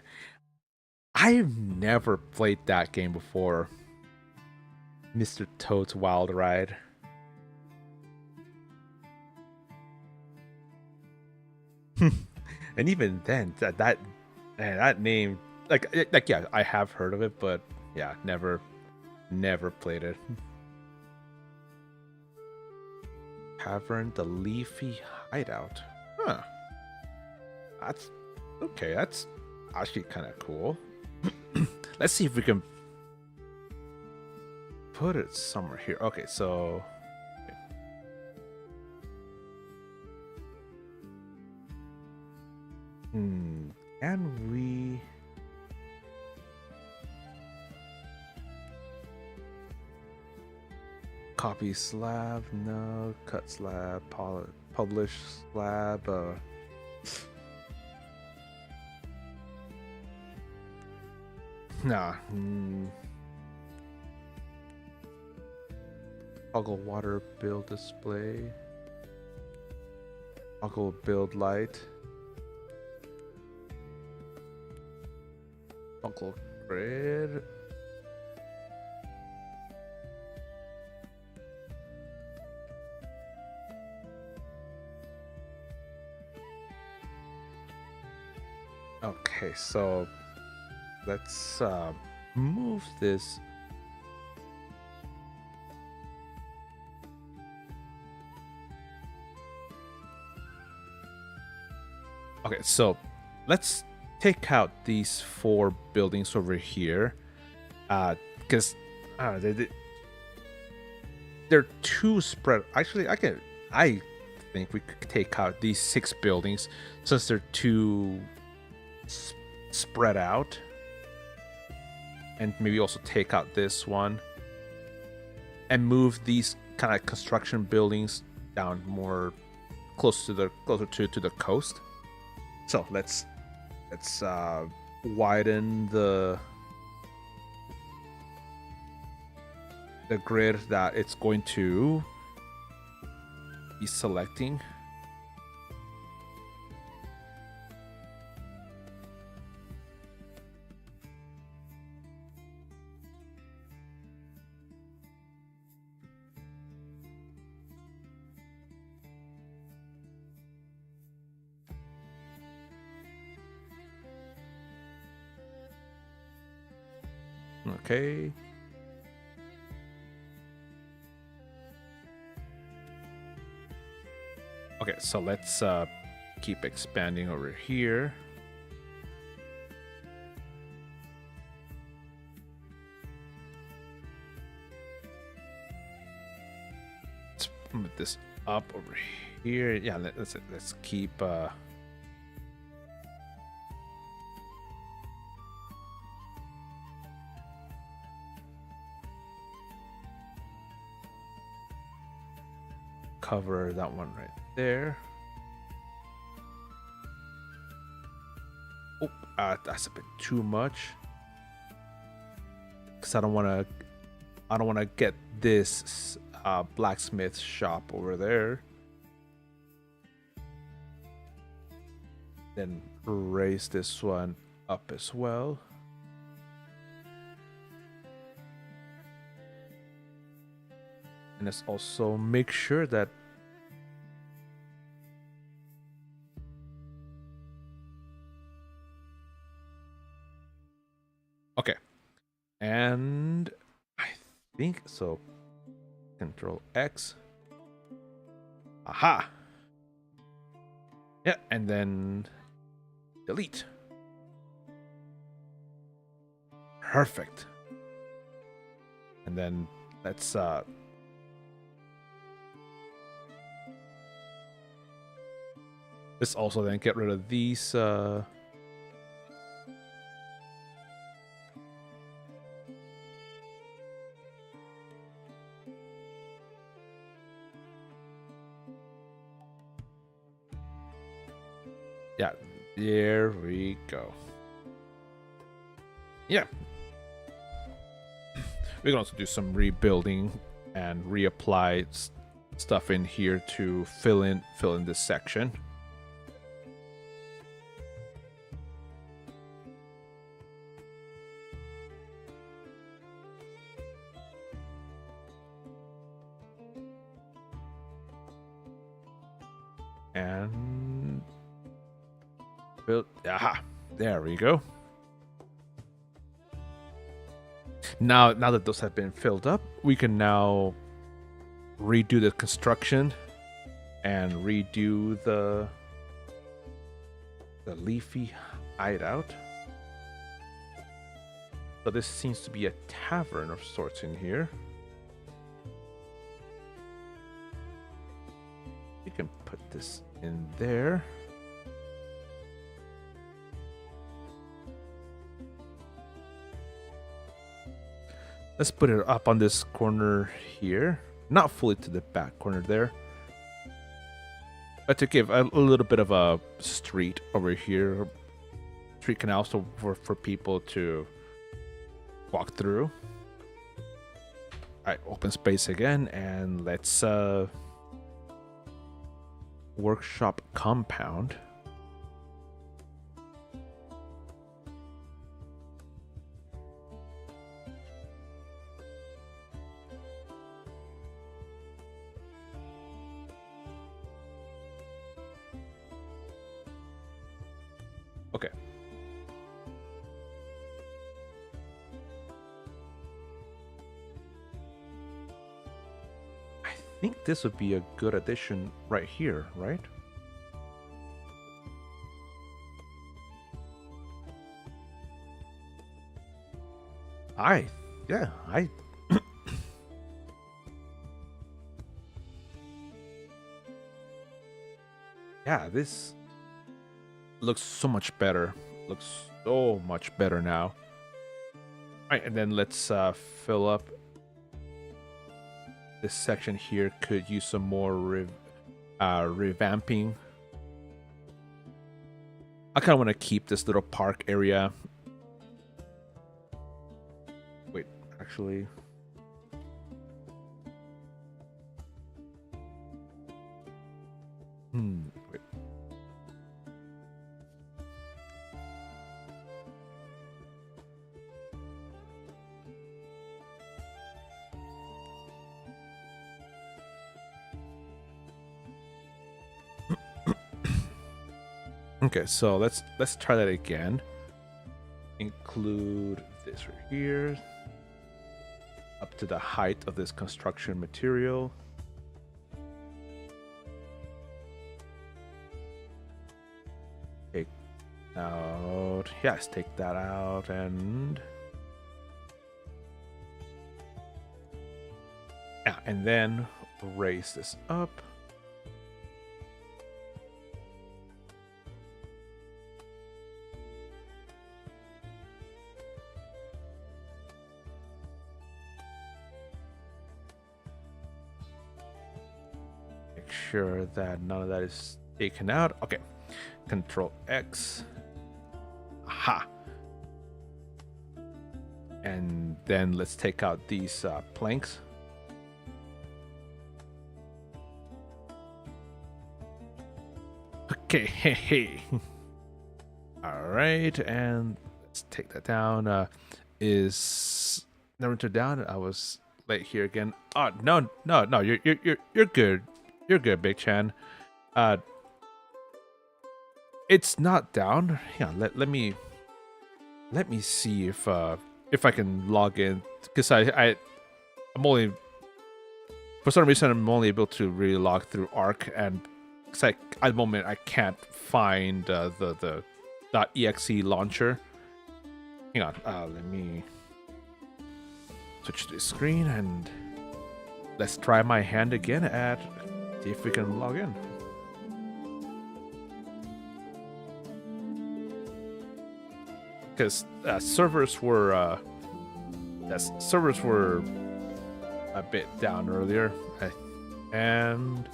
I've never played that game before. Mr. Toad's Wild Ride. And even then, that name. Like yeah, I have heard of it, but yeah, never played it. Cavern, the Leafy Hideout. Huh. That's okay. That's actually kind of cool. Let's see if we can put it somewhere here. Okay, so. Can we? Copy slab, no. Cut slab, publish slab. Nah. Toggle water build display. Toggle build light. Toggle grid. Okay, so let's move this. Okay, so let's take out these 4 buildings over here, because they're too spread. Actually, I think we could take out these 6 buildings since they're too spread out, and maybe also take out this one and move these kind of construction buildings down more closer to the coast. So let's widen the grid that it's going to be selecting. Okay. Okay, so let's keep expanding over here. Let's move this up over here. Yeah, let's keep cover that one right there. Oh, that's a bit too much. Cause I don't want to get this blacksmith shop over there. Then raise this one up as well. And let's also make sure that okay. And I think so. Control X. Aha. Yeah, and then delete. Perfect. And then let's also then get rid of these yeah, there we go. Yeah. We can also do some rebuilding and reapply stuff in here to fill in this section. And build. Aha, there we go. Now that those have been filled up, we can now redo the construction and redo the leafy hideout. So this seems to be a tavern of sorts in here. We can put this in there. Let's put it up on this corner here. Not fully to the back corner there. But to give a little bit of a street over here. Street canal so for people to walk through. Alright, open space again, and let's workshop compound. think this would be a good addition right here, right? Yeah, yeah, this looks so much better. Looks so much better now. All right, and then let's fill up this section here. Could use some more revamping. I kind of want to keep this little park area. Wait, actually. Wait. Okay, so let's try that again. Include this right here. Up to the height of this construction material. Take out, yes, take that out and yeah, and then raise this up. Sure that none of that is taken out. Okay, Control X. Aha. And then let's take out these planks. Okay, hey. All right, and let's take that down. Is Naruto down? I was late here again. Oh no, you're good. You're good, Big Chan. It's not down. Yeah, let me see if I can log in, because I'm only, for some reason I'm only able to really log through Arc, and cause at the moment I can't find the .exe launcher. Hang on, let me switch to the screen and let's try my hand again at. See if we can log in. Because servers were a bit down earlier, and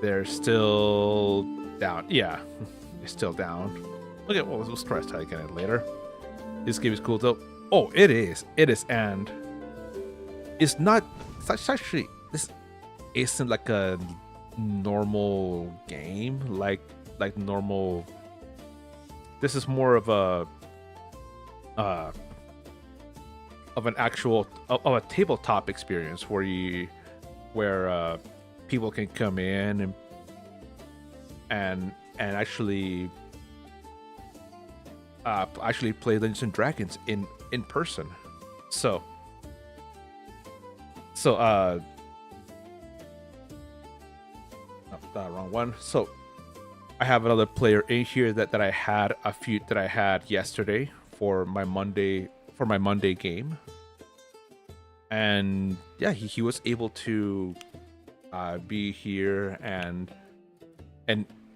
they're still down. Yeah, they're still down. Okay, well, let's try to again later. This game is cool though. Oh, it is, and it's not. It's actually this. Isn't like a normal game, like normal. This is more of a of an actual of a tabletop experience where people can come in and actually play Dungeons and Dragons in person. So wrong one. So I have another player in here that I had yesterday for my Monday game, and yeah, he was able to be here and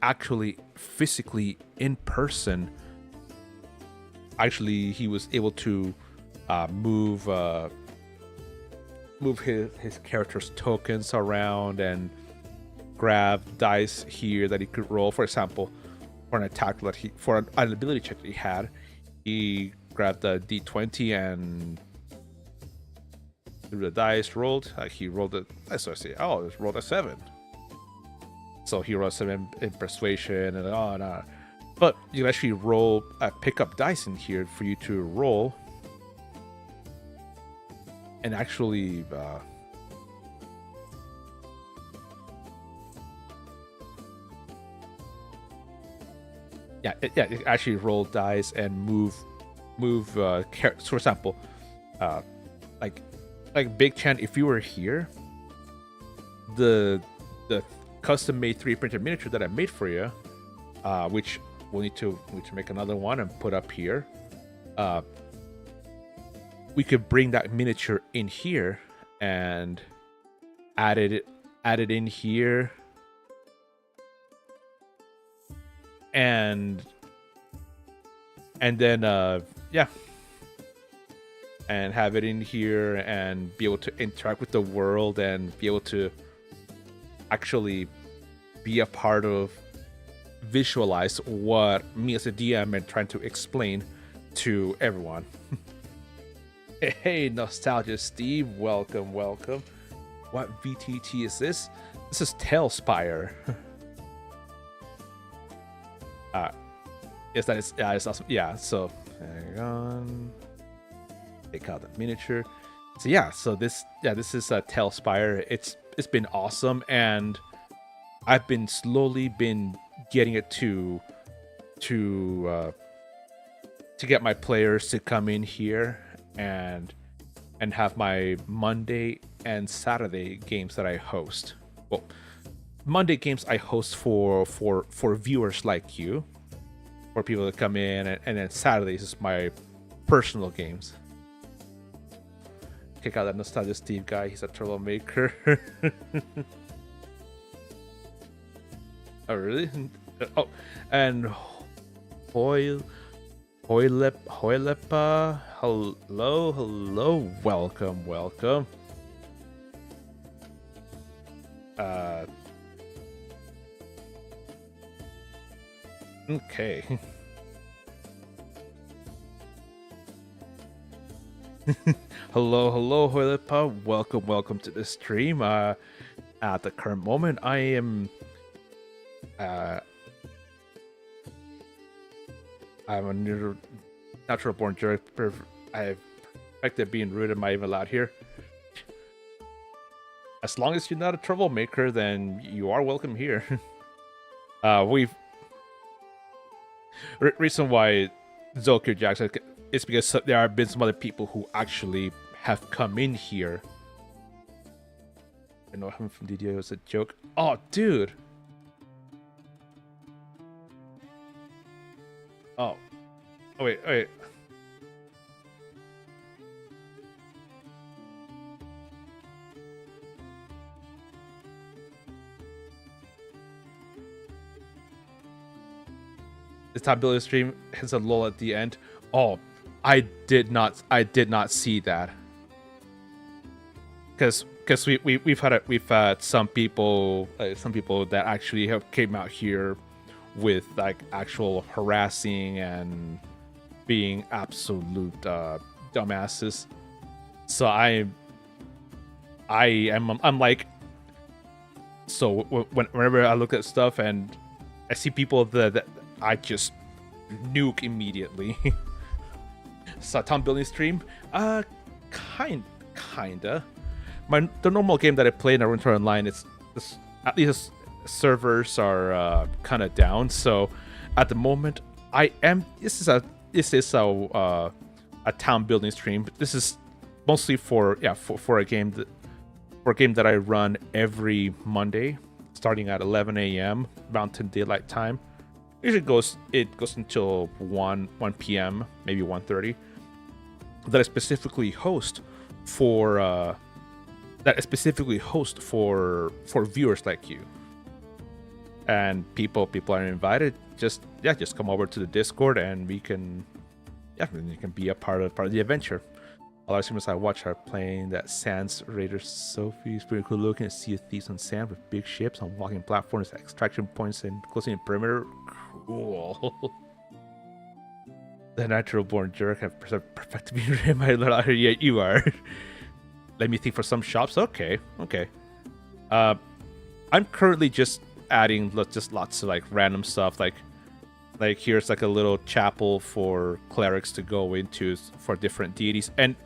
actually physically in person. Actually, he was able to move his character's tokens around and grab dice here that he could roll. For example, for an attack that for an ability check that he had, he grabbed the D20 and threw the dice, rolled. He rolled it. So I say, oh, just rolled a 7. So he rolled 7 in persuasion and on. But you can actually roll, pick up dice in here for you to roll, and actually. It actually roll dice and move. For example, like Big Chan, if you were here, the custom made 3D printed miniature that I made for you, which we'll need to make another one and put up here. We could bring that miniature in here and add it in here, and then yeah, and have it in here and be able to interact with the world and be able to actually be a part of, visualize what me as a DM am trying to explain to everyone. Hey, Nostalgia Steve, welcome. What VTT is this? This is Tailspire. Yes, that is. Yeah, it's awesome. Yeah, so hang on. Take out the miniature. So yeah, this is Tailspire. It's been awesome, and I've been slowly getting it to get my players to come in here and have my Monday and Saturday games that I host. Well, Monday games I host for viewers like you, for people to come in, and then Saturdays is my personal games. Kick out that Nostalgia Steve guy. He's a troublemaker. Oh, really? Oh, and Hoilepa. Hello. Welcome. Okay. Hello, Hoilepa. Welcome to the stream. At the current moment, I am I'm a natural born jerk. I've perfected being rude. Am I even allowed here? As long as you're not a troublemaker, then you are welcome here. Reason why Zokyo Jackson is because there have been some other people who actually have come in here. I know him from DDO was a joke. Oh, dude. Oh, wait. The top building stream has a lull at the end. Oh, I did not see that. Because we've had some people that actually have came out here with like actual harassing and being absolute dumbasses. So I'm like, so whenever I look at stuff and I see people that I just nuke immediately. So Tom building stream, kinda. The normal game that I play in a Winter Online, it's at least servers are kind of down. So at the moment, this is a town building stream. But this is mostly for a game that I run every Monday, starting at 11 a.m. Mountain Daylight Time. Usually it goes until 1 p.m., maybe 1:30. That I specifically host for viewers like you. And people are invited. Just come over to the Discord and you can be a part of the adventure. A lot of streamers I watch are playing that Sands Raider Sophie. It's pretty cool looking. Sea of Thieves on sand with big ships on walking platforms, extraction points, and closing the perimeter. Cool. The natural born jerk have perfected me in my little area. Yeah, you are. Let me think for some shops. Okay. I'm currently just adding just lots of like random stuff. Like here's like a little chapel for clerics to go into for different deities, and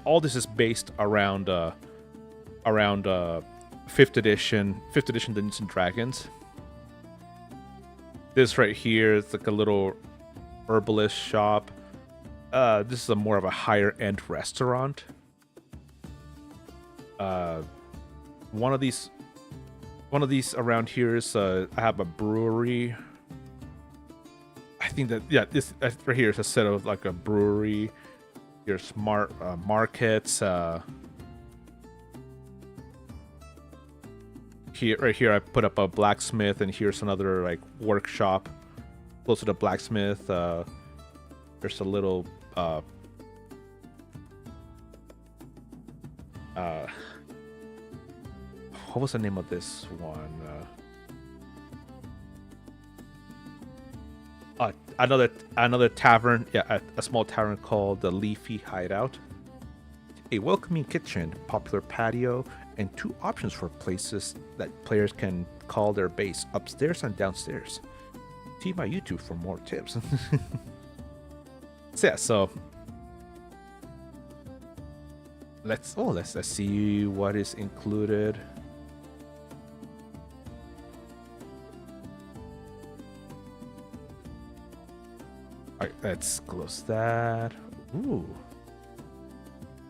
all this is based around 5th edition Dungeons and Dragons. This right here is like a little herbalist shop. This is more of a higher end restaurant. One of these One of these around here is I have a brewery. I think that, yeah, this right here is a set of like a brewery. Here's smart markets. Here, right here, I put up a blacksmith, and here's another like workshop close to the blacksmith. There's a little what was the name of this one? Another tavern, yeah, a small tavern called the Leafy Hideout. A welcoming kitchen, popular patio, and 2 options for places that players can call their base, upstairs and downstairs. See my YouTube for more tips. So yeah, so let's see what is included. All right, let's close that. Ooh.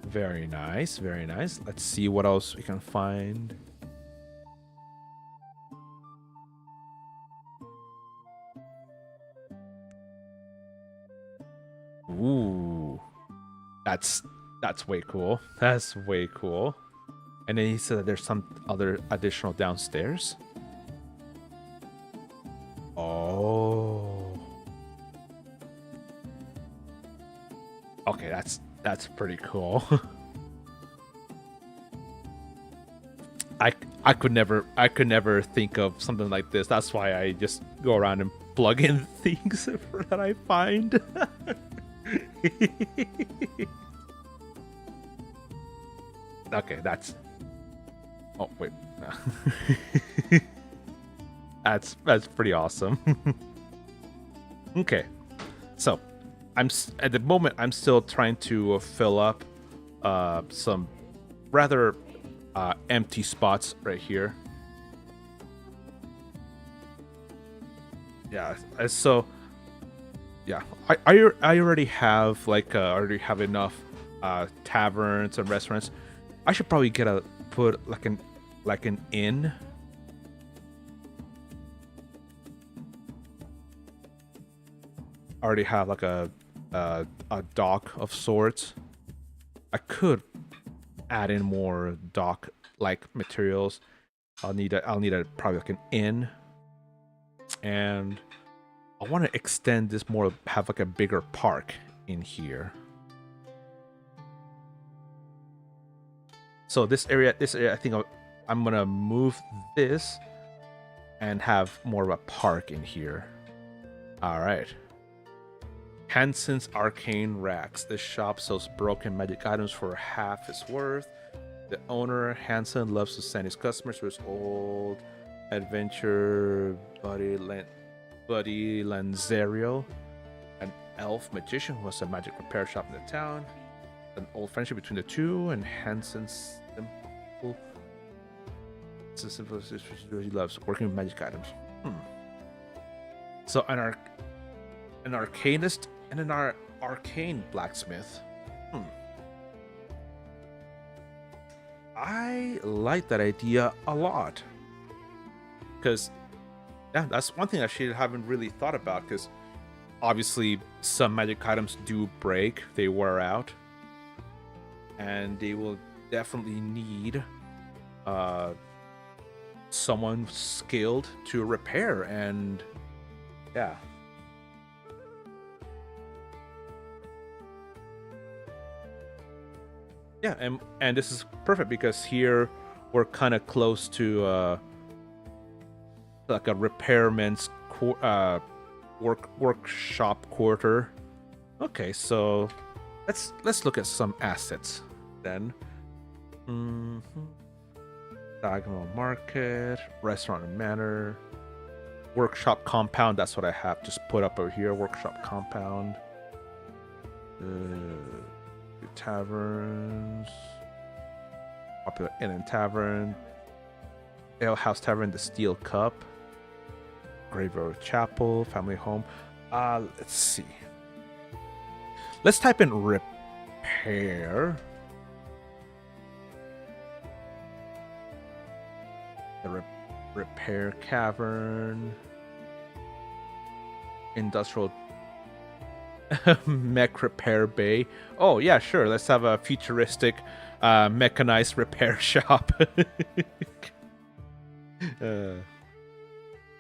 Very nice, very nice. Let's see what else we can find. Ooh. That's way cool. That's way cool. And then he said that there's some other additional downstairs. Oh. Okay, that's pretty cool. I could never think of something like this. That's why I just go around and plug in things that I find. Okay, that's. Oh wait, that's pretty awesome. Okay, so at the moment I'm still trying to fill up some rather empty spots right here. Yeah, so yeah, I already have enough taverns and restaurants. I should probably put like an inn. I already have like a dock of sorts. I could add in more dock like materials. I'll need probably like an inn, and I want to extend this more, have like a bigger park in here. So this area, I think I'm gonna move this and have more of a park in here. All right. Hansen's Arcane Racks. This shop sells broken magic items for half its worth. The owner, Hansen, loves to send his customers to his old adventure buddy Lanzario, an elf magician who has a magic repair shop in the town. An old friendship between the two, and Hansen's simple he loves working with magic items. So an arcanist and an arcane blacksmith. I like that idea a lot, because yeah, that's one thing I haven't really thought about, because obviously some magic items do break, they wear out, and they will definitely need someone skilled to repair. And yeah, and this is perfect because here we're kind of close to like a repairman's workshop quarter. Okay, so let's look at some assets then. Diagonal Market, Restaurant and Manor, Workshop Compound. That's what I have just put up over here. Workshop Compound. Taverns. Popular Inn and Tavern. Ale House Tavern, the Steel Cup. Graveyard Chapel, Family Home. Let's see. Let's type in repair. Repair cavern. Industrial mech repair bay. Oh yeah, sure. Let's have a futuristic mechanized repair shop.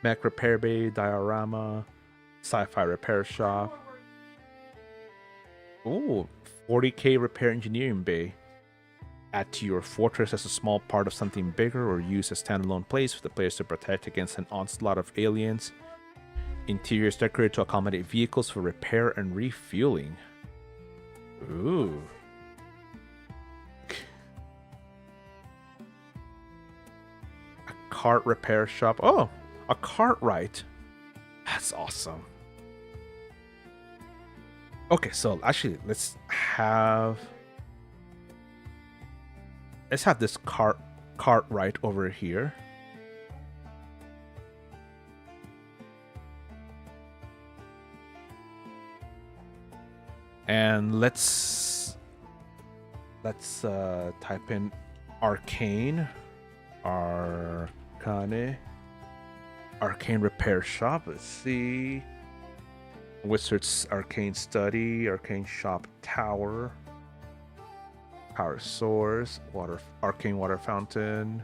Mech repair bay, diorama, sci-fi repair shop. Ooh, 40k repair engineering bay. Add to your fortress as a small part of something bigger, or use a standalone place for the players to protect against an onslaught of aliens. Interior is decorated to accommodate vehicles for repair and refueling. Ooh. A cart repair shop. Oh, a Cartwright. That's awesome. Okay, so actually, let's have this Cartwright over here. And let's type in arcane repair shop. Let's see. Wizard's arcane study, arcane shop tower, power source, arcane water fountain.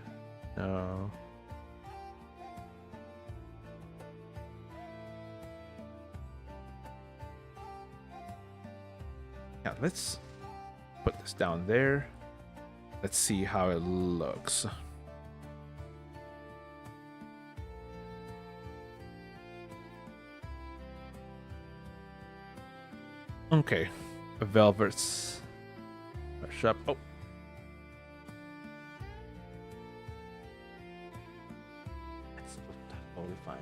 No. Yeah, let's put this down there. Let's see how it looks. Okay, Velvet's shop. Oh, that's totally fine.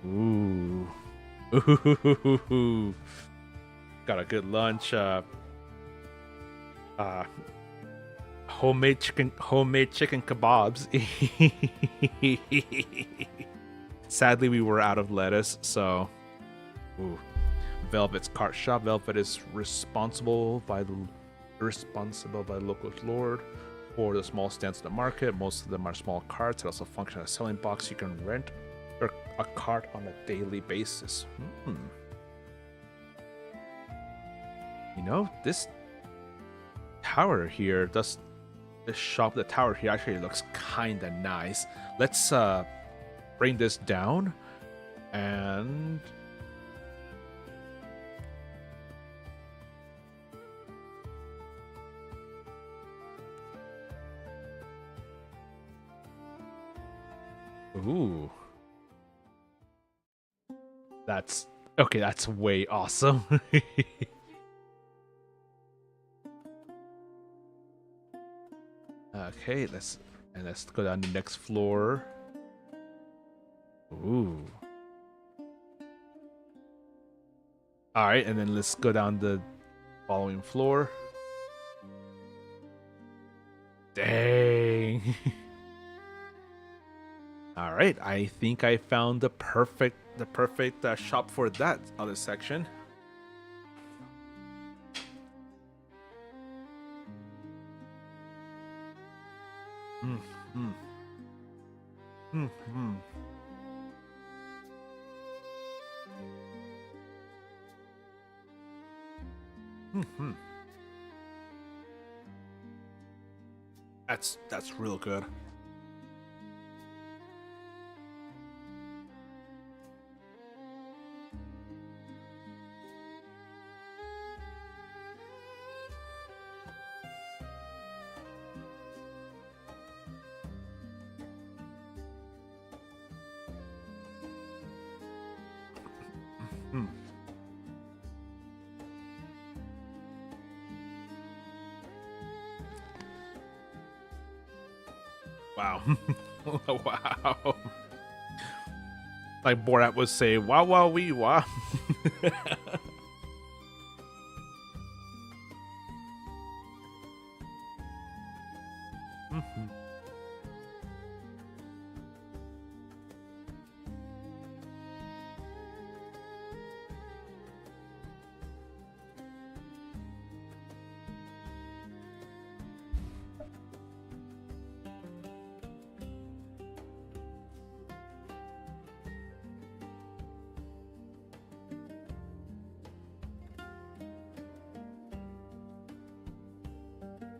Ooh, got a good lunch. Homemade chicken kebabs. Sadly, we were out of lettuce, so. Ooh. Velvet's cart shop. Velvet is responsible by the local lord for the small stands in the market. Most of them are small carts that also function as a selling box. You can rent a cart on a daily basis. You know, this tower here the tower here actually looks kind of nice. Let's bring this down and ooh. That's okay, that's way awesome. Okay, let's go down the next floor. Ooh. All right, and then let's go down the following floor. Dang. All right, I think I found the perfect shop for that other section. That's real good. Wow. Wow. Like Borat would say, wow, wow, wee, wow.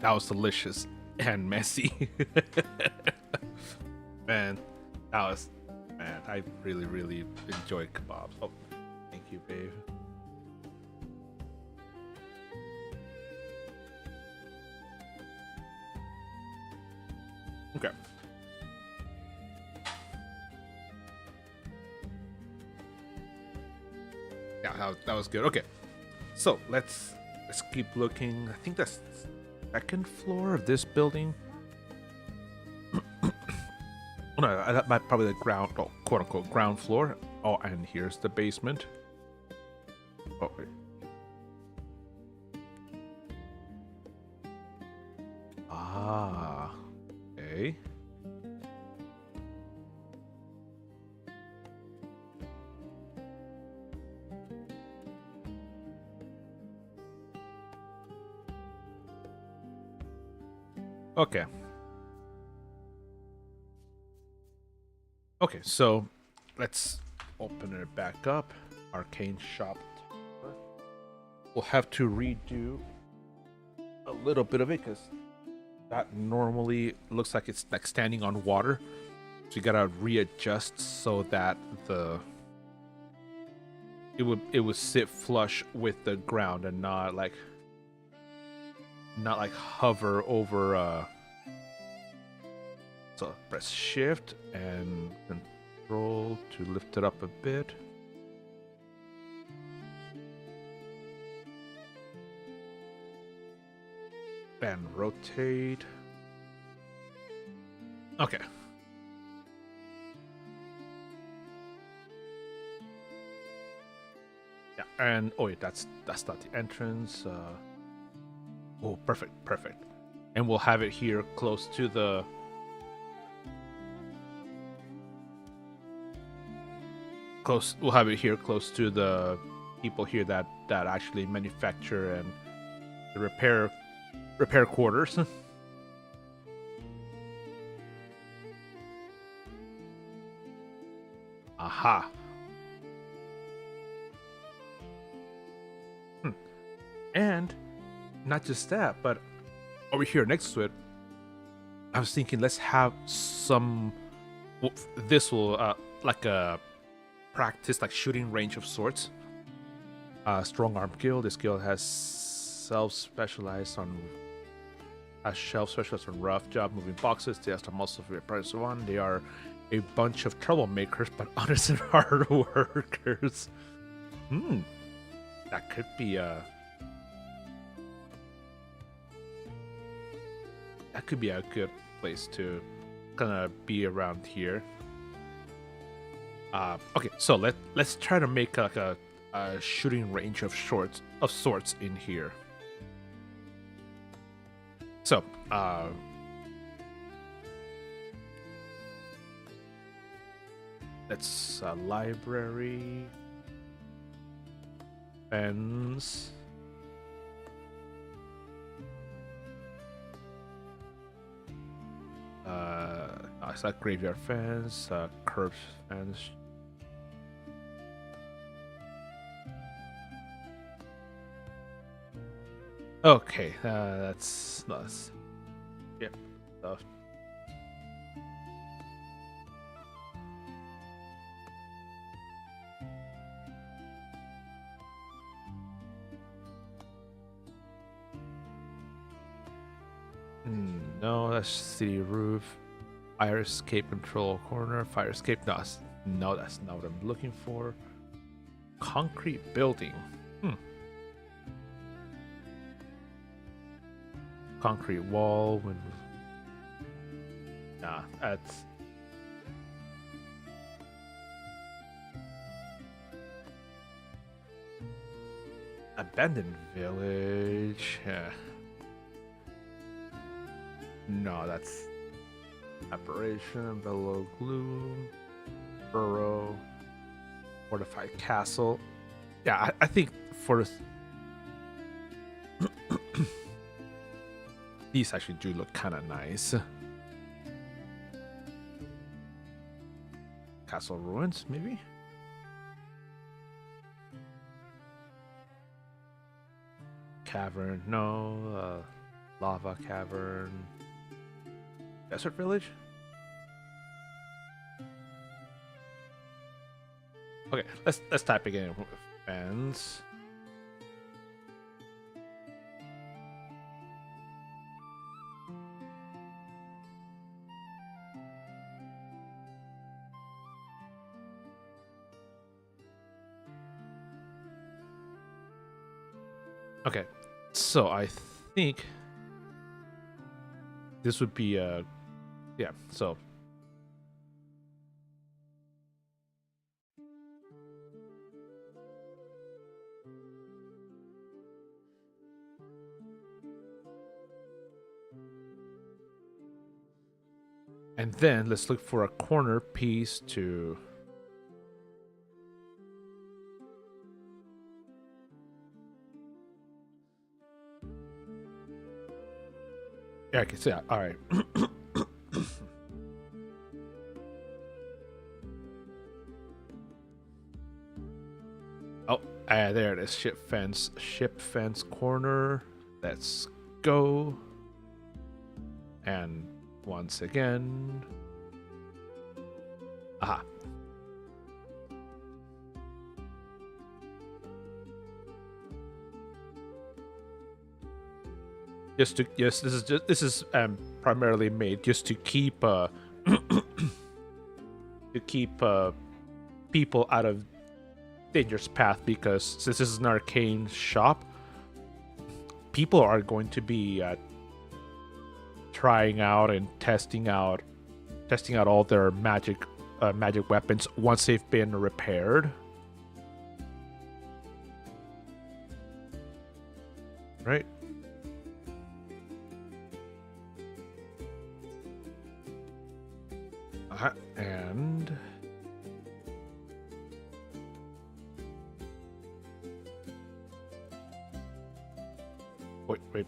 That was delicious and messy. Man, I really, really enjoy kebabs. Oh, thank you, babe. Okay. Yeah, that was good. Okay, so let's keep looking. I think that's the second floor of this building. No, that might probably the ground, oh, quote unquote ground floor. Oh, and here's the basement. Oh, wait. Ah, okay. Okay. Okay, so let's open it back up. Arcane shop. We'll have to redo a little bit of it because that normally looks like it's like standing on water. So you gotta readjust so that it would sit flush with the ground and not like hover over. So press shift and control to lift it up a bit. And rotate. Okay. Yeah, and oh wait, that's not the entrance. Oh, perfect. And we'll have it here close to the we'll have it here close to the people here that actually manufacture and the repair quarters. Aha. And not just that, but over here next to it, I was thinking let's have some. Well, this will like a practice, like shooting range of sorts. Strong Arm Guild. This guild has shelf specialized on rough job moving boxes. They are most of your price one. They are a bunch of troublemakers, but honest and hard workers. That could be a. That could be a good place to kind of be around here. Okay, so let's try to make like a shooting range of sorts in here. So that's a library, fence. It's like graveyard fence, curb fence. Okay, that's nice. Yeah, stuff. No, that's city roof. Fire escape control corner. Fire escape. No, that's not what I'm looking for. Concrete building. Concrete wall. Nah, that's. Abandoned village. No, that's apparition, bellow gloom, burrow, fortified castle. Yeah, I think for this, these actually do look kind of nice. Castle ruins, maybe. Cavern, no. Lava cavern. Desert village? Okay, let's type again. Fence. Okay, so I think this would be yeah, so and then let's look for a corner piece to yeah, I can see that. All right. Oh, there it is. Ship fence corner. Let's go. And once again. Aha. This is primarily made just to keep people out of dangerous path, because since this is an arcane shop, people are going to be trying out and testing out all their magic weapons once they've been repaired. Right? And wait.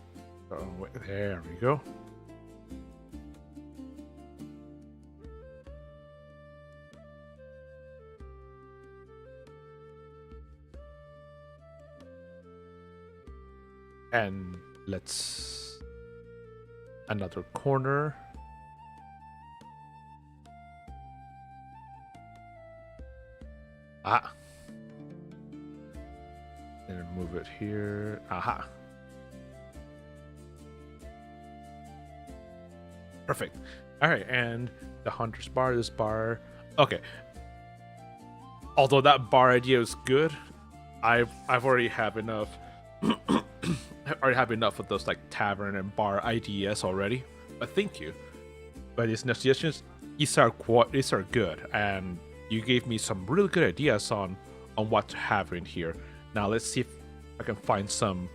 Oh, wait. There we go. And let's another corner. Ah. And move it here. Aha. Perfect. All right, and the hunter's bar, this bar. Okay. Although that bar idea is good, I've already have enough. I already have enough of those like tavern and bar ideas already. But thank you. But these suggestions, these are good, and you gave me some really good ideas on what to have in here. Now let's see if I can find some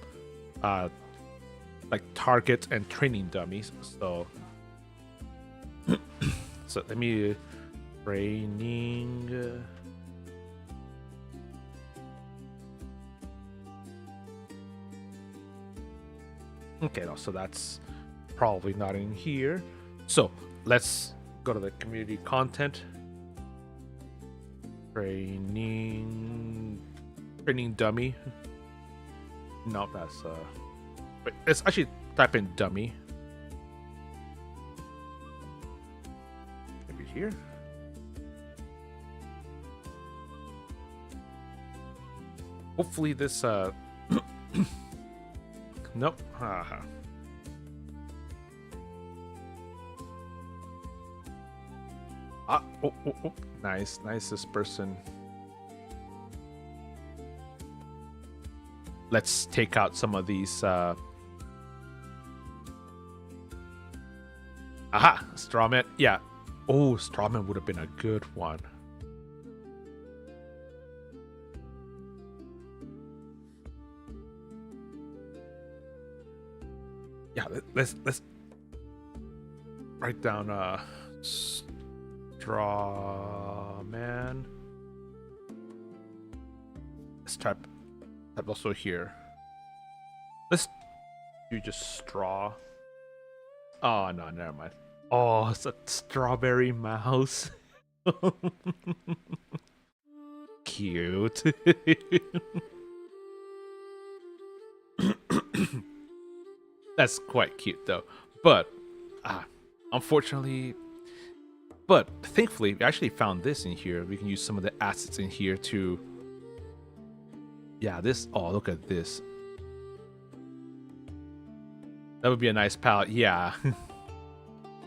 like targets and training dummies. So so let me training. Okay, no, so that's probably not in here. So let's go to the community content. Training dummy. No, that's wait, let's actually type in dummy. Maybe here. Hopefully this nope. Haha. Oh, nice, this person. Let's take out some of these. Aha, Strawman. Yeah. Oh, Strawman would have been a good one. Yeah, let's write down Strawman. Let's type also here. Let's do just straw. Oh no, never mind. Oh, it's a strawberry mouse. Cute. That's quite cute though. But unfortunately, but thankfully, we actually found this in here. We can use some of the assets in here to. Yeah, this. Oh, look at this. That would be a nice palette. Yeah.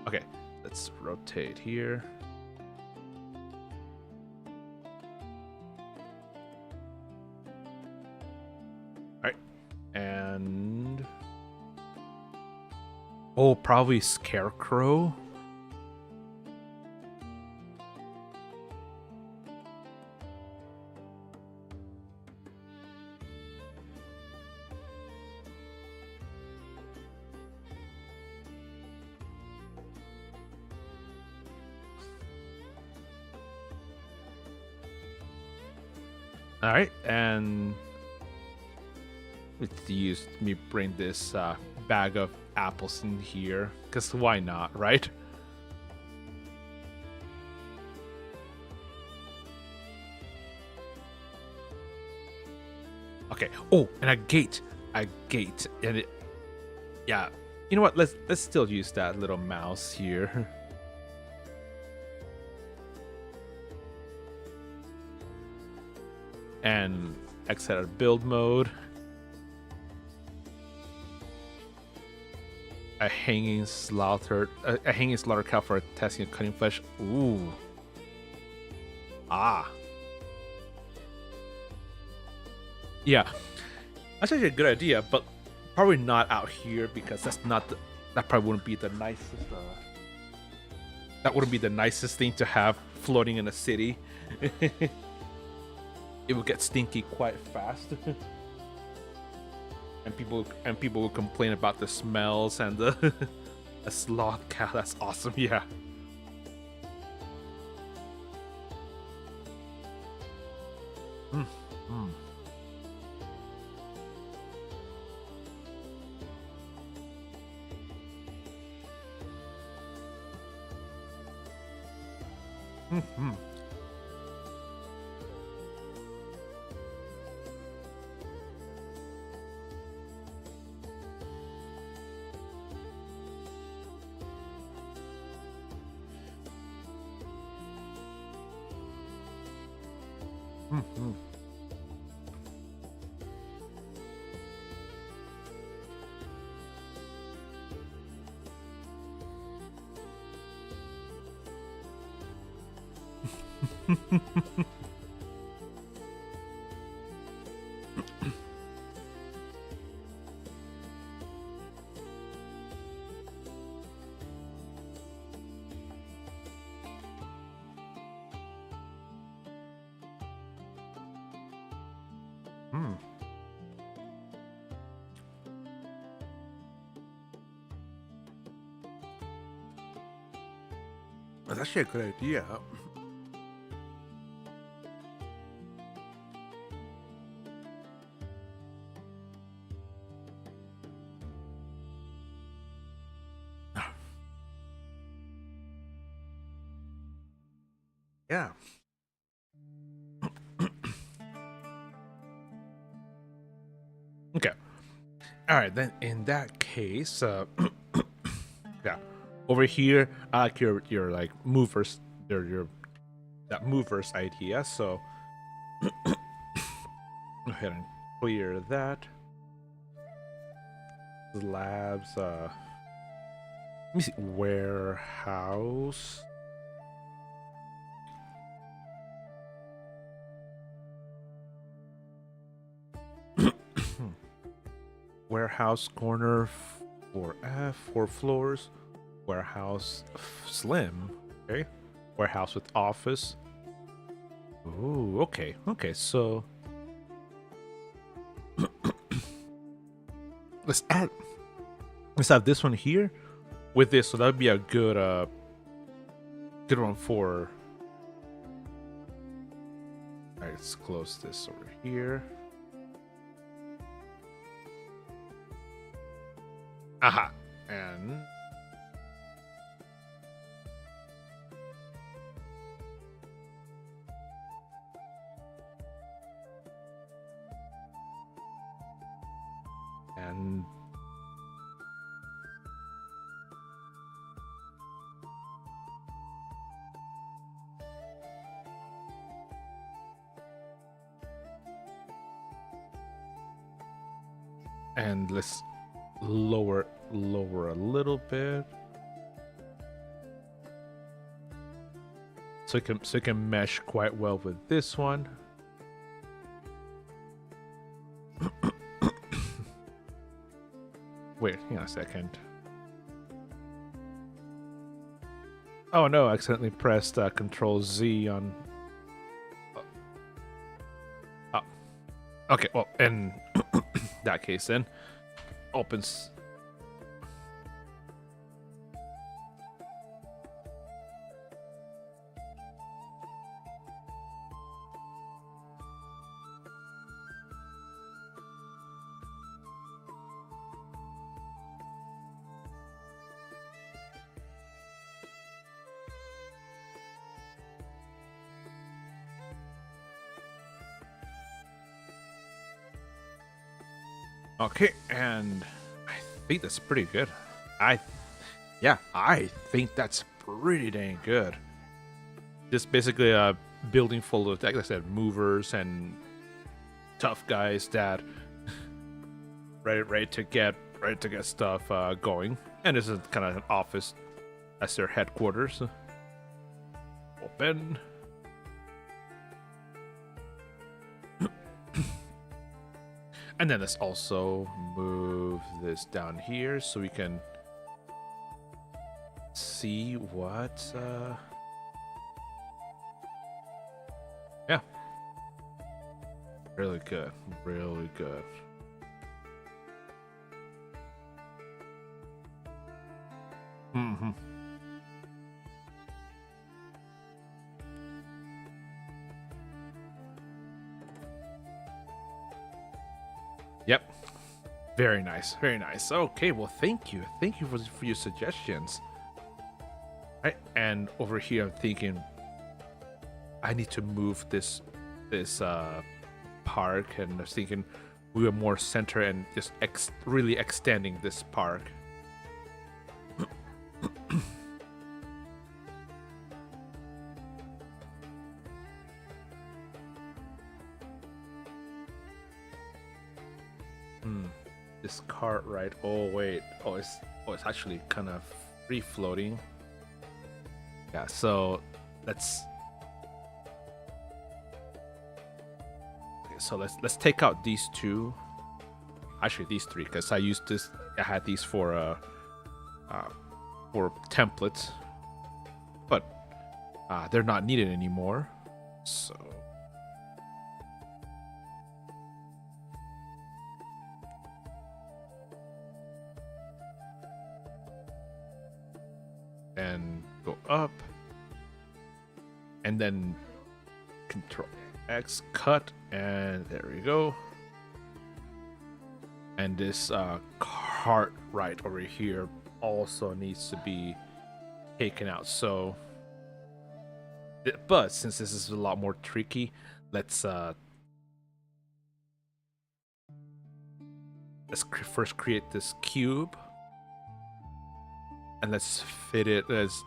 Okay, let's rotate here. All right, and oh, probably Scarecrow. All right, and let me bring this bag of apples in here, because why not, right? Okay. Oh, and a gate, and it. Yeah, you know what? Let's still use that little mouse here. And exit out of build mode. A hanging slaughter cow for testing and cutting flesh. Ooh. Ah. Yeah. That's actually a good idea, but probably not out here because that probably wouldn't be the nicest that wouldn't be the nicest thing to have floating in a city. It would get stinky quite fast. and people will complain about the smells and the a sloth cow. That's awesome. Yeah. That's actually a good idea. Yeah. Okay. All right, then in that case, yeah, over here, I like your like movers, your that movers idea. So go ahead and clear that. Labs. Let me see. Warehouse. Warehouse corner 4F, 4 floors. Warehouse slim. Okay. Warehouse with office. Ooh, okay. Okay, so let's have this one here with this, so that would be a good one for. Alright, let's close this over here. Aha. And And let's lower a little bit. So it can mesh quite well with this one. Wait, hang on a second. Oh no, I accidentally pressed Control Z on. Oh. Okay, well, in that case, then opens. Okay, and I think that's pretty good. I think that's pretty dang good. Just basically a building full of, like I said, movers and tough guys that ready to get stuff going. And this is kind of an office as their headquarters. Open. And then let's also move this down here so we can see what yeah, really good, really good. Yep. Very nice. Very nice. Okay, well, thank you. Thank you for your suggestions. Right, and over here I'm thinking I need to move this park, and I was thinking we were more center and just really extending this park. This cart ride. Oh wait. Oh, it's actually kind of free floating. Yeah. So let's. Okay. So let's take out these two. Actually, these three, because I used this. I had these for templates, but they're not needed anymore. So. And go up, and then Control X, cut, and there we go. And this cart right over here also needs to be taken out. So, but since this is a lot more tricky, let's first create this cube. And let's fit it as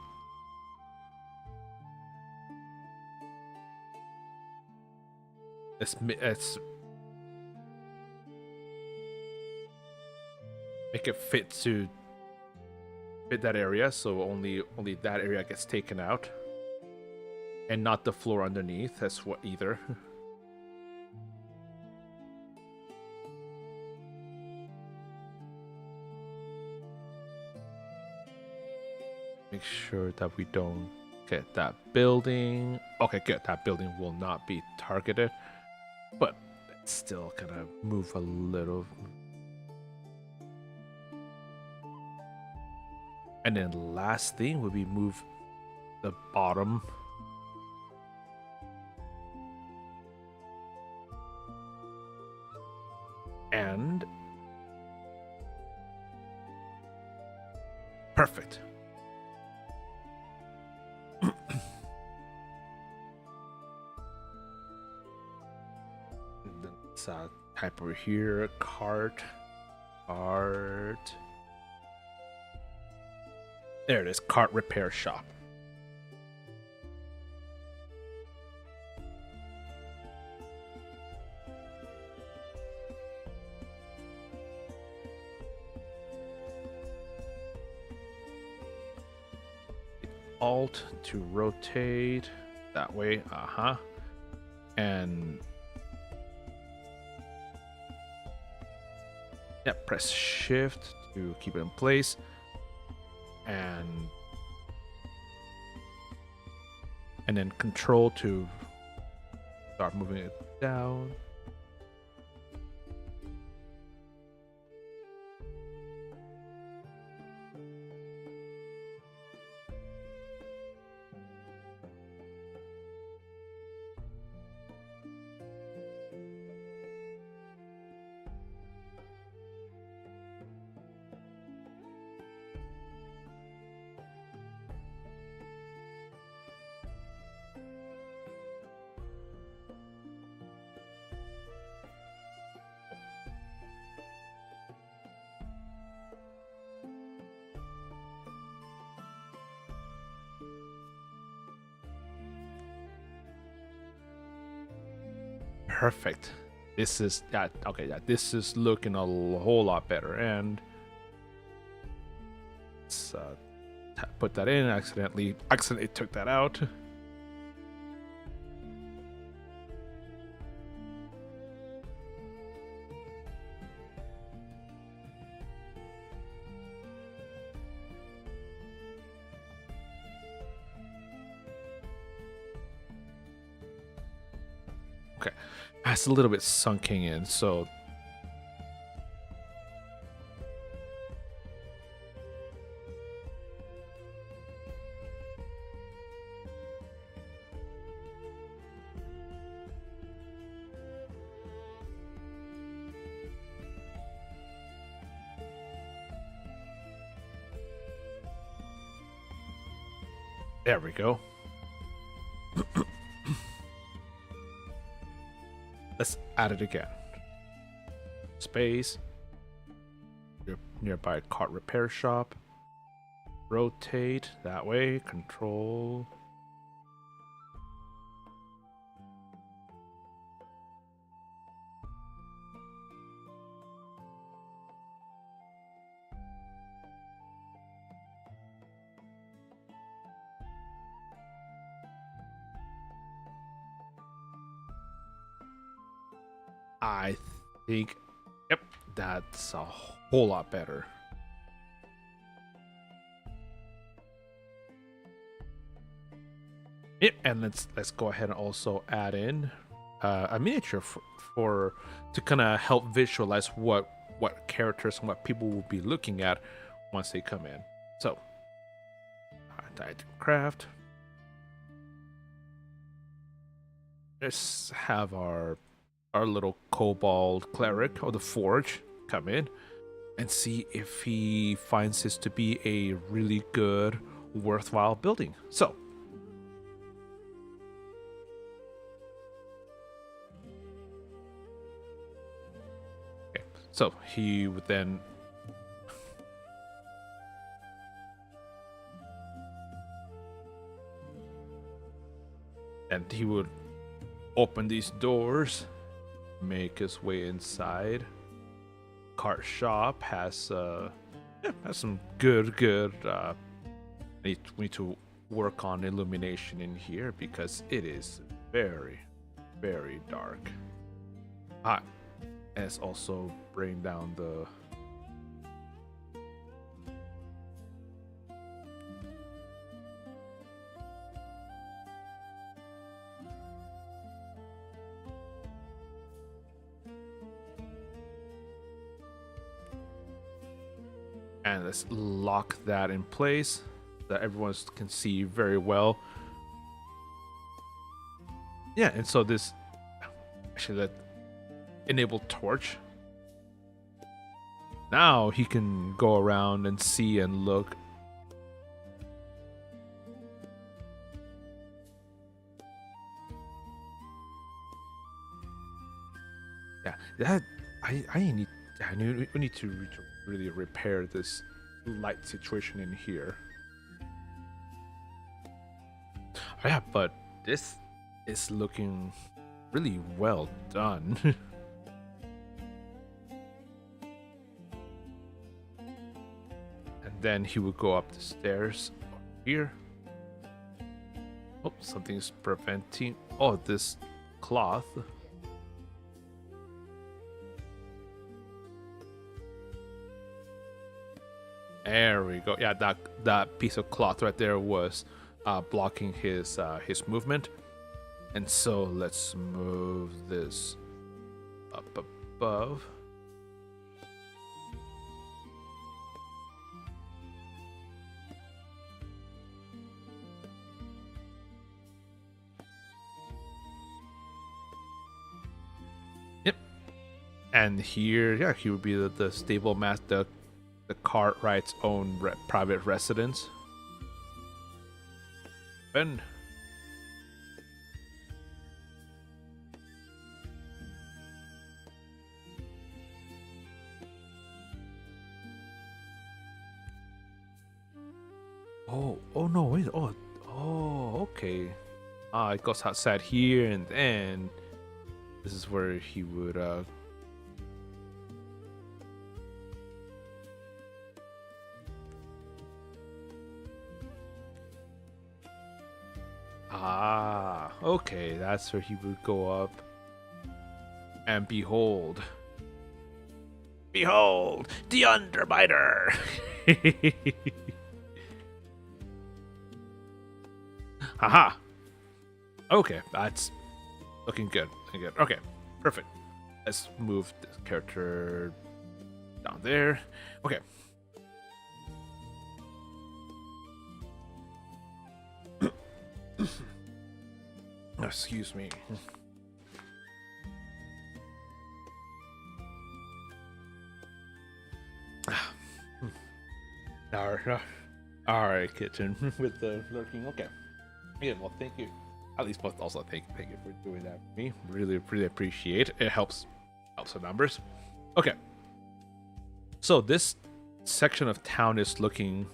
let's make it fit that area, so only that area gets taken out, and not the floor underneath. That's what either. Make sure that we don't get that building. Okay, good. That building will not be targeted, but it's still gonna move a little. And then last thing would be move the bottom. And perfect. Type over here, cart. There it is, cart repair shop. Alt to rotate that way. And yeah, press Shift to keep it in place, and then Control to start moving it down. Perfect. This is okay. Yeah, this is looking a whole lot better. And let's put that in. Accidentally took that out. Okay, it's a little bit sunking in, so there we go. Let's add it again. Space. Nearby cart repair shop. Rotate that way. Control. I think, yep, that's a whole lot better. Yep, and let's go ahead and also add in a miniature for to kind of help visualize what characters and what people will be looking at once they come in. So, item craft. Let's have our little kobold cleric of the forge come in and see if he finds this to be a really good, worthwhile building. So, okay, so he would then and he would open these doors, make his way inside. Cart shop has some good we need to work on illumination in here because it is very dark. And it's also bring down the and let's lock that in place so that everyone can see very well. Yeah, and so this actually that enable torch. Now he can go around and see and look. Yeah, that we need to really repair this light situation in here. Yeah, but this is looking really well done. And then he would go up the stairs here Oh, something's preventing. Oh, this cloth. There we go. Yeah, that piece of cloth right there was blocking his movement. And so let's move this up above. Yep. And here, yeah, he would be the stable master, the Cartwright's own private residence. Ben. Oh no, wait. Oh, okay. It goes outside here, and then this is where he would okay, that's where he would go up. And behold, the Underminer. Haha. Okay, that's looking good. Okay, perfect. Let's move this character down there. Okay. Excuse me. All right, kitchen with the lurking. Okay. Yeah, well, thank you. At least, but also thank you for doing that for me. Really appreciate it. It helps the numbers. Okay. So this section of town is looking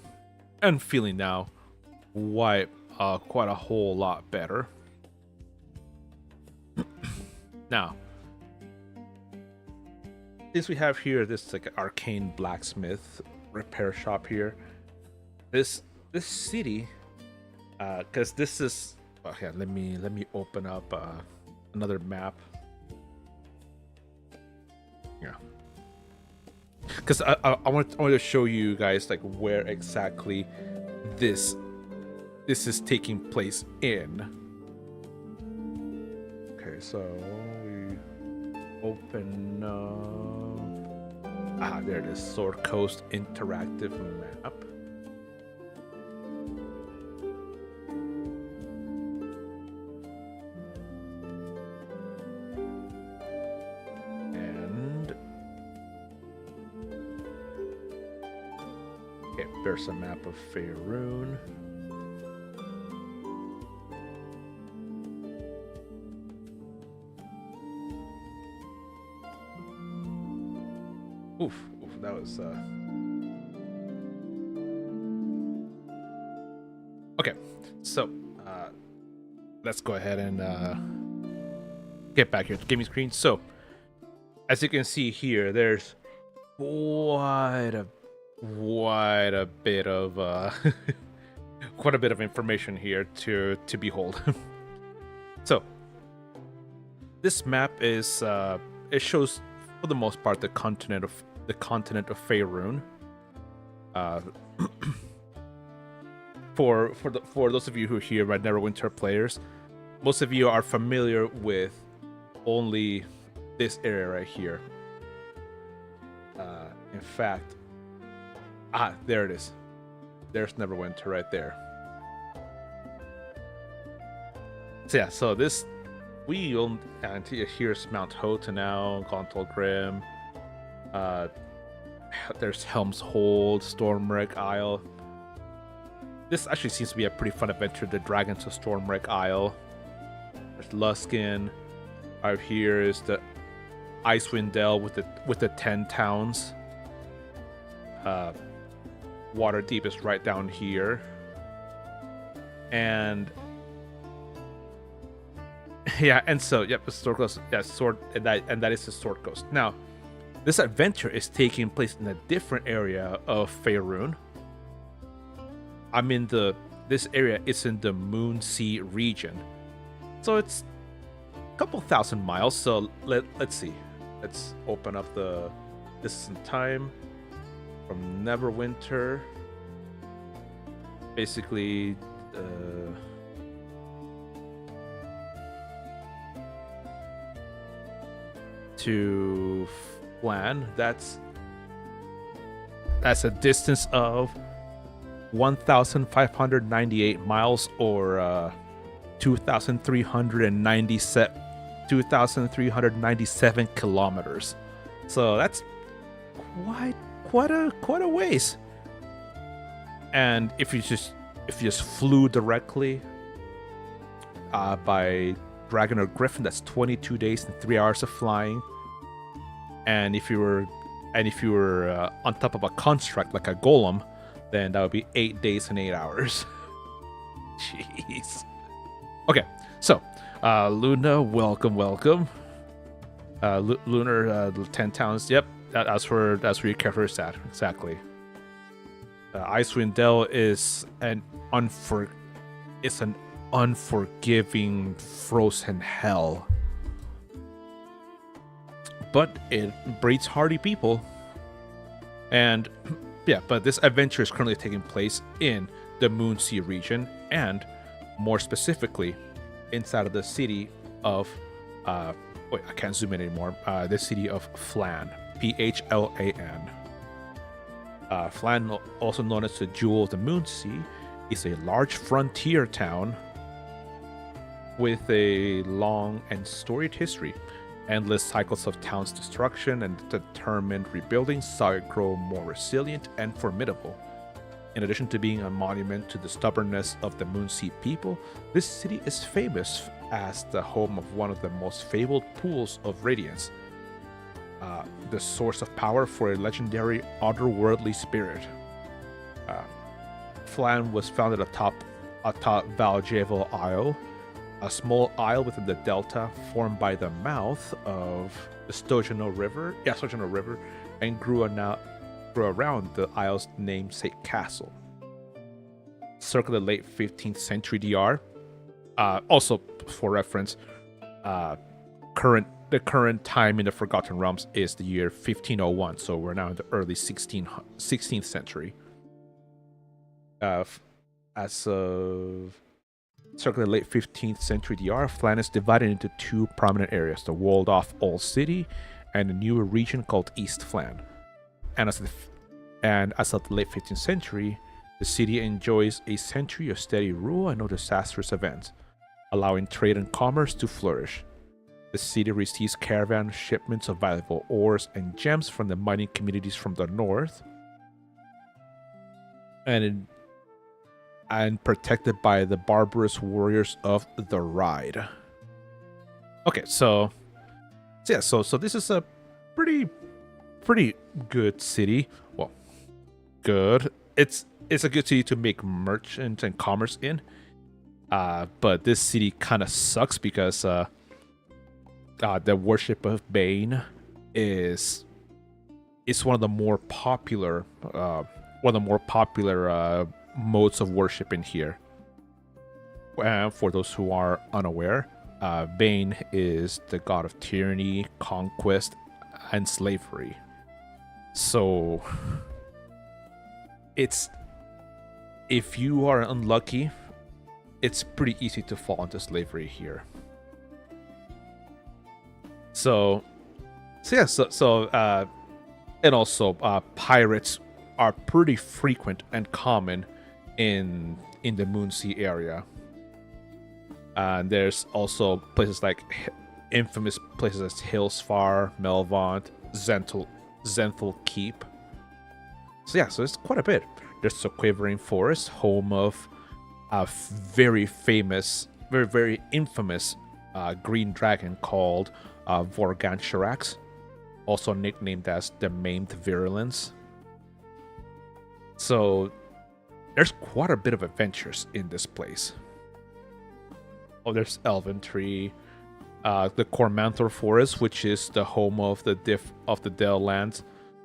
and feeling now quite a whole lot better. Now, since we have here this like arcane blacksmith repair shop here, this city, because this is okay. Let me open up another map. Yeah, because I want to show you guys like where exactly this is taking place in. Okay, so we open there it is, Sword Coast interactive map. And okay, there's a map of Faerun. Oof, that was okay. So let's go ahead and get back here to gaming screen. So as you can see here, there's quite a bit of quite a bit of information here to behold. So this map is it shows for the most part the continent of Faerun. For those of you who are here, right, Neverwinter players, most of you are familiar with only this area right here. In fact, there it is. There's Neverwinter right there. So yeah, so this we own, and here's Mount Hota now, Gontal Grim. There's Helm's Hold, Stormwreck Isle. This actually seems to be a pretty fun adventure. The Dragons of Stormwreck Isle. There's Luskan. Out here is the Icewind Dale with the 10 towns. Waterdeep is right down here, and yeah, and so yep, the Sword Coast, yeah, and that is the Sword Coast. Now, this adventure is taking place in a different area of Faerun. I'm in the this area is in the Moonsea region. So it's a couple thousand miles. So let's see. Let's open up the distance and time from Neverwinter. Basically, to Flan, that's a distance of 1,598 miles, or 2,397 kilometers. So that's quite a ways. And if you just flew directly by Dragon or Griffin, that's 22 days and 3 hours of flying. And if you were on top of a construct like a golem, then that would be 8 days and 8 hours. Jeez. Okay, so Luna, welcome. Lunar 10 towns. Yep, that's where your character is at. Exactly. Icewind Dale is an unforgiving frozen hell, but it breeds hardy people. And yeah, but this adventure is currently taking place in the Moonsea region, and more specifically inside of the city of wait, I can't zoom in anymore. The city of Phlan, Phlan. Phlan, also known as the Jewel of the Moonsea, is a large frontier town with a long and storied history. Endless cycles of town's destruction and determined rebuilding saw it grow more resilient and formidable. In addition to being a monument to the stubbornness of the Moonsea people, this city is famous as the home of one of the most fabled pools of radiance, the source of power for a legendary otherworldly spirit. Phlan was founded atop Valjevo Isle, a small isle within the delta formed by the mouth of the Stojano River, and grew around the isle's namesake castle. Circa the late 15th century DR. Also, for reference, the current time in the Forgotten Realms is the year 1501, so we're now in the early 16th century. As of circa the late 15th century DR, Phlan is divided into two prominent areas, the walled-off Old City and a newer region called East Phlan. And as of the late 15th century, the city enjoys a century of steady rule and no disastrous events, allowing trade and commerce to flourish. The city receives caravan shipments of valuable ores and gems from the mining communities from the north, and protected by the barbarous warriors of the Ride. Okay, so this is a pretty good city. Well, good. It's a good city to make merchant and commerce in. But this city kind of sucks because the worship of Bane is one of the more popular modes of worship in here. For those who are unaware, Bane is the god of tyranny, conquest, and slavery. So if you are unlucky, it's pretty easy to fall into slavery here. And also pirates are pretty frequent and common in the Moonsea area. And there's also places like infamous places as Hillsfar, Melvaunt, Zenthal Keep. So it's quite a bit. There's the Quivering Forest, home of a very famous, very infamous green dragon called Vorgan Sharax, also nicknamed as the Maimed Virulence. So there's quite a bit of adventures in this place. Oh, there's Elventree, the Cormanthor Forest, which is the home of the Dale lands,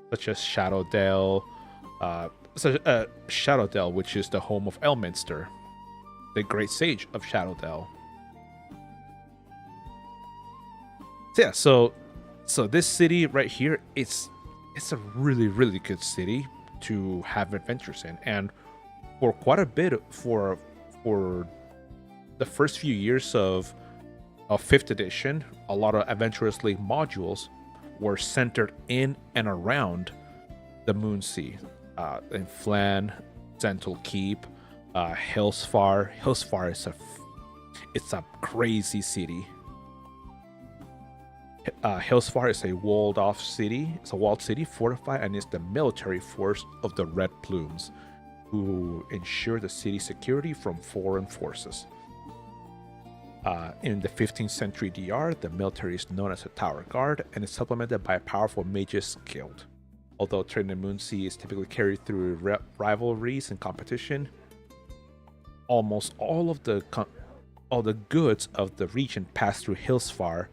such as Shadowdale, Shadowdale, which is the home of Elminster, the great sage of Shadowdell. So yeah, so this city right here, it's a really good city to have adventures in, and for quite a bit for the first few years of 5th edition, a lot of Adventurers League modules were centered in and around the Moonsea, in Flan, Zental Keep, Hillsfar. Hillsfar is a crazy city. Hillsfar is a walled-off city. It's a walled city, fortified, and is the military force of the Red Plumes, who ensure the city's security from foreign forces. In the 15th century DR, the military is known as a Tower Guard and is supplemented by a powerful Mages Guild. Although trade in the Moonsea is typically carried through rivalries and competition, almost all the goods of the region pass through Hillsfar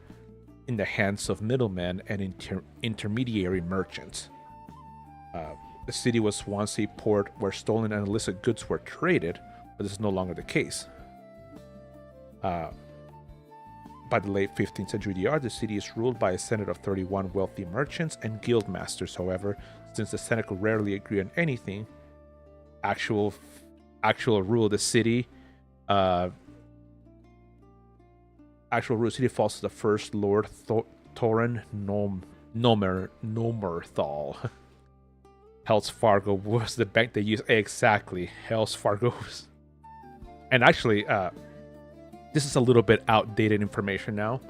in the hands of middlemen and intermediary merchants. The city was once a port where stolen and illicit goods were traded, but this is no longer the case. By the late 15th century DR, the city is ruled by a senate of 31 wealthy merchants and guild masters. However, since the senate could rarely agree on anything, actual rule of the city, falls to the first Lord Thorin Nomerthal. Hells Fargo was the bank they used. Exactly, Hells Fargo. And actually, this is a little bit outdated information now.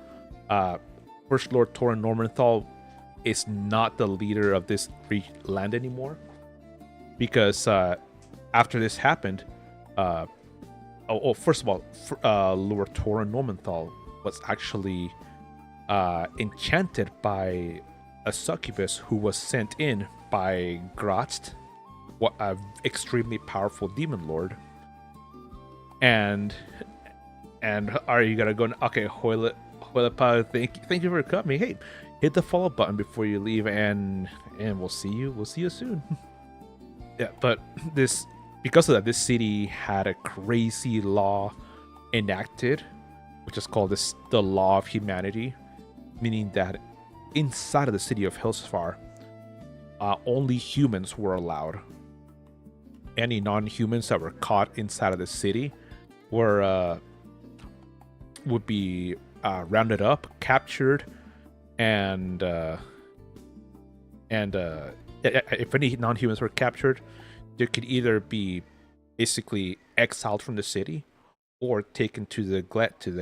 First Lord Thorin Nomerthal is not the leader of this land anymore, because after this happened, first of all, Lord Thorin Nomerthal was actually enchanted by a succubus who was sent in by Gratz, an extremely powerful demon lord. And are you gonna go? Okay, Hoilepa, thank you for coming. Hey, hit the follow button before you leave, and we'll see you soon. Yeah, but because of that, this city had a crazy law enacted, which is called the Law of Humanity, meaning that inside of the city of Hillsfar, only humans were allowed. Any non-humans that were caught inside of the city would be rounded up, captured, and if any non-humans were captured, they could either be basically exiled from the city or taken to the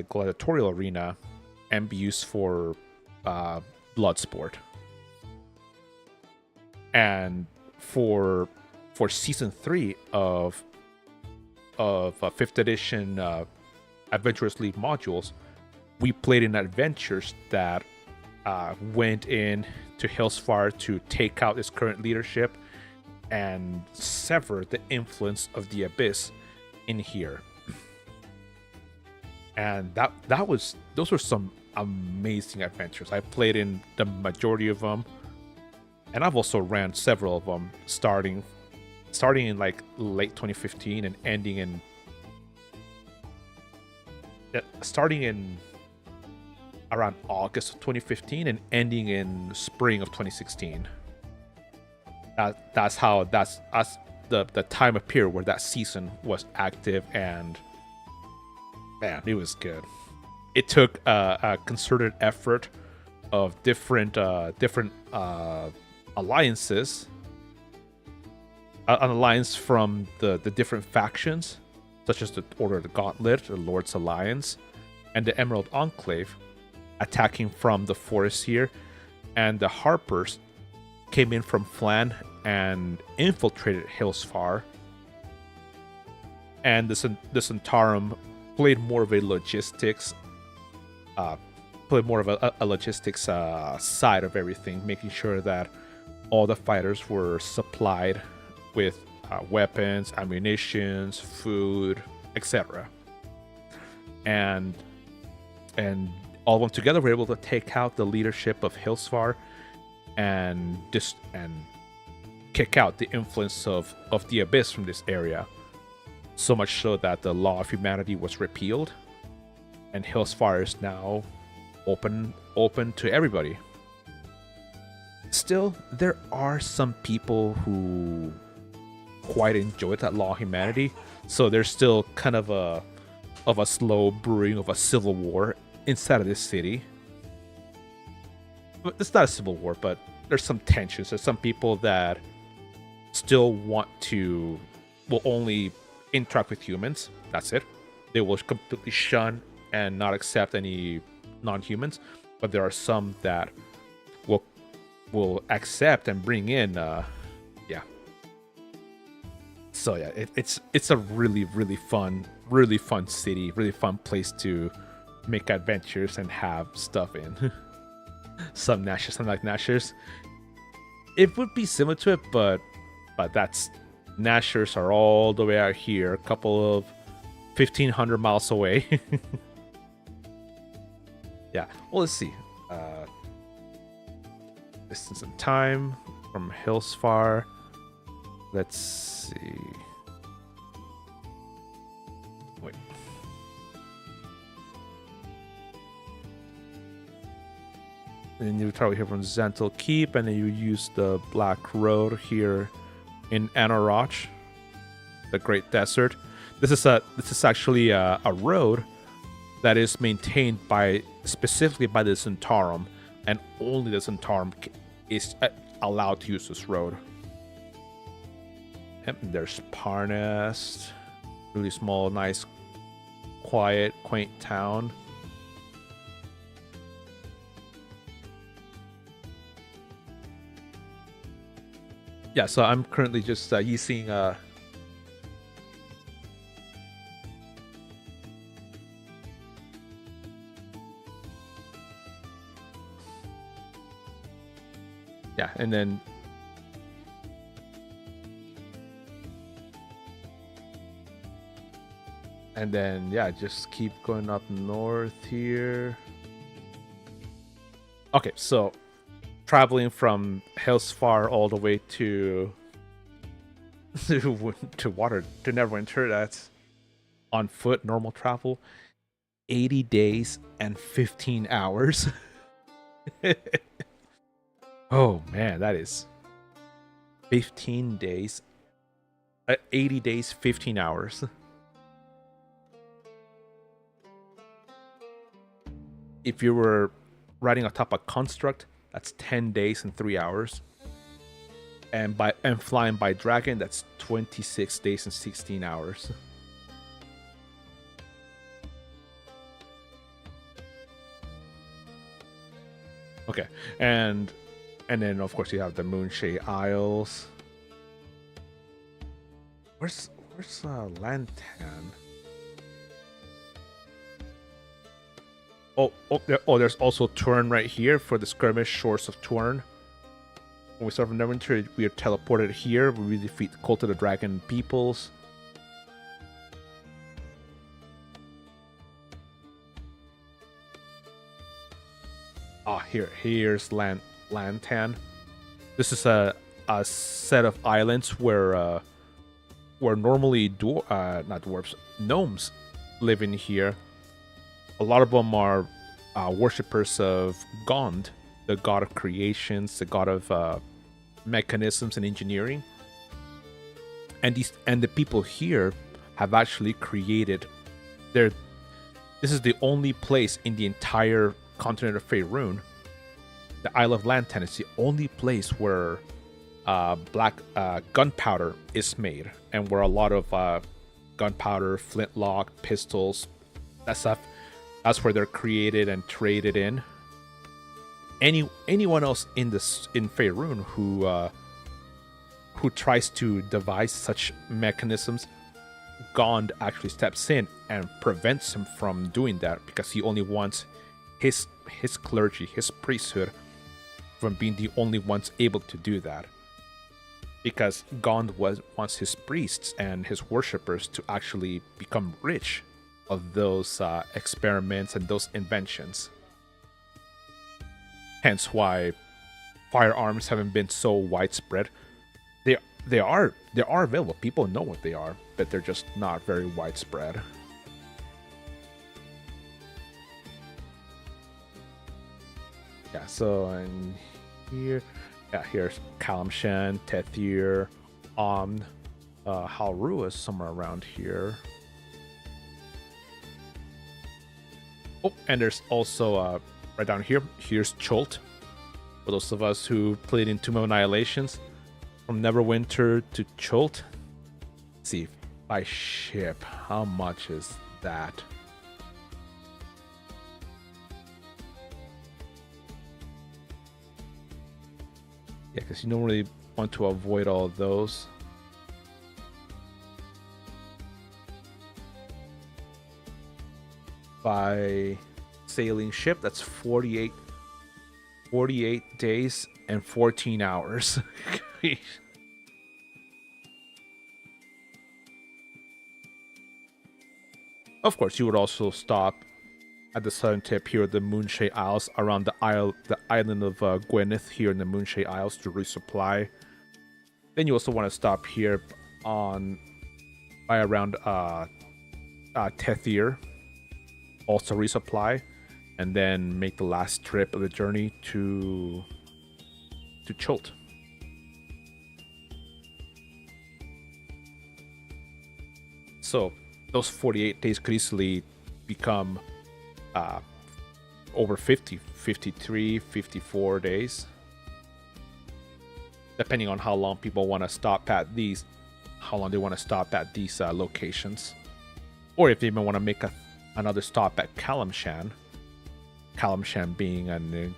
gladiatorial arena and be used for blood sport. And for season 3 of 5th edition Adventurers League modules, we played in adventures that went in to Hillsfar to take out its current leadership and sever the influence of the Abyss in here. And those were some amazing adventures. I played in the majority of them, and I've also ran several of them, starting in like late 2015 and ending in around August of 2015 and ending in spring of 2016. That's the time of period where that season was active, and man, it was good. It took a concerted effort of different alliances, an alliance from the different factions, such as the Order of the Gauntlet, the Lord's Alliance, and the Emerald Enclave, attacking from the forest here, and the Harpers came in from Flan and infiltrated Hillsfar, and the Centaurum played more of a logistics side of everything, making sure that all the fighters were supplied with weapons, ammunitions, food, etc. And all of them together were able to take out the leadership of Hillsfar and kick out the influence of the Abyss from this area. So much so that the law of humanity was repealed, and Hillsfire is now open to everybody. Still, there are some people who quite enjoy that law of humanity, so there's still kind of a slow brewing of a civil war inside of this city. But it's not a civil war, but there's some tensions. There's some people that still will only interact with humans. That's it. They will completely shun and not accept any non-humans. But there are some that will accept and bring in. So yeah, it's a really fun city, really fun place to make adventures and have stuff in. Some like Nashers. It would be similar to it, but that's Nashers are all the way out here, a couple of 1,500 miles away. Yeah, well, let's see. Distance and time from Hillsfar. Let's see. Wait. Then you travel here from Xantl Keep, and then you use the Black Road here in Anoroch, the Great Desert. This is actually a road that is maintained specifically by the Zhentarim, and only the Zhentarim is allowed to use this road. Yep, there's Parnest, really small, nice, quiet, quaint town. Yeah, so I'm currently just using yeah, and then yeah, just keep going up north here. Okay, so traveling from Hillsfar all the way to Neverwinter, that's on foot, normal travel, 80 days and 15 hours. Oh man, that is 15 days, 80 days, 15 hours. If you were riding atop a construct, that's 10 days and 3 hours. And flying by dragon, that's 26 days and 16 hours. Okay, and then of course you have the Moonshade Isles. Where's Lantan? There's also Tuern right here for the skirmish shores of Tuern. When we start from Neverwinter, we are teleported here. We defeat Cult of the Dragon peoples. Here's Lantan. This is a set of islands where normally not dwarves, gnomes live in here. A lot of them are worshippers of Gond, the god of creations, the god of mechanisms and engineering. And the people here have actually created this is the only place in the entire continent of Faerun. The Isle of Lantan is the only place where black gunpowder is made, and where a lot of gunpowder, flintlock, pistols, that stuff, that's where they're created and traded in. Anyone else in Faerun who tries to devise such mechanisms, Gond actually steps in and prevents him from doing that, because he only wants his clergy, his priesthood, from being the only ones able to do that. Because Gond wants his priests and his worshippers to actually become rich of those experiments and those inventions. Hence why firearms haven't been so widespread. They are available. People know what they are. but they're just not very widespread. Yeah, so and here, yeah, here's Kalimshan, Tethir, Omn, Halrua is somewhere around here. Oh, and there's also right down here. Here's Chult. For those of us who played in Tomb of Annihilations, from Neverwinter to Chult. Let's see, by ship, how much is that? Yeah, because you don't really want to avoid all of those. By sailing ship, that's 48 days and 14 hours. Of course, you would also stop at the southern tip here, the Moonshae Isles, around the island of Gwyneth here in the Moonshae Isles to resupply. Then you also want to stop here by around Tethir, also resupply, and then make the last trip of the journey to Chult. So those 48 days could easily become over 50, 53, 54 days, depending on how long people want to stop at these, locations, or if they even want to make another stop at Kalimshan. Kalimshan being an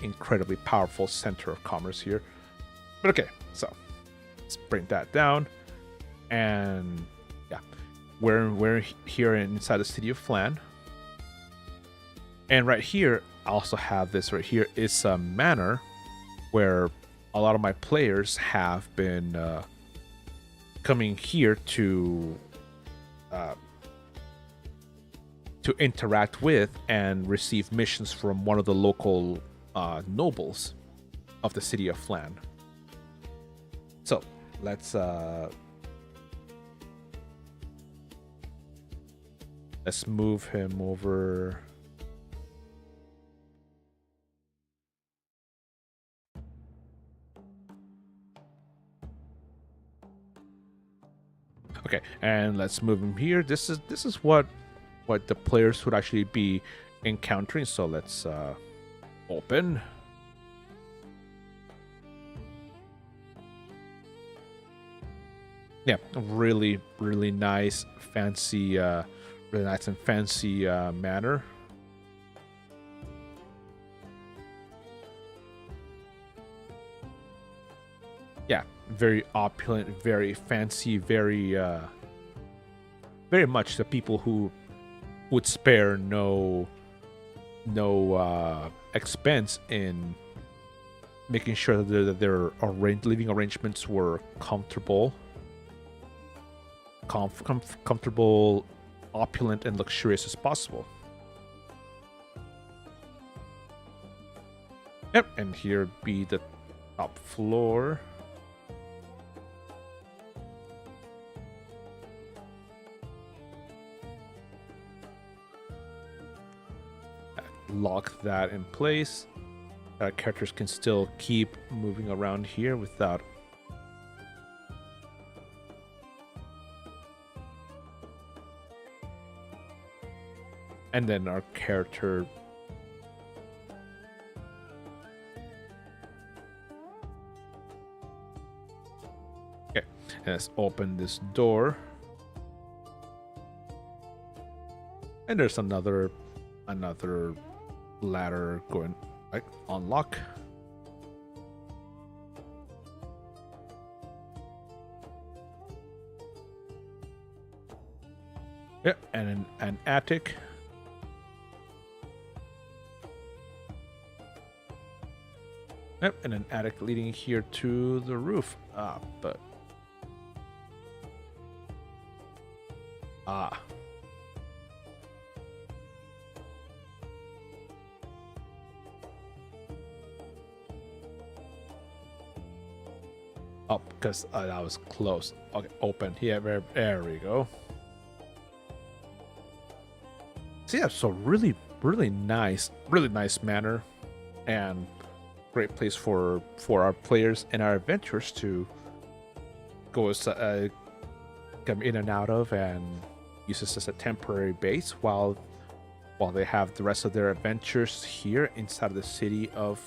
incredibly powerful center of commerce here. But okay, so let's bring that down, and yeah, we're here inside the city of Phlan. And right here, I also have this right here. It's a manor where a lot of my players have been coming here to interact with and receive missions from one of the local nobles of the city of Phlan. So let's move him over. Okay, and let's move him here. This is what the players would actually be encountering. So let's open. Yeah, really nice, fancy, really nice and fancy manor. Yeah, very opulent, very fancy, very much the people who would spare no expense in making sure that their living arrangements were comfortable, opulent, and luxurious as possible. Yep, and here be the top floor. Lock that in place. Our characters can still keep moving around here without and then our character okay, and let's open this door, and there's another ladder going like unlock. Yeah, and an attic. Yep, and an attic leading here to the roof. Oh, because that was close. Okay, open. Yeah, there we go. So yeah, so really nice manner, and great place for our players and our adventurers to go come in and out of, and use this as a temporary base while they have the rest of their adventures here inside of the city of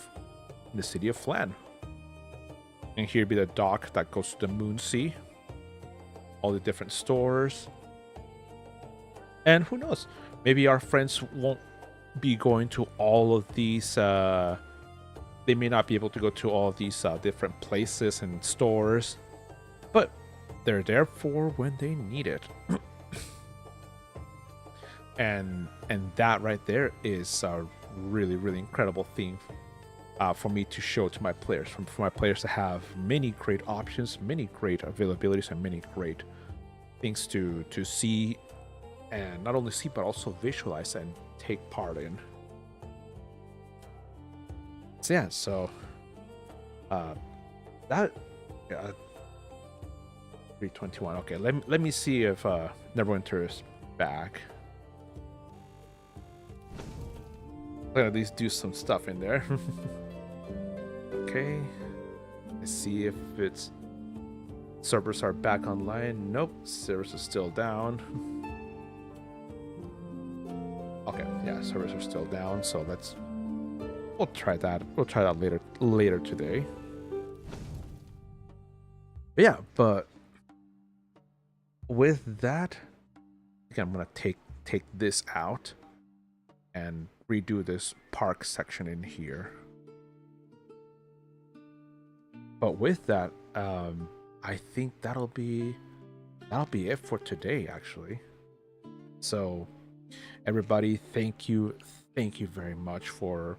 Flan. And here be the dock that goes to the Moonsea. All the different stores. And who knows? Maybe our friends won't be going to all of these. They may not be able to go to all of these different places and stores. But they're there for when they need it. and that right there is a really incredible thing for me to show to my players. For my players to have many great options, many great availabilities, and many great things to see, and not only see but also visualize and take part in. So yeah, so that 321. Okay, let me see if Neverwinter is back. Let at least do some stuff in there. Okay, let's see if it's servers are back online. Nope, servers are still down. Okay, yeah, servers are still down, so we'll try that. We'll try that later today. But yeah, but with that, again, I'm gonna take this out and redo this park section in here. But with that, I think that'll be it for today, actually. So everybody, thank you very much for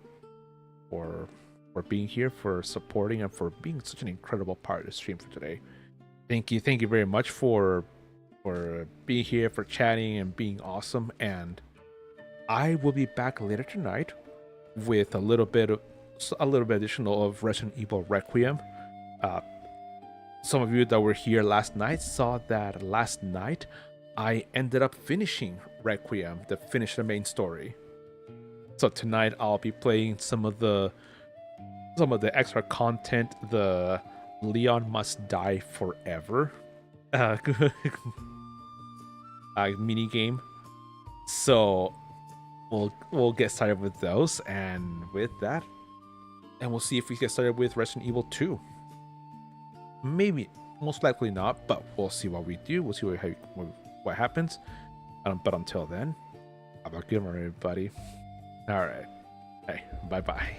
being here, for supporting, and for being such an incredible part of the stream for today. Thank you very much for being here, for chatting and being awesome. And I will be back later tonight with a little bit additional of Resident Evil Requiem. Some of you that were here last night saw that last night I ended up finishing Requiem to finish the main story. So tonight I'll be playing some of the extra content, the Leon Must Die Forever mini game. So we'll get started with those, and with that, and we'll see if we get started with Resident Evil 2. Maybe, most likely not, but we'll see what we do. We'll see what happens. But until then, have a good one, everybody. All right. Hey, bye-bye.